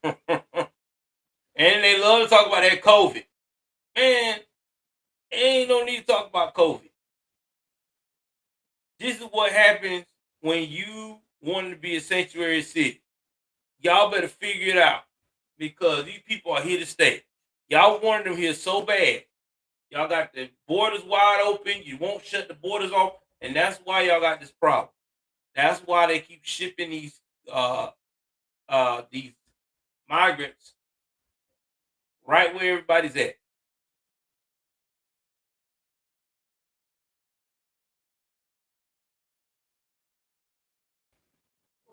And they love to talk about that COVID. Man, ain't no need to talk about COVID. This is what happens when you want to be a sanctuary city. Y'all better figure it out because these people are here to stay. Y'all wanted them here so bad. Y'all got the borders wide open. You won't shut the borders off, and that's why y'all got this problem. That's why they keep shipping these migrants right where everybody's at.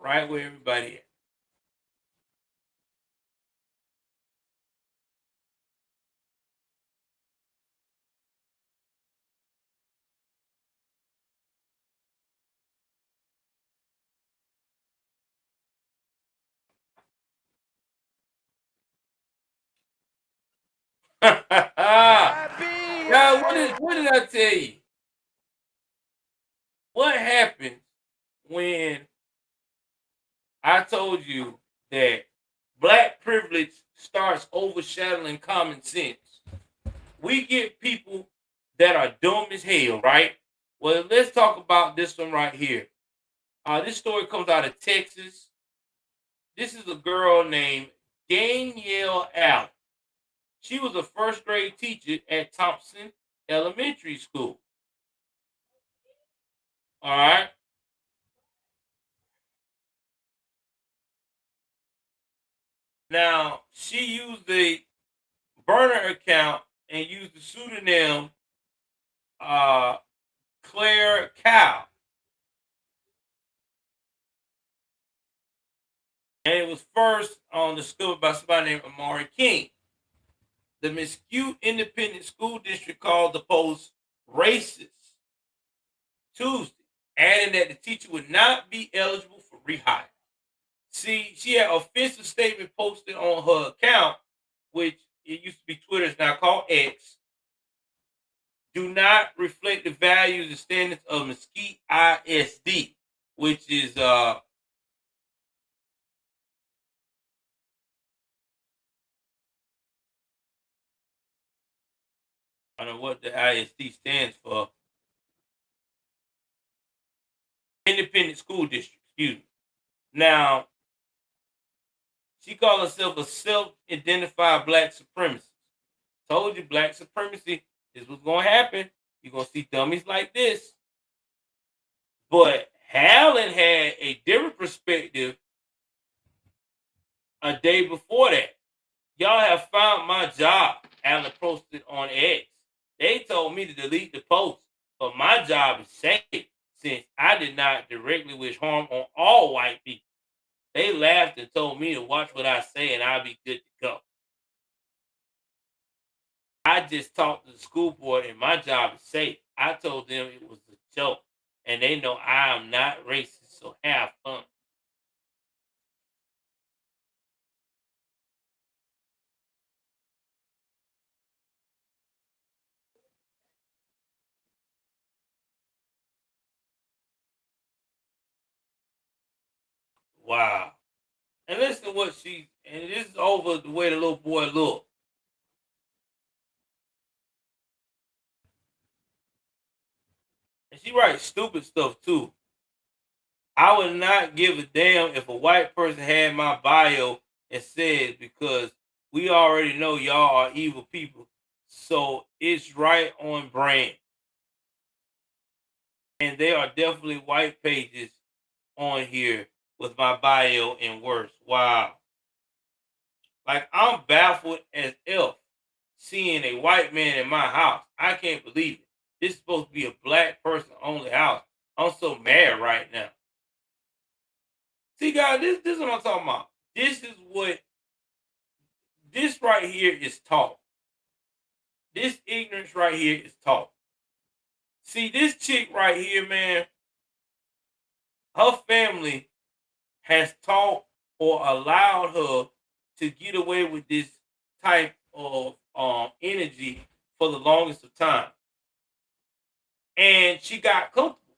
Right where everybody at. Now, what did I tell you? What happens when I told you that black privilege starts overshadowing common sense. We get people that are dumb as hell, right? Well, let's talk about this one right here. This story comes out of Texas. This is a girl named Danielle Allen. She was a first grade teacher at Thompson Elementary School. All right. Now, she used a burner account and used the pseudonym Claire Cow. And it was first discovered by somebody named Amari King. The Mesquite Independent School District called the post racist Tuesday, adding that the teacher would not be eligible for rehire. See, she had an offensive statement posted on her account, which it used to be Twitter, it's now called X. Do not reflect the values and standards of Mesquite ISD, which is I don't know what the ISD stands for. Independent School District, excuse me. Now, she called herself a self-identified black supremacist. Told you black supremacy is what's going to happen. You're going to see dummies like this. But Hallen had a different perspective a day before that. Y'all have found my job, Allen posted on X. They told me to delete the post, but my job is safe since I did not directly wish harm on all white people. They laughed and told me to watch what I say and I'll be good to go. I just talked to the school board and my job is safe. I told them it was a joke and they know I am not racist, so have fun. Wow. And listen to what and this is over the way the little boy looked. And she writes stupid stuff too. I would not give a damn if a white person had my bio and said, because we already know y'all are evil people. So it's right on brand. And there are definitely white pages on here with my bio and worse. Wow. Like, I'm baffled as F seeing a white man in my house. I can't believe it. This is supposed to be a black person only house. I'm so mad right now. See, guys, this is what I'm talking about. This right here is taught. This ignorance right here is taught. See, this chick right here, man, her family has taught or allowed her to get away with this type of energy for the longest of time. And she got comfortable.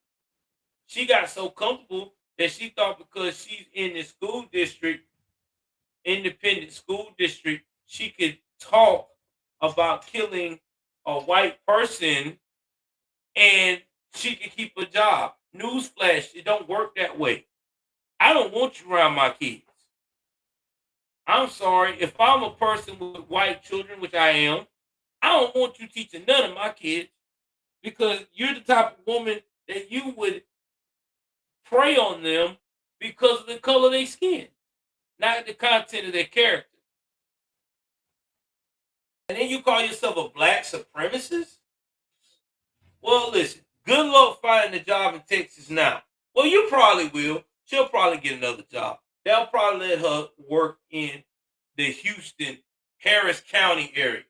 She got so comfortable that she thought because she's in the school district, independent school district, she could talk about killing a white person and she could keep a job. Newsflash, it don't work that way. I don't want you around my kids. I'm sorry, if I'm a person with white children, which I am, I don't want you teaching none of my kids because you're the type of woman that you would prey on them because of the color of their skin, not the content of their character. And then you call yourself a black supremacist? Well, listen, good luck finding a job in Texas now. Well, you probably will. She'll probably get another job. They'll probably let her work in the Houston, Harris County area.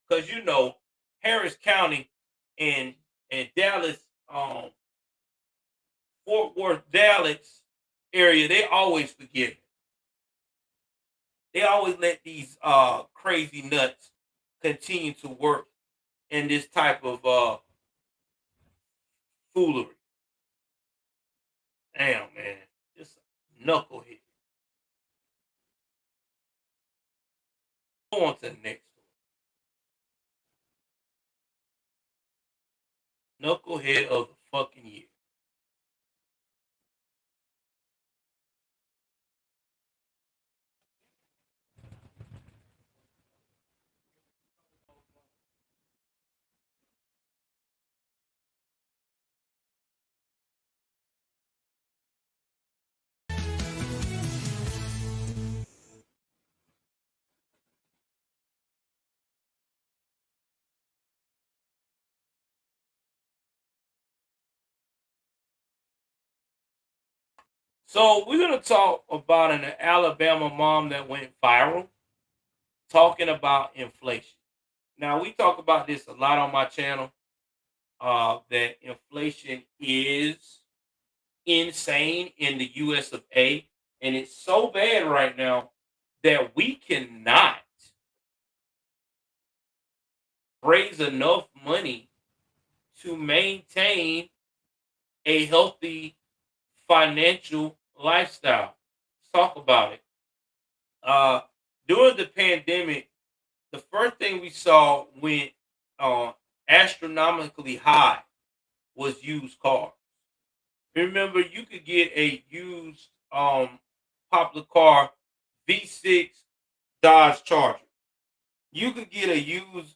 Because, you know, Harris County and Dallas, Fort Worth, Dallas area, they always forget it. They always let these crazy nuts continue to work in this type of foolery. Damn, man. Just a knucklehead. Go on to the next one. Knucklehead of the fucking year. So we're gonna talk about an Alabama mom that went viral talking about inflation. Now we talk about this a lot on my channel. That inflation is insane in the US of A, and it's so bad right now that we cannot raise enough money to maintain a healthy financial lifestyle. Let's talk about it. During the pandemic, the first thing we saw went astronomically high was used cars. Remember, you could get a used popular car, V6 Dodge Charger. You could get a used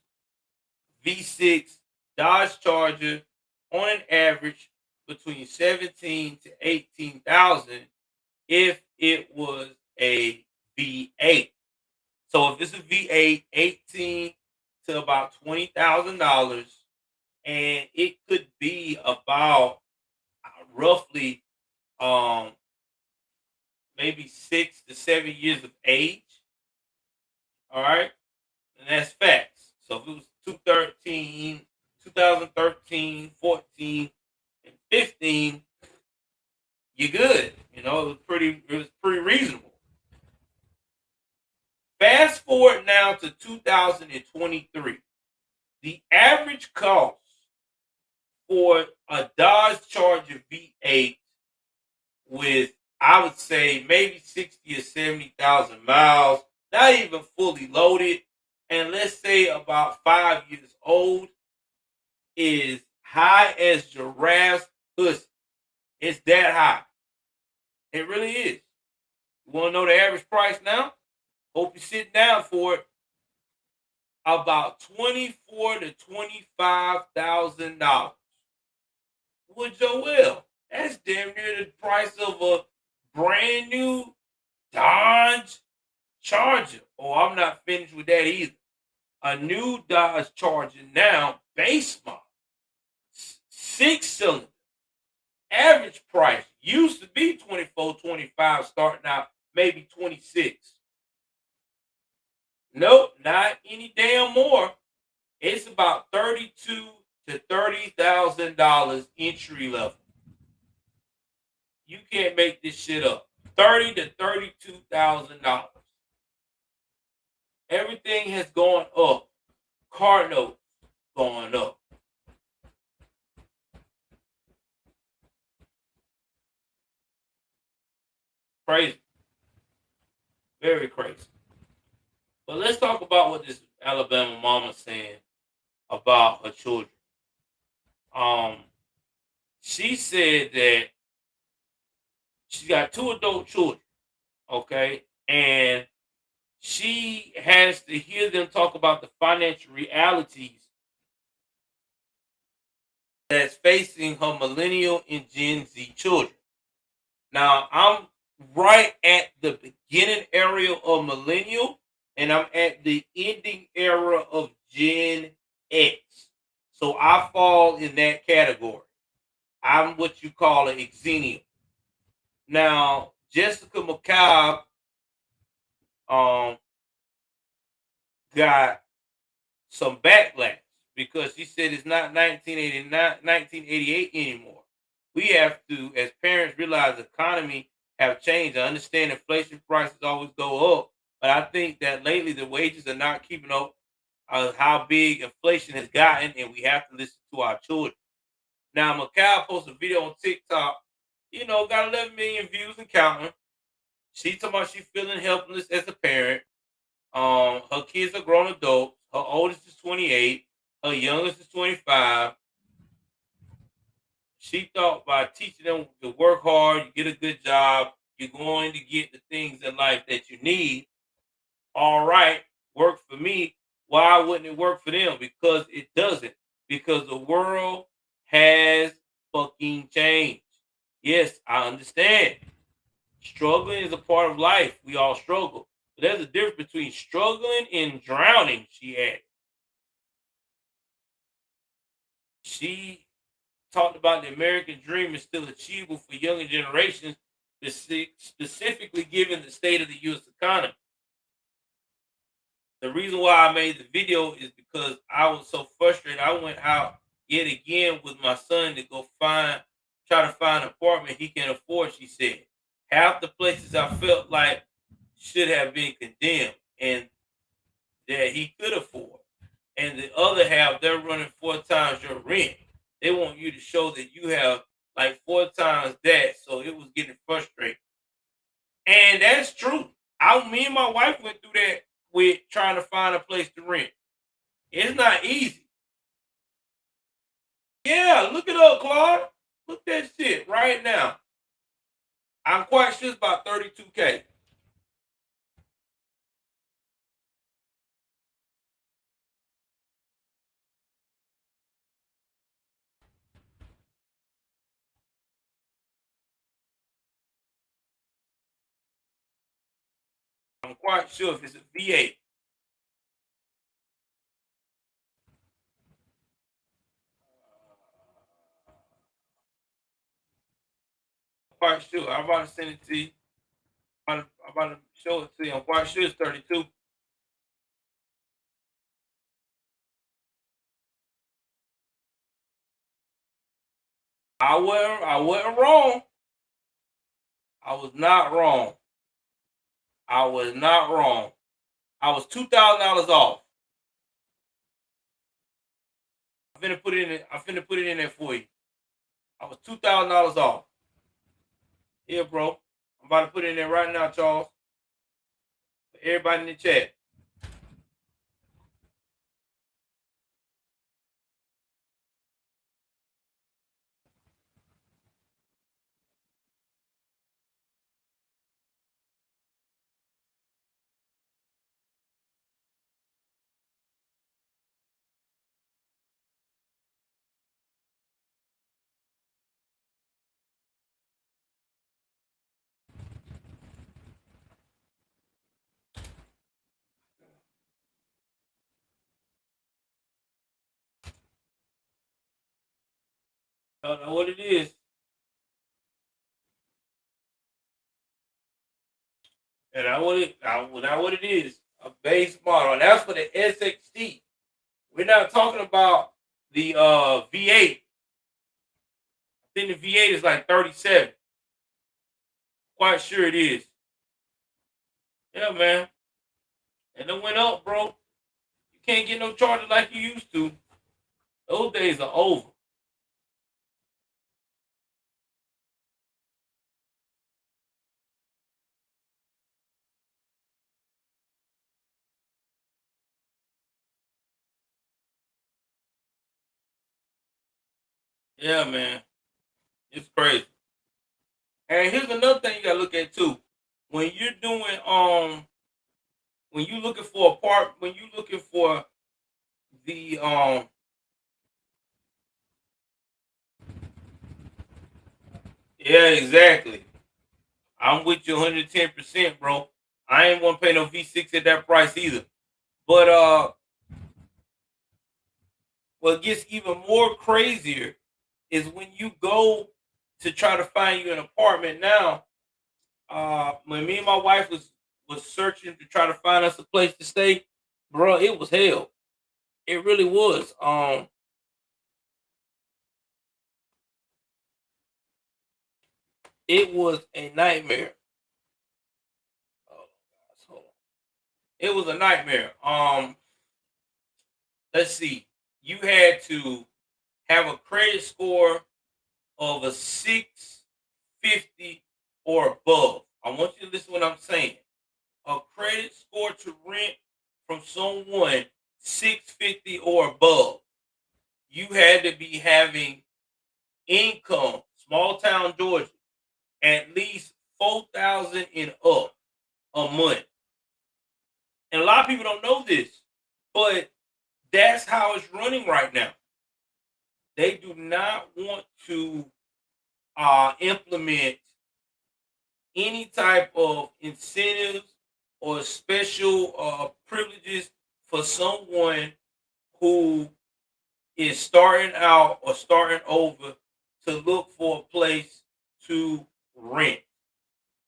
V6 Dodge Charger on an average between 17 to 18,000 if it was a V8. So if it's a V8, 18 to about $20,000, and it could be about roughly maybe 6 to 7 years of age. All right, and that's facts. So if it was 2013, 14, and 15, you're good. You know, it was pretty reasonable. Fast forward now to 2023. The average cost for a Dodge Charger V8 with, I would say, maybe 60 or 70,000 miles, not even fully loaded, and let's say about 5 years old, is high as giraffe's pussy. It's that high. It really is. You want to know the average price now? Hope you're sitting down for it. About $24,000 to $25,000. Well, Joel, that's damn near the price of a brand new Dodge Charger. Oh, I'm not finished with that either. A new Dodge Charger now, base model, 6-cylinder. Average price used to be 24, 25, starting out maybe 26. Nope, not any damn more. It's about $32,000 to $30,000 entry level. You can't make this shit up. $30,000 to $32,000. Everything has gone up. Car notes going up. Crazy. Very crazy. But let's talk about what this Alabama mama saying about her children. She said that she's got 2 adult children, okay? And she has to hear them talk about the financial realities that's facing her millennial and Gen Z children. Now, I'm right at the beginning area of millennial, and I'm at the ending era of Gen X. So I fall in that category. I'm what you call an exennial. Now, Jessica McCabe got some backlash because she said it's not 1988 anymore. We have to, as parents, realize the economy have changed. I understand inflation prices always go up, but I think that lately the wages are not keeping up how big inflation has gotten, and we have to listen to our children. Now, McCall posted a video on TikTok, got 11 million views and counting. She talking about she feeling helpless as a parent. Her kids are grown adults. Her oldest is 28. Her youngest is 25. She thought by teaching them to work hard, you get a good job, you're going to get the things in life that you need. All right, work for me. Why wouldn't it work for them? Because it doesn't. Because the world has fucking changed. Yes, I understand. Struggling is a part of life. We all struggle. But there's a difference between struggling and drowning, she added. She talked about the American dream is still achievable for younger generations, specifically given the state of the U.S. economy. The reason why I made the video is because I was so frustrated. I went out yet again with my son to go try to find an apartment he can afford, she said. Half the places I felt like should have been condemned and that he could afford. And the other half, they're running 4 times your rent. They want you to show that you have like 4 times that. So it was getting frustrating. And that's true. Me and my wife went through that with trying to find a place to rent. It's not easy. Yeah, look it up, Claude. Look that shit right now. I'm quite sure it's about $32K. I'm quite sure if it's a V8. Quite sure. I'm about to send it to you. I'm about to show it to you. I'm quite sure it's 32. I wasn't wrong. I was not wrong. I was not wrong. I was $2,000 off. I'm finna put it in there for you. I was $2,000 off. Here, bro. I'm about to put it in there right now, Charles. For everybody in the chat. I don't know what it is. And I know what it is. A base model. And that's for the SXT. We're not talking about the V8. I think the V8 is like 37. Quite sure it is. Yeah, man. And it went up, bro. You can't get no charger like you used to. Those days are over. Yeah, man. It's crazy. And here's another thing you gotta look at too. When you're doing when you looking for the yeah, exactly. I'm with you 110%, bro. I ain't want to pay no V6 at that price either. But what gets even more crazier is when you go to try to find you an apartment now. When me and my wife was searching to try to find us a place to stay, bro, it was hell. It really was. It was a nightmare. It was a nightmare. Let's see. You had to have a credit score of a 650 or above. I want you to listen to what I'm saying. a credit score to rent from someone 650 or above, you had to be having income, small town Georgia, at least 4,000 and up a month. And a lot of people don't know this, but that's how it's running right now. They do not want to implement any type of incentives or special privileges for someone who is starting out or starting over to look for a place to rent.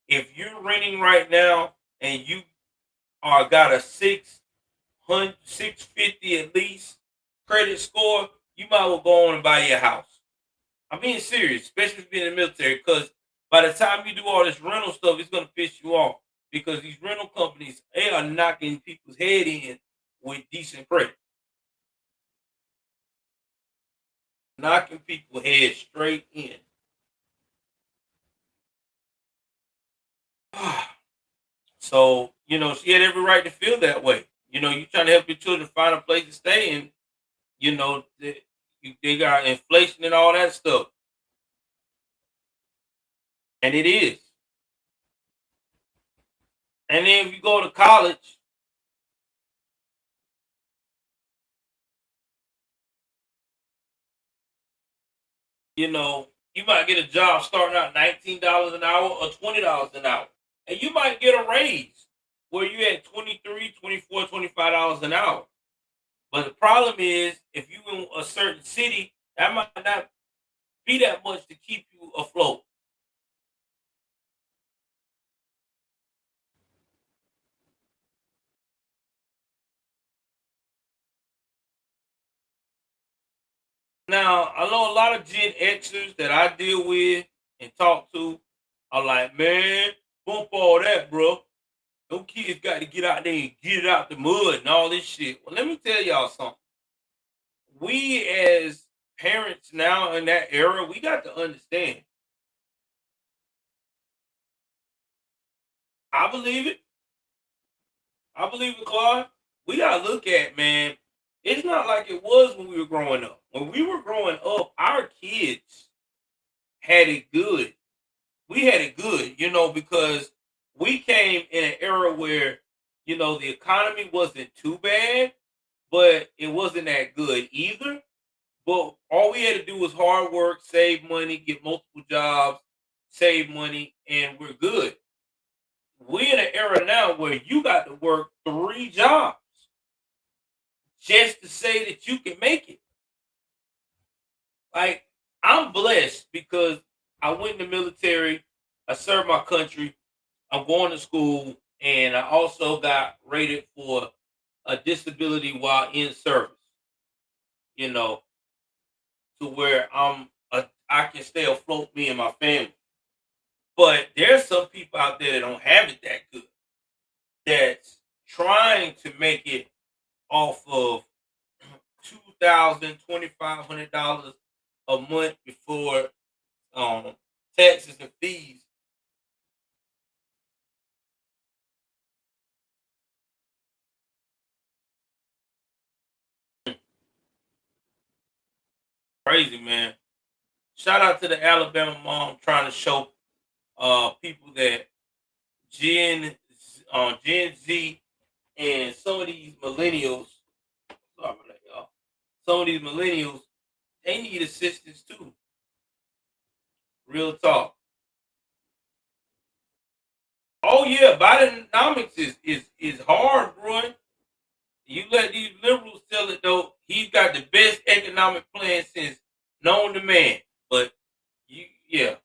If you're renting right now and you are got a 650 at least credit score, you might well go on and buy your house. I'm being serious, especially if you're in the military, because by the time you do all this rental stuff, it's gonna piss you off because these rental companies, they are knocking people's head in with decent credit. Knocking people's head straight in. So, she had every right to feel that way. You're trying to help your children find a place to stay, and they got inflation and all that stuff. And it is. And then if you go to college, you might get a job starting out $19 an hour or $20 an hour. And you might get a raise where you at $23, $24, $25 an hour. But the problem is, if you in a certain city, that might not be that much to keep you afloat. Now, I know a lot of Gen Xers that I deal with and talk to are like, man, bump all that, bro. Those kids got to get out there and get it out the mud and all this shit. Well, let me tell y'all something. We as parents now in that era, we got to understand. I believe it. I believe it, Claude. We gotta look at, man. It's not like it was when we were growing up. When we were growing up, our kids had it good. We had it good, because we came in an era where, the economy wasn't too bad, but it wasn't that good either. But all we had to do was hard work, save money, get multiple jobs, save money, and we're good. We're in an era now where you got to work 3 jobs just to say that you can make it. Like, I'm blessed because I went in the military, I served my country, I'm going to school, and I also got rated for a disability while in service, to where I can stay afloat, me and my family. But there's some people out there that don't have it that good, that's trying to make it off of $2,000, $2,500 a month before taxes and fees. Crazy, man. Shout out to the Alabama mom trying to show people that Gen Z and some of these millennials, sorry about that, y'all. Some of these millennials, they need assistance too. Real talk. Oh yeah, Bidenomics is hard, bro. You let these liberals tell it though. He's got the best economic plan since known to man. But yeah.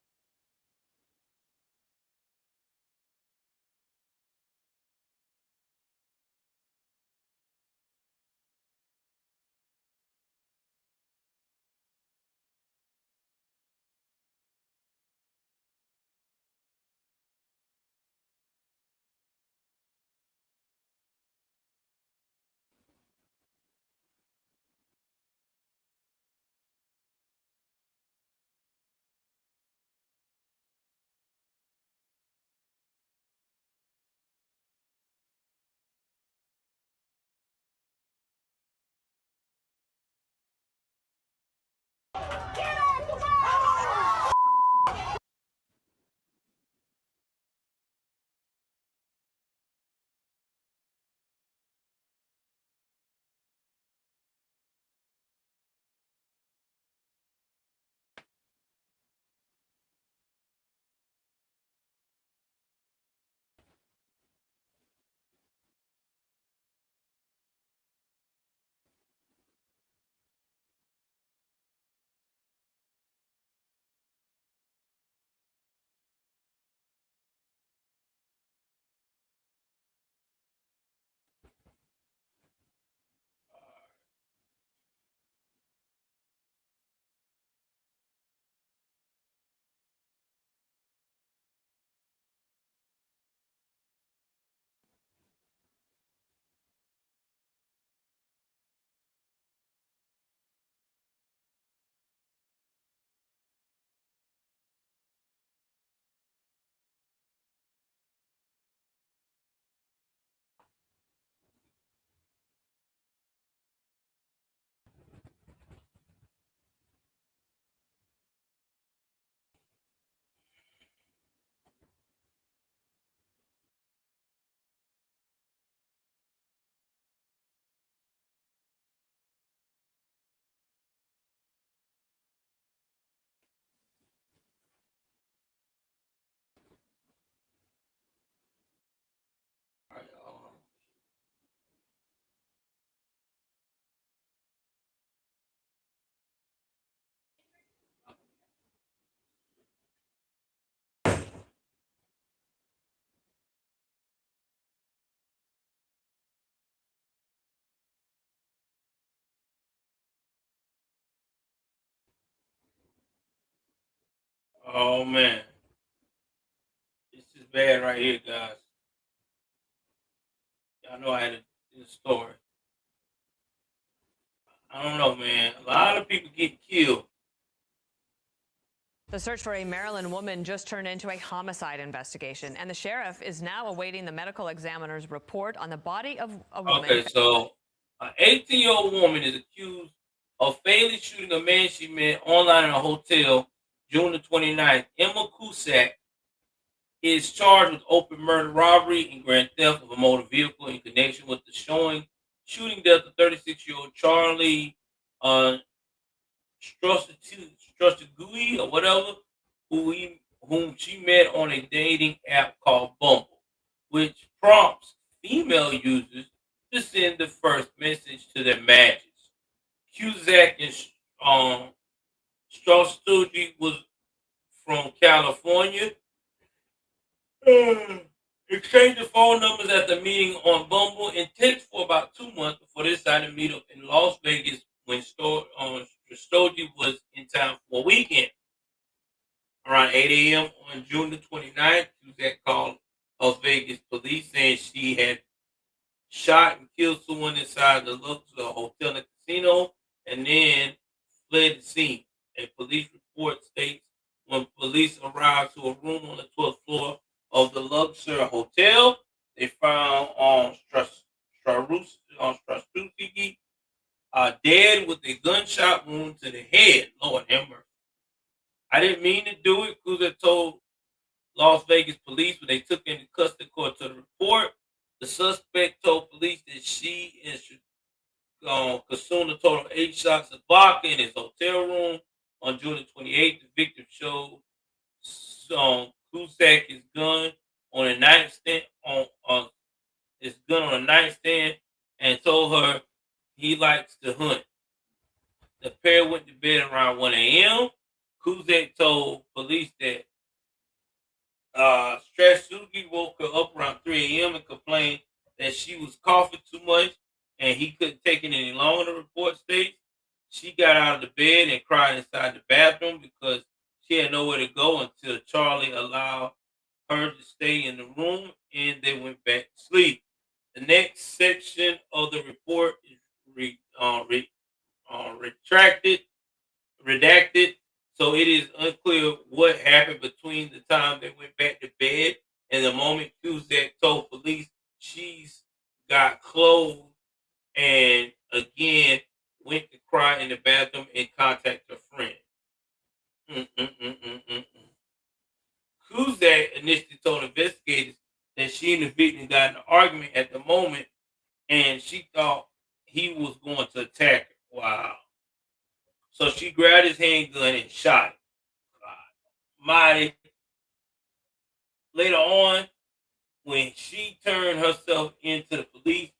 Oh man, this is bad right here, guys. I know I had a story. I don't know, man. A lot of people get killed. The search for a Maryland woman just turned into a homicide investigation, and the sheriff is now awaiting the medical examiner's report on the body of a woman. Okay, so an 18-year-old woman is accused of fatally shooting a man she met online in a hotel June the 29th. Emma Cusack is charged with open murder, robbery, and grand theft of a motor vehicle in connection with the shooting death of 36-year-old Charlie Strustegui or whatever, whom she met on a dating app called Bumble, which prompts female users to send the first message to their matches. Cusack and Strustegui was from California. Exchanged the phone numbers at the meeting on Bumble and text for about 2 months before they decided to meet up in Las Vegas when Strustegui was in town for a weekend. Around 8 a.m. on June the 29th, Cusack called Las Vegas police saying she had shot and killed someone inside the Luxor Hotel and Casino and then fled the scene. A police report states when police arrived to a room on the 12th floor of the Luxor Hotel, they found Strustegui dead with a gunshot wound to the head. Lord have mercy. I didn't mean to do it, Cusack told Las Vegas police when they took into custody according to the report. The suspect told police that she and consumed a total of 8 shots of vodka in his hotel room on June the 28th. The victim showed Cusack his gun on a nightstand and told her he likes to hunt. The pair went to bed around 1 a.m. Cusack told police that Strasburgi woke her up around 3 a.m. and complained that she was coughing too much and he couldn't take it any longer, the report states. She got out of the bed and cried inside the bathroom because she had nowhere to go until Charlie allowed her to stay in the room and they went back to sleep. The next section of the report is redacted, so it is unclear what happened between the time they went back to bed and the moment Cusack told police she's got clothes and again went to cry in the bathroom and contact her friend. Cusack initially told investigators that she and the victim got in an argument at the moment and she thought he was going to attack her. Wow. So she grabbed his handgun and shot him. Later on, when she turned herself into the police,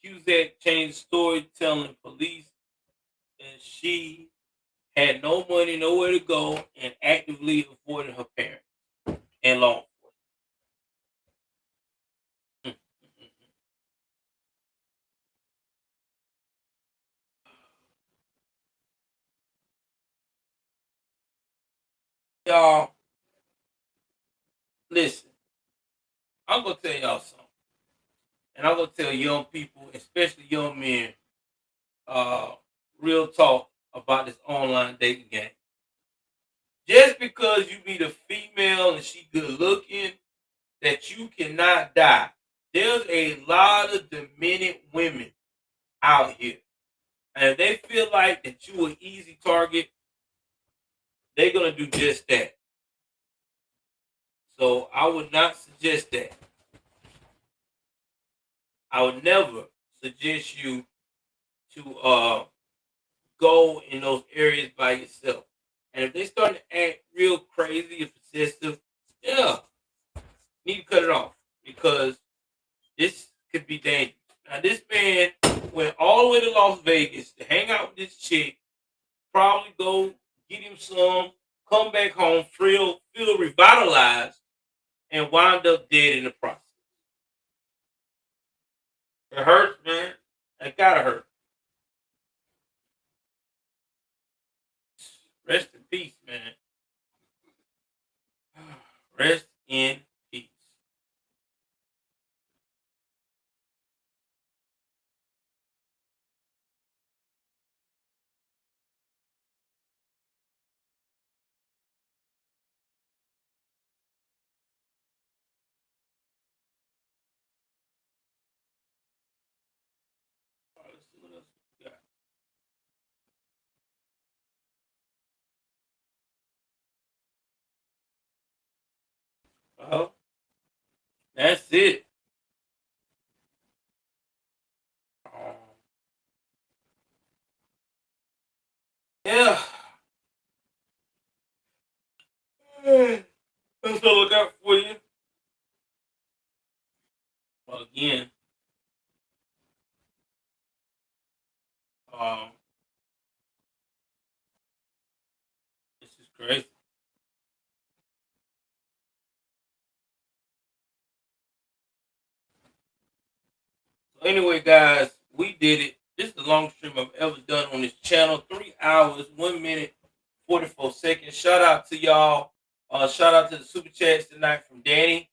Cusack changed the story, telling police that she had no money, nowhere to go, and actively avoided her parents and law enforcement. Y'all, listen, I'm going to tell y'all something. And I'm going to tell young people, especially young men, real talk about this online dating game. Just because you meet a female and she good looking, that you cannot die. There's a lot of demented women out here. And if they feel like that you an easy target, they're going to do just that. So I would not suggest that. I would never suggest you to go in those areas by yourself. And if they start to act real crazy or possessive, yeah, need to cut it off because this could be dangerous. Now, this man went all the way to Las Vegas to hang out with this chick, probably go get him some, come back home, feel revitalized, and wind up dead in the process. It hurts, man. It gotta hurt. Rest in peace, man. Rest in peace. All right, let's see what else we got. Well, that's it. Yeah. That's all I got for you. Well, again, um, this is crazy. So anyway, guys, we did it. This is the longest stream I've ever done on this channel. 3 hours, 1 minute, 44 seconds. Shout out to y'all. Shout out to the super chats tonight from Danny.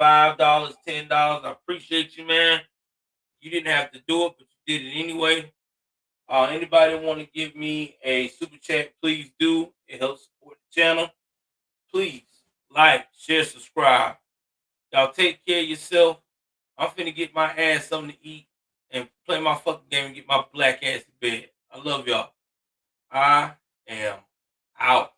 $5, $10. I appreciate you, man. You didn't have to do it, but you did it anyway. Anybody want to give me a super chat, please do. It helps support the channel. Please like, share, subscribe. Y'all take care of yourself. I'm finna get my ass something to eat and play my fucking game and get my black ass to bed. I love y'all. I am out.